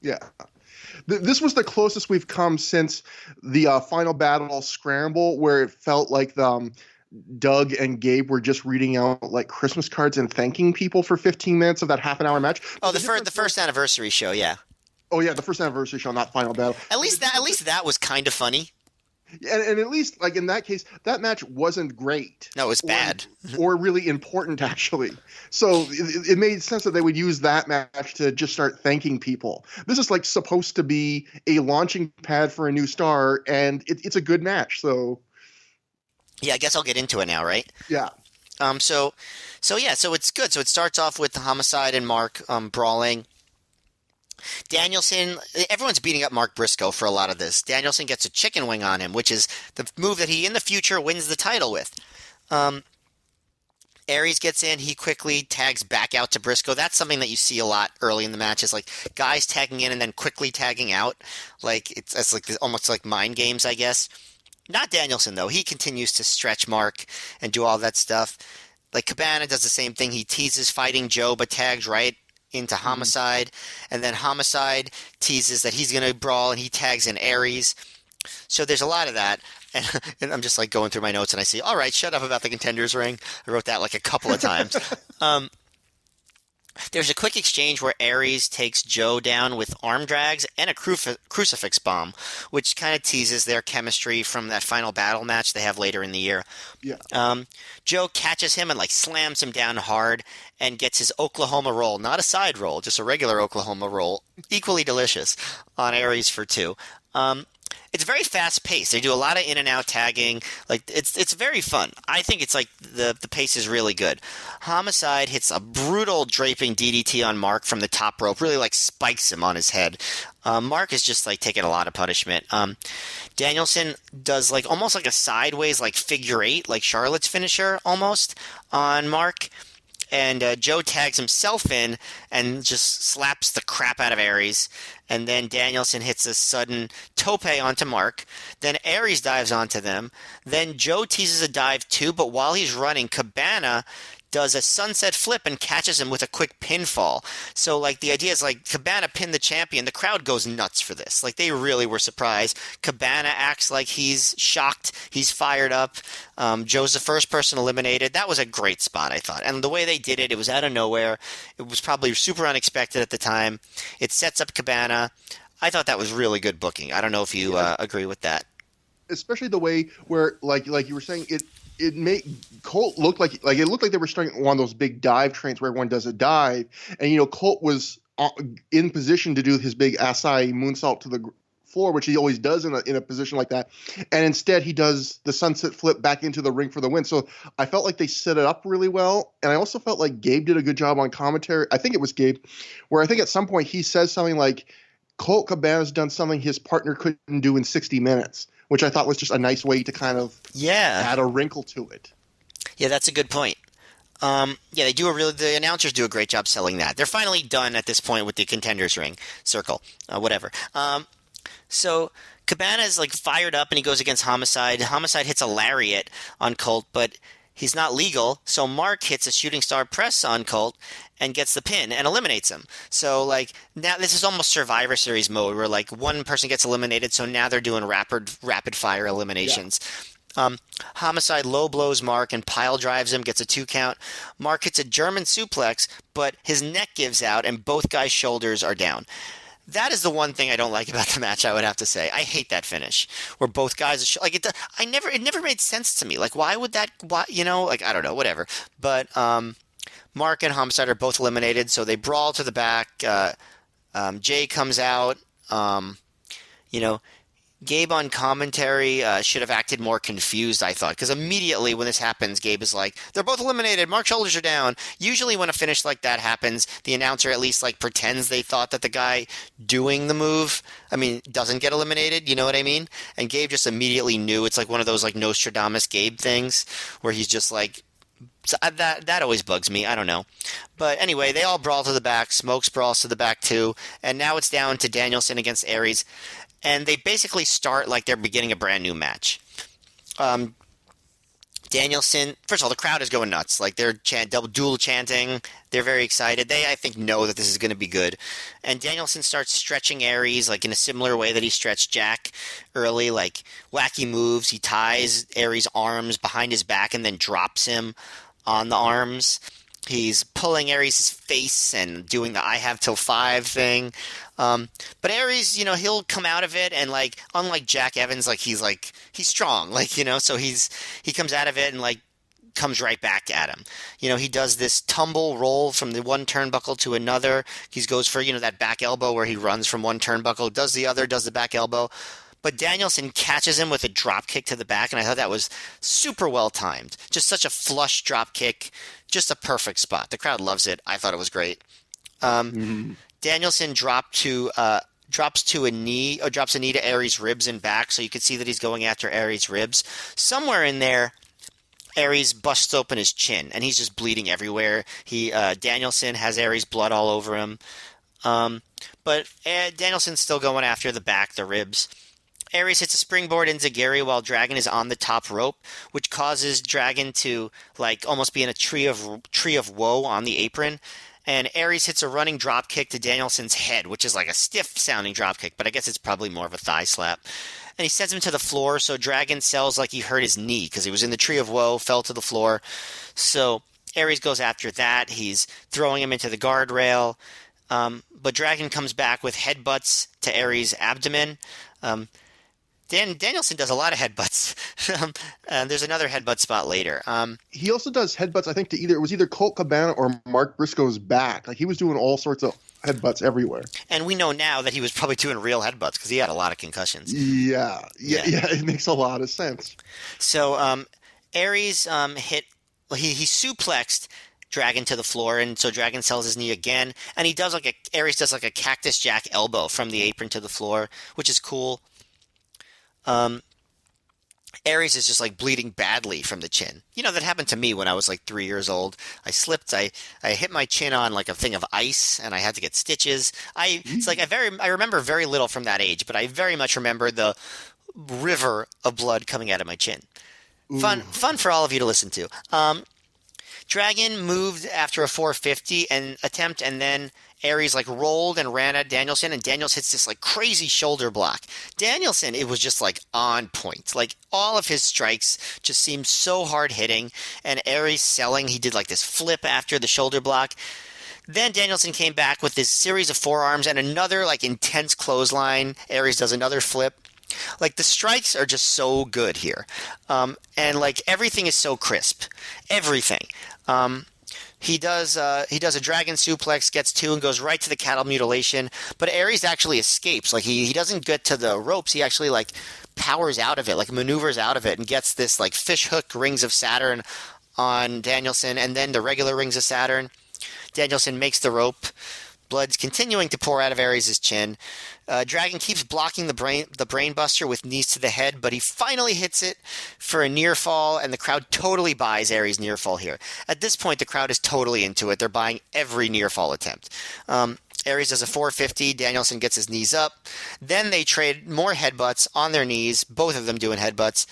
Yeah. This was the closest we've come since the Final Battle Scramble, where it felt like Doug and Gabe were just reading out, like, Christmas cards and thanking people for 15 minutes of that half-an-hour match. Oh, the first anniversary show, yeah. Oh yeah, the first anniversary show, not Final Battle. At least that was kind of funny. And at least, like, in that case, that match wasn't great. No, it was bad. Or really important, actually. So it made sense that they would use that match to just start thanking people. This is, like, supposed to be a launching pad for a new star, and it's a good match. So yeah, I guess I'll get into it now, right? Yeah. So it's good. So it starts off with the Homicide and Mark brawling. Danielson, everyone's beating up Mark Briscoe for a lot of this. Danielson gets a chicken wing on him, which is the move that he, in the future, wins the title with. Aries gets in. He quickly tags back out to Briscoe. That's something that you see a lot early in the matches, like guys tagging in and then quickly tagging out. Like, it's like almost like mind games, I guess. Not Danielson, though. He continues to stretch Mark and do all that stuff. Like, Cabana does the same thing. He teases Fighting Joe, but tags right into Homicide, and then Homicide teases that he's going to brawl, and he tags in Aries. So there's a lot of that, and I'm just, like, going through my notes, and I see, all right, shut up about the Contenders ring. I wrote that, like, a couple of times. There's a quick exchange where Aries takes Joe down with arm drags and a crucifix bomb, which kind of teases their chemistry from that final battle match they have later in the year. Yeah. Joe catches him and like slams him down hard and gets his Oklahoma roll, not a side roll, just a regular Oklahoma roll, equally delicious on Aries for two. It's very fast paced. They do a lot of in and out tagging. Like it's very fun. I think it's like the pace is really good. Homicide hits a brutal draping DDT on Mark from the top rope, really like spikes him on his head. Mark is just like taking a lot of punishment. Danielson does like almost like a sideways like figure eight, like Charlotte's finisher almost on Mark. And Joe tags himself in and just slaps the crap out of Aries. And then Danielson hits a sudden tope onto Mark. Then Aries dives onto them. Then Joe teases a dive too, but while he's running, Cabana does a sunset flip and catches him with a quick pinfall. So, like, the idea is, like, Cabana pinned the champion. The crowd goes nuts for this. Like, they really were surprised. Cabana acts like he's shocked. He's fired up. Joe's the first person eliminated. That was a great spot, I thought. And the way they did it, it was out of nowhere. It was probably super unexpected at the time. It sets up Cabana. I thought that was really good booking. I don't know if you agree with that. Especially the way where, like you were saying, it made Colt look like it looked like they were starting one of those big dive trains where everyone does a dive, and Colt was in position to do his big Asai moonsault to the floor, which he always does in a position like that, and instead he does the sunset flip back into the ring for the win. So I felt like they set it up really well, and I also felt like Gabe did a good job on commentary. I think it was Gabe, where I think at some point he says something like, Colt Cabana's done something his partner couldn't do in 60 minutes, which I thought was just a nice way to kind of add a wrinkle to it. Yeah, that's a good point. The announcers do a great job selling that. They're finally done at this point with the contenders ring circle, whatever. So Cabana is like fired up and he goes against Homicide. Homicide hits a lariat on Colt, but he's not legal. So Mark hits a shooting star press on Colt and gets the pin and eliminates him. So like now this is almost Survivor Series mode where like one person gets eliminated. So now they're doing rapid fire eliminations. Yeah. Homicide low blows Mark and pile drives him, gets a 2 count. Mark hits a German suplex, but his neck gives out and both guys' shoulders are down. That is the one thing I don't like about the match, I would have to say. I hate that finish where both guys are it never made sense to me. Like, why would that, I don't know, whatever. But Mark and Homicide are both eliminated, so they brawl to the back. Jay comes out. Gabe on commentary should have acted more confused, I thought, because immediately when this happens, Gabe is like, they're both eliminated, Mark's shoulders are down. Usually when a finish like that happens, the announcer at least like pretends they thought that the guy doing the move, doesn't get eliminated, you know what I mean? And Gabe just immediately knew. It's like one of those like Nostradamus Gabe things where he's just like, so that always bugs me. I don't know. But anyway, they all brawl to the back. Smokes brawls to the back too. And now it's down to Danielson against Aries. And they basically start like they're beginning a brand new match. Danielson, first of all, the crowd is going nuts. Like they're dual chanting. They're very excited. They, I think, know that this is going to be good. And Danielson starts stretching Aries like in a similar way that he stretched Jack early, like wacky moves. He ties Aries' arms behind his back and then drops him on the arms. He's pulling Aries' face and doing the I have till 5 thing. But Aries, he'll come out of it and like, unlike Jack Evans, he's strong, so he comes out of it and like comes right back at him. He does this tumble roll from the one turnbuckle to another. He goes for, that back elbow where he runs from one turnbuckle, does the other, does the back elbow. But Danielson catches him with a drop kick to the back, and I thought that was super well timed. Just such a flush drop kick, just a perfect spot. The crowd loves it. I thought it was great. Danielson drops a knee to Aries' ribs and back, so you could see that he's going after Aries' ribs. Somewhere in there, Aries busts open his chin, and he's just bleeding everywhere. Danielson has Aries' blood all over him. But Danielson's still going after the back, the ribs. Aries hits a springboard into Gary while Dragon is on the top rope, which causes Dragon to like almost be in a tree of woe on the apron. And Aries hits a running drop kick to Danielson's head, which is like a stiff sounding drop kick, but I guess it's probably more of a thigh slap. And he sends him to the floor, so Dragon sells like he hurt his knee because he was in the tree of woe, fell to the floor. So Aries goes after that. He's throwing him into the guardrail. But Dragon comes back with headbutts to Aries' abdomen. Um, Danielson does a lot of headbutts. There's another headbutt spot later. He also does headbutts, I think, to either Colt Cabana or Mark Briscoe's back. Like, he was doing all sorts of headbutts everywhere. And we know now that he was probably doing real headbutts because he had a lot of concussions. Yeah. It makes a lot of sense. So Aries hit. Well, he suplexed Dragon to the floor, and so Dragon sells his knee again, and he does Aries does like a cactus jack elbow from the apron to the floor, which is cool. Aries is just like bleeding badly from the chin. You know, that happened to me when I was like 3 years old. I slipped. I hit my chin on like a thing of ice, and I had to get stitches. It's like I remember very little from that age, but I very much remember the river of blood coming out of my chin. Fun for all of you to listen to. Dragon moved after a 450 attempt, and then Aries like rolled and ran at Danielson, and Daniels hits this like crazy shoulder block. Danielson, it was just like on point. Like all of his strikes just seemed so hard hitting, and Aries selling. He did like this flip after the shoulder block. Then Danielson came back with this series of forearms and another like intense clothesline. Aries does another flip. Like the strikes are just so good here, and like everything is so crisp. Everything. He does a dragon suplex, gets two, and goes right to the cattle mutilation. But Aries actually escapes. Like he doesn't get to the ropes. He actually like powers out of it, like maneuvers out of it, and gets this like fish hook rings of Saturn on Danielson, and then the regular rings of Saturn. Danielson makes the rope. Blood's continuing to pour out of Aries' chin. Dragon keeps blocking the brain buster with knees to the head, but he finally hits it for a near fall, and the crowd totally buys Aries' near fall here. At this point, the crowd is totally into it. They're buying every near fall attempt. Aries does a 450. Danielson gets his knees up. Then they trade more headbutts on their knees, both of them doing headbutts.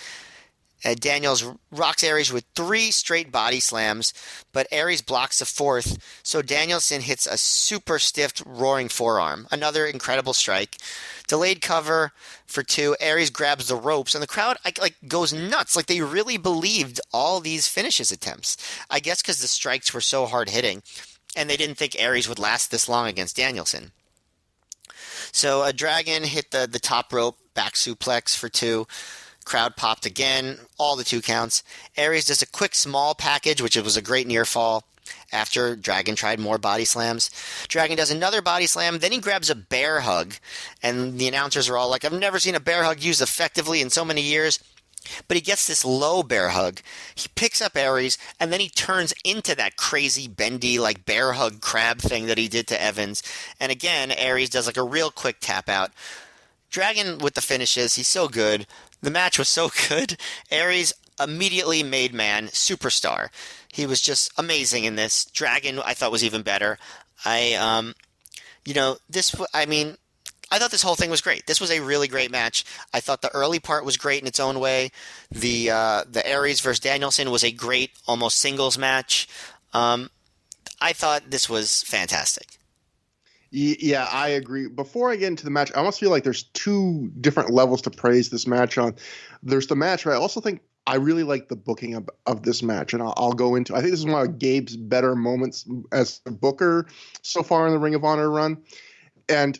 Daniels rocks Aries with 3 straight body slams, but Aries blocks the 4th, so Danielson hits a super stiff roaring forearm. Another incredible strike. Delayed cover for 2. Aries grabs the ropes, and the crowd like goes nuts. Like they really believed all these finishes attempts. I guess because the strikes were so hard hitting, and they didn't think Aries would last this long against Danielson. So a Dragon hit the top rope, back suplex for 2. Crowd popped again, all the 2 counts. Aries does a quick small package, which was a great near fall, after Dragon tried more body slams. Dragon does another body slam, then he grabs a bear hug, and the announcers are all like, I've never seen a bear hug used effectively in so many years. But he gets this low bear hug. He picks up Aries, and then he turns into that crazy bendy like bear hug crab thing that he did to Evans. And again, Aries does like a real quick tap out. Dragon with the finishes, he's so good. The match was so good. Aries immediately made man superstar. He was just amazing in this. Dragon, I thought, was even better. I thought this whole thing was great. This was a really great match. I thought the early part was great in its own way. The Aries versus Danielson was a great almost singles match. I thought this was fantastic. Yeah, I agree. Before I get into the match, I almost feel like there's 2 different levels to praise this match on. There's the match, but I also think I really like the booking of this match, and I'll go into. I think this is one of Gabe's better moments as a booker so far in the Ring of Honor run, and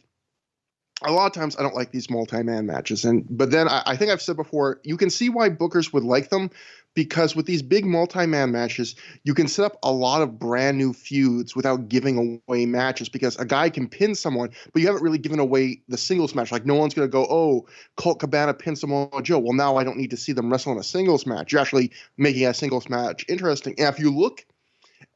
a lot of times I don't like these multi-man matches, but then I think I've said before, you can see why bookers would like them, because with these big multi-man matches, you can set up a lot of brand new feuds without giving away matches, because a guy can pin someone, but you haven't really given away the singles match. Like, no one's going to go, oh, Colt Cabana pinned Samoa Joe. Well, now I don't need to see them wrestle in a singles match. You're actually making a singles match interesting. And if you look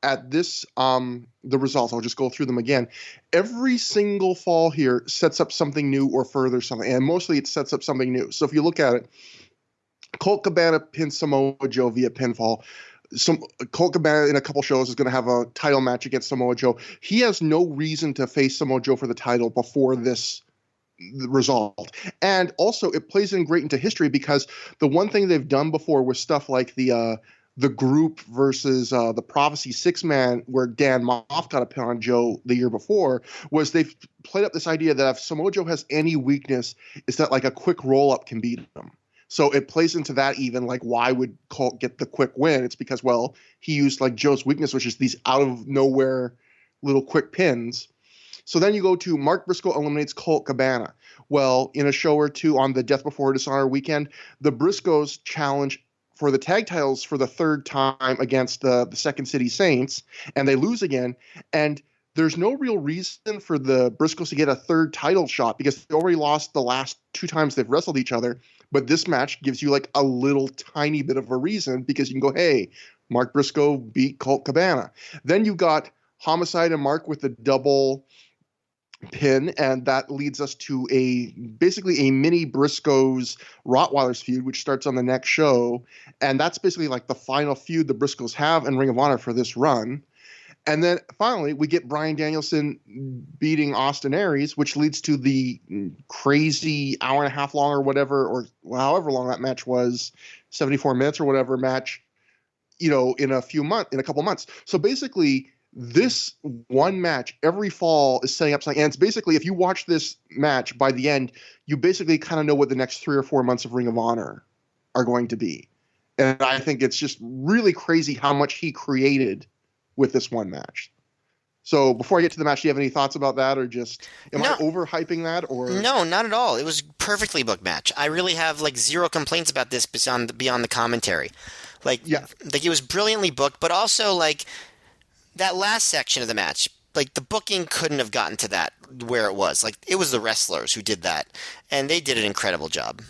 at this, the results, I'll just go through them again. Every single fall here sets up something new or further something, and mostly it sets up something new. So if you look at it, Colt Cabana pinned Samoa Joe via pinfall. Colt Cabana in a couple shows is going to have a title match against Samoa Joe. He has no reason to face Samoa Joe for the title before this result. And also, it plays in great into history, because the one thing they've done before with stuff like the group versus the Prophecy 6-man, where Dan Moff got a pin on Joe the year before, was they've played up this idea that if Samoa Joe has any weakness, it's that like a quick roll-up can beat him. So it plays into that even, like, why would Colt get the quick win? It's because, well, he used like Joe's weakness, which is these out of nowhere little quick pins. So then you go to Mark Briscoe eliminates Colt Cabana. Well, in a show or two on the Death Before Dishonor weekend, the Briscoes challenge for the tag titles for the third time against the Second City Saints, and they lose again. And there's no real reason for the Briscoes to get a third title shot because they already lost the last two times they've wrestled each other. But this match gives you like a little tiny bit of a reason because you can go, hey, Mark Briscoe beat Colt Cabana. Then you got Homicide and Mark with the double pin, and that leads us to basically a mini Briscoes Rottweilers feud, which starts on the next show. And that's basically like the final feud the Briscoes have in Ring of Honor for this run. And then finally, we get Bryan Danielson beating Austin Aries, which leads to the crazy hour and a half long or whatever, or however long that match was, 74 minutes or whatever match, in a couple months. So basically, this one match every fall is setting up something. And it's basically, if you watch this match by the end, you basically kind of know what the next 3 or 4 months of Ring of Honor are going to be. And I think it's just really crazy how much he created with this one match. So before I get to the match, do you have any thoughts about that, or just am I overhyping that? Or no, not at all. It was a perfectly booked match. I really have like zero complaints about this beyond the commentary. Like it was brilliantly booked, but also like that last section of the match, like the booking couldn't have gotten to that where it was. Like it was the wrestlers who did that, and they did an incredible job.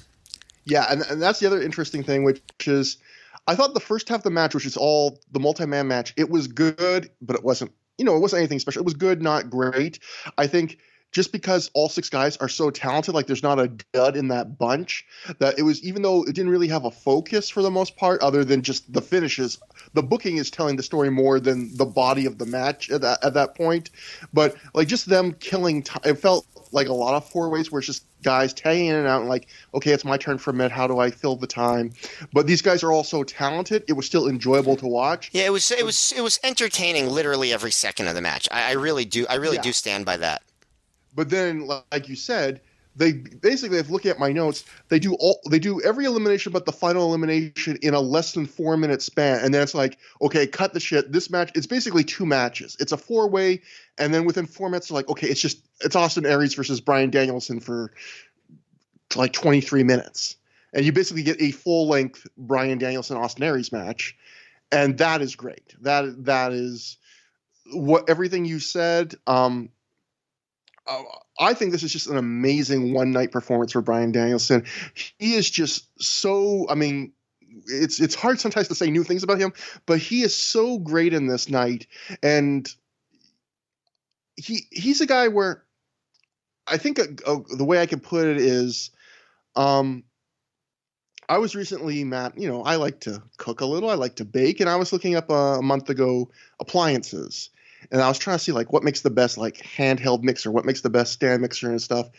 Yeah, and that's the other interesting thing, which is I thought the first half of the match, which is all the multi-man match, it was good, but it wasn't anything special. It was good, not great. I think just because all 6 guys are so talented, like there's not a dud in that bunch, that it was, even though it didn't really have a focus for the most part, other than just the finishes, the booking is telling the story more than the body of the match at that point. But like just them killing time, it felt like a lot of 4-ways where it's just guys tagging in and out and like, okay, it's my turn for a minute. How do I fill the time? But these guys are all so talented. It was still enjoyable to watch. Yeah, it was entertaining literally every second of the match. I really do stand by that. But then, like you said, they basically, if looking at my notes, they do every elimination but the final elimination in a less than 4-minute span, and then it's like, okay, cut the shit. This match, it's basically 2 matches. It's a 4-way, and then within 4 minutes, they're like, okay, it's Austin Aries versus Bryan Danielson for like 23 minutes, and you basically get a full-length Bryan Danielson Austin Aries match, and that is great. That is what everything you said. I think this is just an amazing one-night performance for Bryan Danielson. He is just so, I mean, it's hard sometimes to say new things about him, but he is so great in this night. And he's a guy where I think the way I can put it is, I was recently, Matt, I like to cook a little, I like to bake, and I was looking up a month ago appliances. And I was trying to see like what makes the best like handheld mixer, what makes the best stand mixer and stuff.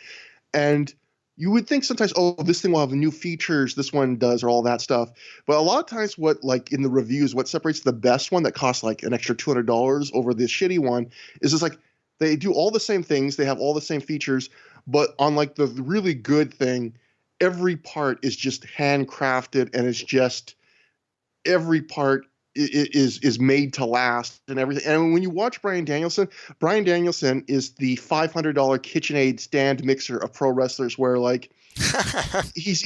And you would think sometimes, oh, this thing will have new features, this one does, or all that stuff. But a lot of times what like in the reviews, what separates the best one that costs like an extra $200 over the shitty one is just like they do all the same things, they have all the same features, but on like the really good thing, every part is just handcrafted and it's just every part is made to last and everything. And when you watch Bryan Danielson is the $500 KitchenAid stand mixer of pro wrestlers, where like he's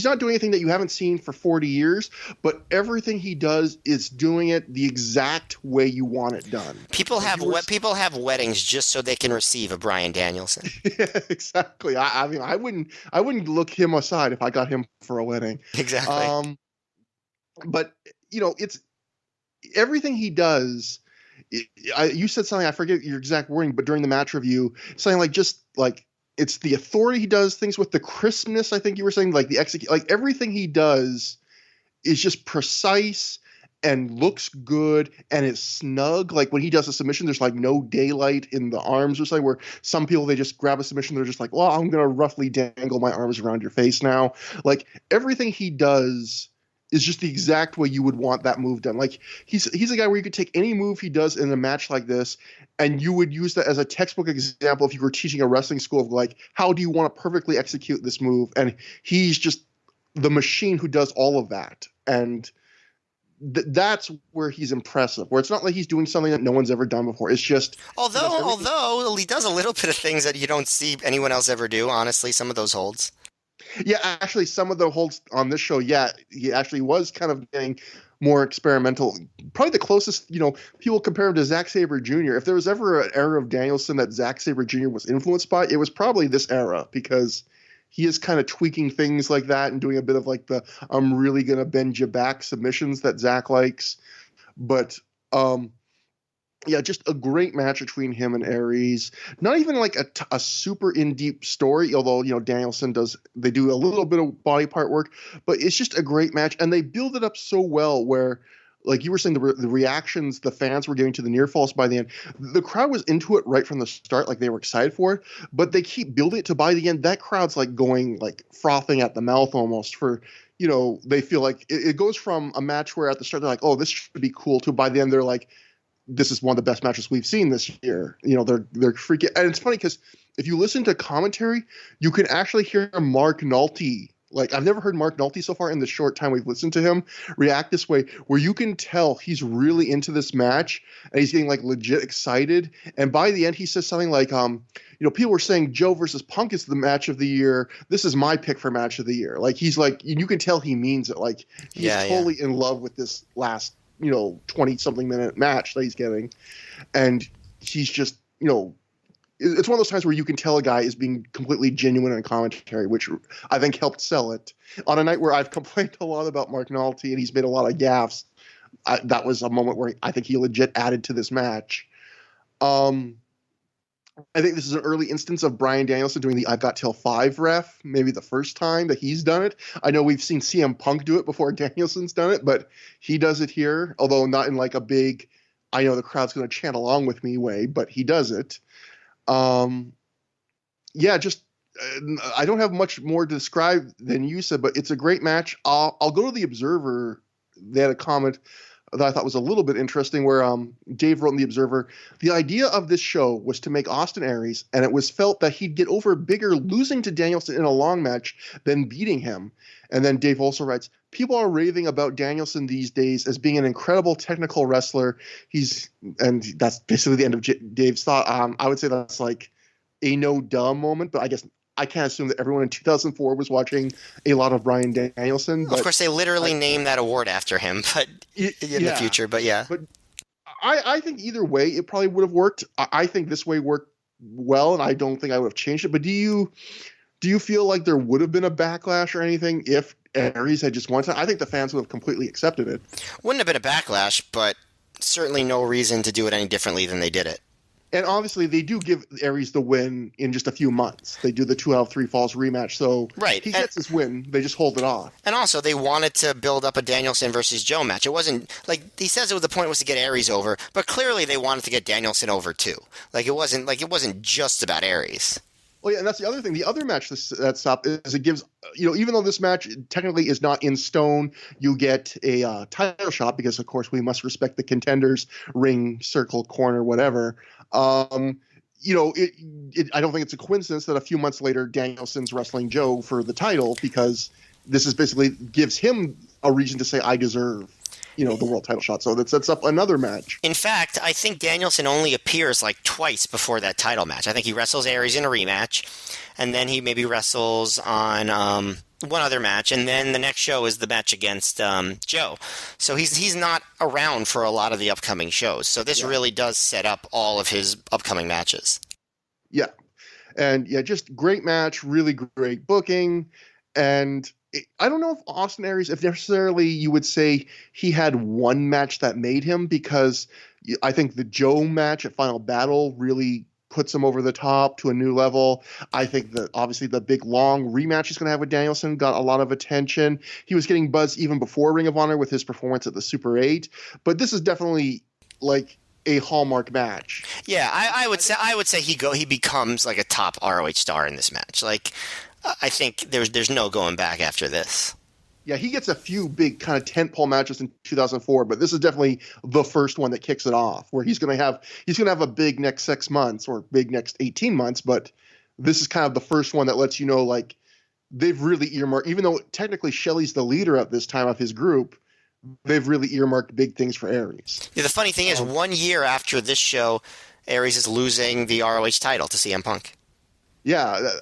not doing anything that you haven't seen for 40 years, but everything he does is doing it the exact way you want it done. People have weddings just so they can receive a Bryan Danielson. Yeah, exactly. I mean, I wouldn't look him aside if I got him for a wedding. Exactly. But it's everything he does. You said something, I forget your exact wording, but during the match review, something like just like it's the authority he does things with, the crispness. I think you were saying like the execute, like everything he does is just precise and looks good and is snug. Like when he does a submission, there's like no daylight in the arms or something, where some people, they just grab a submission, they're just like, well, I'm gonna roughly dangle my arms around your face now. Like everything he does is just the exact way you would want that move done. Like he's a guy where you could take any move he does in a match like this, and you would use that as a textbook example if you were teaching a wrestling school of like, how do you want to perfectly execute this move? And he's just the machine who does all of that. And that's where he's impressive, where it's not like he's doing something that no one's ever done before. It's just although he does a little bit of things that you don't see anyone else ever do, honestly, some of those holds. Yeah, actually, some of the holds on this show, yeah, he actually was kind of getting more experimental. Probably the closest, people compare him to Zack Sabre Jr. If there was ever an era of Danielson that Zack Sabre Jr. was influenced by, it was probably this era, because he is kind of tweaking things like that and doing a bit of like the I'm really going to bend you back submissions that Zack likes. But yeah, just a great match between him and Aries. Not even like a super in-deep story, although, Danielson they do a little bit of body part work, but it's just a great match. And they build it up so well where, like you were saying, the reactions the fans were giving to the near falls by the end, the crowd was into it right from the start, like they were excited for it, but they keep building it to by the end, that crowd's like going, like frothing at the mouth almost for, they feel like it goes from a match where at the start they're like, oh, this should be cool, to by the end they're like, this is one of the best matches we've seen this year. They're freaking, and it's funny because if you listen to commentary, you can actually hear Mark Nolte. Like, I've never heard Mark Nolte so far in the short time we've listened to him react this way, where you can tell he's really into this match and he's getting like legit excited. And by the end, he says something like, people were saying Joe versus Punk is the match of the year. This is my pick for match of the year. Like, he's like, you can tell he means it. Like, he's totally in love with this last 20-something minute match that he's getting. And he's just, it's one of those times where you can tell a guy is being completely genuine in commentary, which I think helped sell it. On a night where I've complained a lot about Mark Nolte and he's made a lot of gaffes, that was a moment where I think he legit added to this match. I think this is an early instance of Bryan Danielson doing the I've got till 5 ref, maybe the first time that he's done it. I know we've seen CM Punk do it before Danielson's done it, but he does it here, although not in like a big, I know the crowd's going to chant along with me way, but he does it. Just I don't have much more to describe than you said, but it's a great match. I'll go to the Observer. They had a comment that I thought was a little bit interesting where Dave wrote in the Observer, the idea of this show was to make Austin Aries, and it was felt that he'd get over bigger losing to Danielson in a long match than beating him. And then Dave also writes, people are raving about Danielson these days as being an incredible technical wrestler. And that's basically the end of Dave's thought. I would say that's like a no duh moment, but I guess I can't assume that everyone in 2004 was watching a lot of Bryan Danielson. But of course, they literally named that award after him, but in the future. But yeah. But I think either way, it probably would have worked. I think this way worked well, and I don't think I would have changed it. But do you feel like there would have been a backlash or anything if Aries had just won? I think the fans would have completely accepted it. Wouldn't have been a backlash, but certainly no reason to do it any differently than they did it. And obviously, they do give Aries the win in just a few months. They do the 2 out of 3 falls rematch, so he gets his win. They just hold it off. And also, they wanted to build up a Danielson versus Joe match. It wasn't like he says the point was to get Aries over, but clearly they wanted to get Danielson over too. It wasn't just about Aries. Well, yeah, and that's the other thing. The other match that's up is it gives, even though this match technically is not in stone, you get a title shot because, of course, we must respect the contenders, ring, circle, corner, whatever. I don't think it's a coincidence that a few months later Danielson's wrestling Joe for the title, because this is basically gives him a reason to say I deserve the world title shot. So that sets up another match. In fact, I think Danielson only appears like twice before that title match. I think he wrestles Aries in a rematch, and then he maybe wrestles on one other match, and then the next show is the match against Joe. So he's not around for a lot of the upcoming shows. So this really does set up all of his upcoming matches. Yeah. And just great match, really great booking. And I don't know if Austin Aries, if necessarily you would say he had one match that made him, because I think the Joe match at Final Battle really puts him over the top to a new level. I think that obviously the big long rematch he's going to have with Danielson got a lot of attention. He was getting buzz even before Ring of Honor with his performance at the Super 8, but this is definitely like a hallmark match. Yeah, I would say he becomes like a top ROH star in this match. Like, I think there's no going back after this. Yeah, he gets a few big kind of tentpole matches in 2004, but this is definitely the first one that kicks it off, where he's gonna have a big next 6 months or big next 18 months, but this is kind of the first one that lets you know like they've really earmarked, even though technically Shelley's the leader at this time of his group, they've really earmarked big things for Aries. Yeah, the funny thing is, 1 year after this show, Aries is losing the ROH title to CM Punk. Yeah,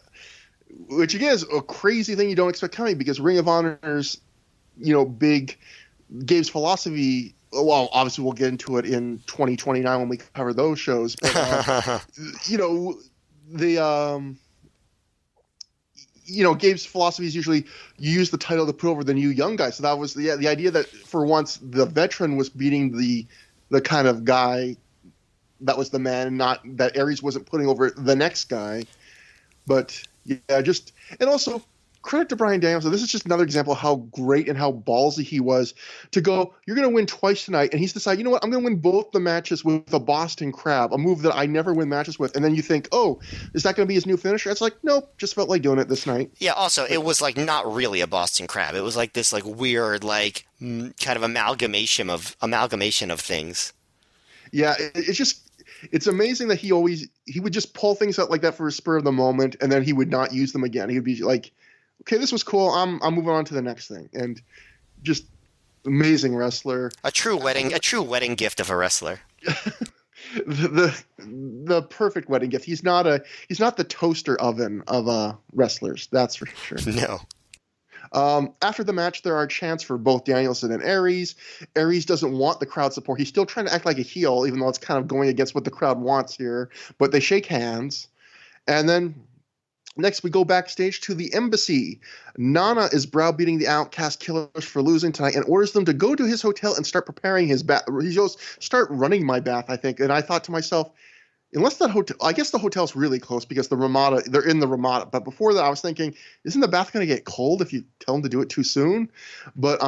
which again is a crazy thing you don't expect coming because Ring of Honor's, big Gabe's philosophy. Well, obviously we'll get into it in 2029 when we cover those shows. But Gabe's philosophy is usually you use the title to put over the new young guy. So that was the idea that for once the veteran was beating the kind of guy that was the man, not that Aries wasn't putting over the next guy. But yeah, and also credit to Bryan Danielson. This is just another example of how great and how ballsy he was to go, you're going to win twice tonight. And he's decided, you know what, I'm going to win both the matches with a Boston Crab, a move that I never win matches with. And then you think, oh, is that going to be his new finisher? It's like, nope, just felt like doing it this night. Yeah, also, it was like not really a Boston Crab. It was like this like weird like kind of amalgamation of things. Yeah, it's amazing that he would just pull things out like that for a spur of the moment, and then he would not use them again. He would be like, okay, this was cool. I'm moving on to the next thing. And just amazing wrestler. A true wedding gift of a wrestler. the perfect wedding gift. He's not the toaster oven of wrestlers. That's for sure. No. After the match, there are chants for both Danielson and Aries. Aries doesn't want the crowd support. He's still trying to act like a heel, even though it's kind of going against what the crowd wants here. But they shake hands. And then next, we go backstage to the embassy. Nana is browbeating the Outcast Killers for losing tonight and orders them to go to his hotel and start preparing his bath. He goes, start running my bath, I think. And I thought to myself, unless that hotel, I guess the hotel's really close because they're in the Ramada. But before that, I was thinking, isn't the bath going to get cold if you tell them to do it too soon? But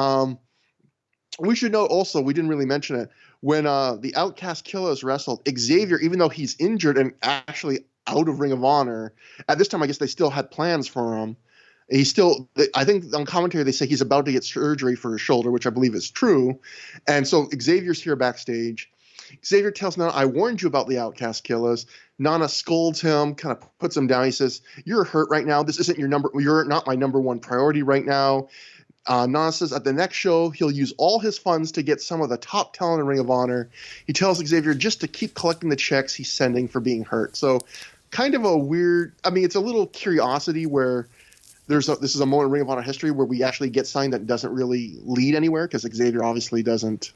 we should note also, we didn't really mention it, when the Outcast Killers wrestled, Xavier, even though he's injured and actually out of Ring of Honor, at this time, I guess they still had plans for him. I think on commentary, they say he's about to get surgery for his shoulder, which I believe is true. And so Xavier's here backstage. Xavier tells Nana, I warned you about the Outcast Killers. Nana scolds him, kind of puts him down. He says, you're hurt right now. This isn't you're not my number one priority right now. Nana says at the next show, he'll use all his funds to get some of the top talent in Ring of Honor. He tells Xavier just to keep collecting the checks he's sending for being hurt. So kind of a weird, it's a little curiosity where this is a moment in Ring of Honor history where we actually get signed that doesn't really lead anywhere because Xavier obviously doesn't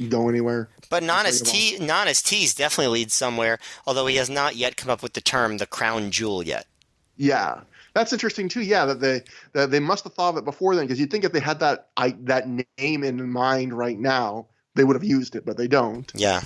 go anywhere. But Nana's tease definitely leads somewhere, although he has not yet come up with the term the crown jewel yet. Yeah, that's interesting too. Yeah, that they must have thought of it before then, because you'd think if they had that name in mind right now, they would have used it, but they don't. Yeah.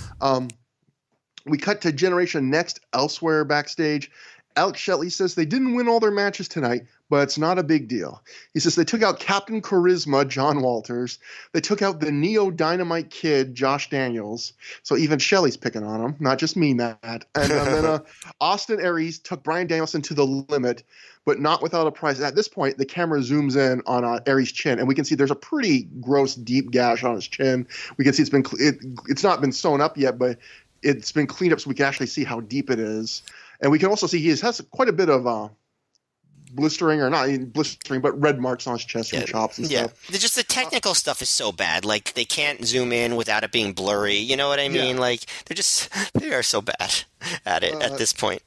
We cut to Generation Next elsewhere backstage. Alex Shelley says they didn't win all their matches tonight, but it's not a big deal. He says they took out Captain Charisma, John Walters. They took out the Neo Dynamite Kid, Josh Daniels. So even Shelley's picking on him, not just me, Matt. And then Austin Aries took Bryan Danielson to the limit, but not without a price. At this point, the camera zooms in on Aries' chin, and we can see there's a pretty gross, deep gash on his chin. We can see it's not been sewn up yet, but it's been cleaned up so we can actually see how deep it is. And we can also see he has quite a bit of blistering, or not blistering, but red marks on his chest from chops and stuff. Just the technical stuff is so bad. Like, they can't zoom in without it being blurry. You know what I mean? Yeah. Like, they are so bad at it at this point.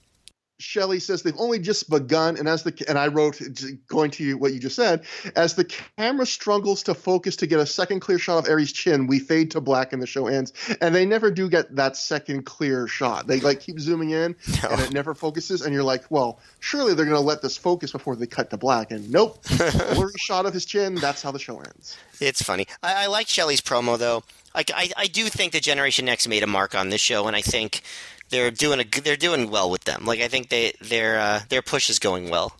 Shelley says they've only just begun, and I wrote, going to what you just said, as the camera struggles to focus to get a second clear shot of Aries' chin, we fade to black and the show ends. And they never do get that second clear shot. They keep zooming in, and it never focuses, and you're like, well, surely they're going to let this focus before they cut to black. And nope, blurry shot of his chin, that's how the show ends. It's funny. I like Shelley's promo, though. I do think that Generation X made a mark on this show, and I think they're doing well with them. Like, I think their push is going well.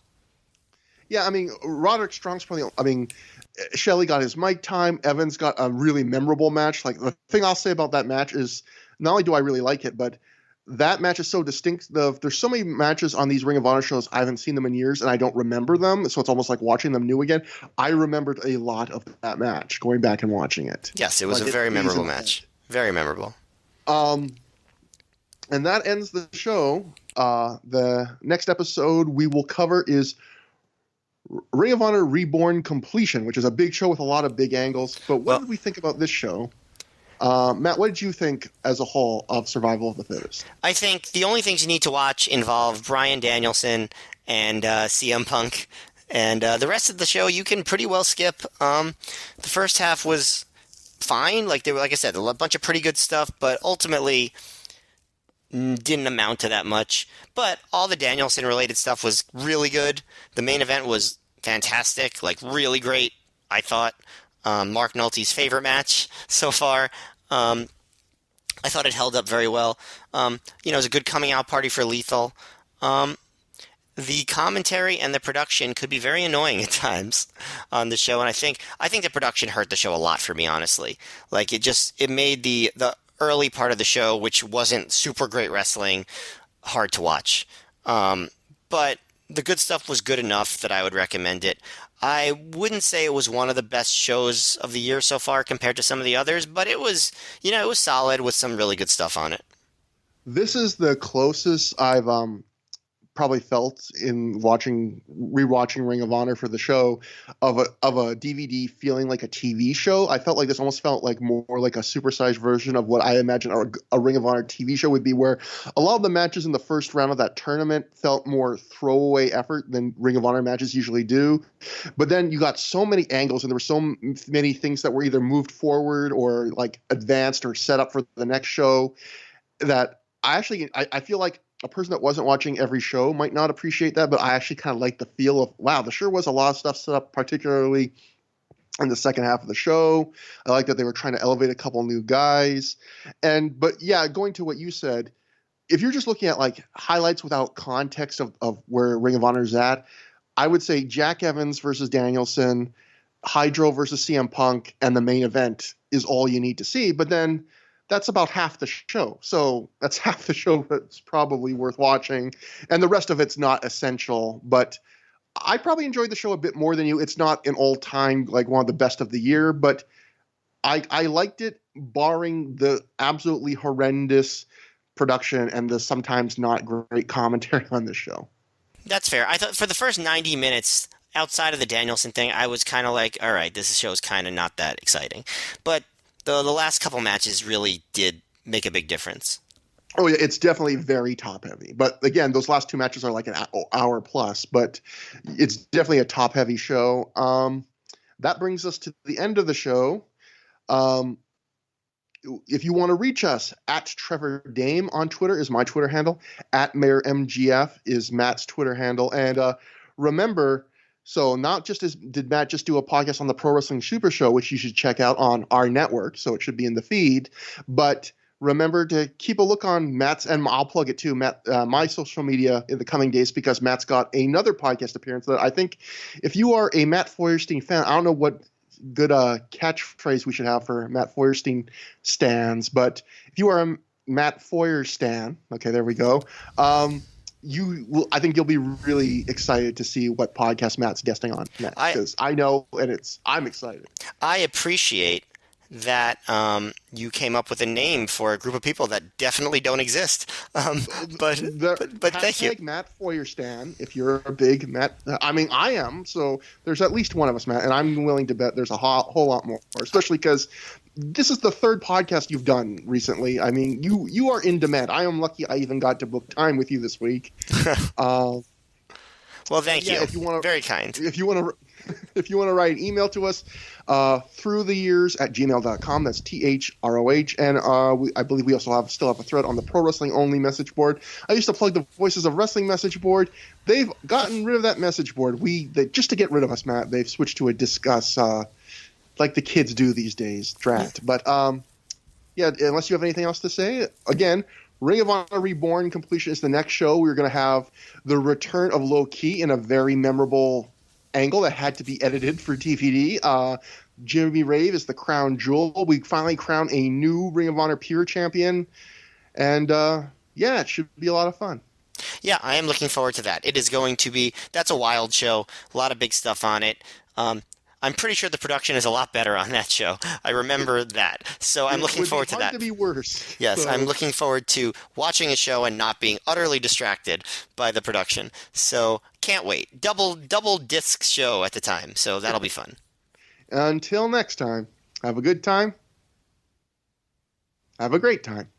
Yeah, Roderick Strong's probably. Shelley got his mic time. Evans got a really memorable match. Like, the thing I'll say about that match is not only do I really like it, but that match is so distinct. There's so many matches on these Ring of Honor shows, I haven't seen them in years, and I don't remember them. So it's almost like watching them new again. I remembered a lot of that match, going back and watching it. Yes, it was a very memorable match. Very memorable. And that ends the show. The next episode we will cover is Ring of Honor Reborn Completion, which is a big show with a lot of big angles. But what did we think about this show? Matt, what did you think as a whole of Survival of the Fittest? I think the only things you need to watch involve Bryan Danielson and CM Punk. And the rest of the show you can pretty well skip. The first half was fine. Like I said, a bunch of pretty good stuff, but ultimately didn't amount to that much. But all the Danielson related stuff was really good. The main event was fantastic, like really great, I thought. Mark Nolte's favorite match so far. I thought it held up very well. It was a good coming out party for Lethal. The commentary and the production could be very annoying at times on the show, and I think the production hurt the show a lot for me, honestly. Like it made the early part of the show, which wasn't super great wrestling, hard to watch. But the good stuff was good enough that I would recommend it. I wouldn't say it was one of the best shows of the year so far compared to some of the others, but it was solid with some really good stuff on it. This is the closest I've probably felt in rewatching Ring of Honor for the show of a DVD feeling like a TV show. I felt like this almost felt like more like a supersized version of what I imagine a Ring of Honor TV show would be, where a lot of the matches in the first round of that tournament felt more throwaway effort than Ring of Honor matches usually do. But then you got so many angles and there were so many things that were either moved forward or like advanced or set up for the next show that I feel like a person that wasn't watching every show might not appreciate that, but I actually kind of like the feel of, wow, there sure was a lot of stuff set up, particularly in the second half of the show. I like that they were trying to elevate a couple new guys. But yeah, going to what you said, if you're just looking at like highlights without context of where Ring of Honor is at, I would say Jack Evans versus Danielson, Hydro versus CM Punk, and the main event is all you need to see. But then that's about half the show. So that's half the show that's probably worth watching. And the rest of it's not essential. But I probably enjoyed the show a bit more than you. It's not an all-time, like one of the best of the year, but I liked it, barring the absolutely horrendous production and the sometimes not great commentary on the show. That's fair. I thought for the first 90 minutes, outside of the Danielson thing, I was kind of like, all right, this show is kind of not that exciting. But the last couple matches really did make a big difference. Oh, yeah, it's definitely very top-heavy. But again, those last two matches are like an hour plus, but it's definitely a top-heavy show. That brings us to the end of the show. If you want to reach us, at Trevor Dame on Twitter is my Twitter handle. At MayorMGF is Matt's Twitter handle. And remember, so not just did Matt just do a podcast on the Pro Wrestling Super Show, which you should check out on our network, so it should be in the feed, but remember to keep a look on Matt's, and I'll plug it too, Matt, my social media in the coming days, because Matt's got another podcast appearance that I think if you are a Matt Feuerstein fan, I don't know what good catchphrase we should have for Matt Feuerstein stans, but if you are a Matt Feuer stan, okay, there we go, I think you'll be really excited to see what podcast Matt's guesting on next, because I know, and I'm excited. I appreciate that you came up with a name for a group of people that definitely don't exist. But thank you. Matt Feuerstan, if you're a big Matt, I mean, I am, so there's at least one of us, Matt, and I'm willing to bet there's a whole lot more, especially because this is the third podcast you've done recently. I mean, you are in demand. I am lucky I even got to book time with you this week. Well, thank you. If you want to, very kind. If you want to write an email to us, ThROH@gmail.com. That's THROH. And I believe we also still have a thread on the Pro Wrestling Only message board. I used to plug the Voices of Wrestling message board. They've gotten rid of that message board. Just to get rid of us, Matt, they've switched to a discuss, like the kids do these days, drat. But yeah, unless you have anything else to say, again, Ring of Honor Reborn Completion is the next show. We're going to have the return of Low Ki in a very memorable angle that had to be edited for DVD. Jimmy Rave is the crown jewel. We finally crown a new Ring of Honor Pure champion. And Yeah, it should be a lot of fun. Yeah, I am looking forward to that. It is going to be, that's a wild show, a lot of big stuff on it. I'm pretty sure the production is a lot better on that show. I It remember that. So I'm it looking would be forward to hard that. to be worse. Yes, I'm So looking forward to watching a show and not being utterly distracted by the production. So can't wait. Double disc show at the time. So that'll be fun. until next time, have a good time. Have a great time.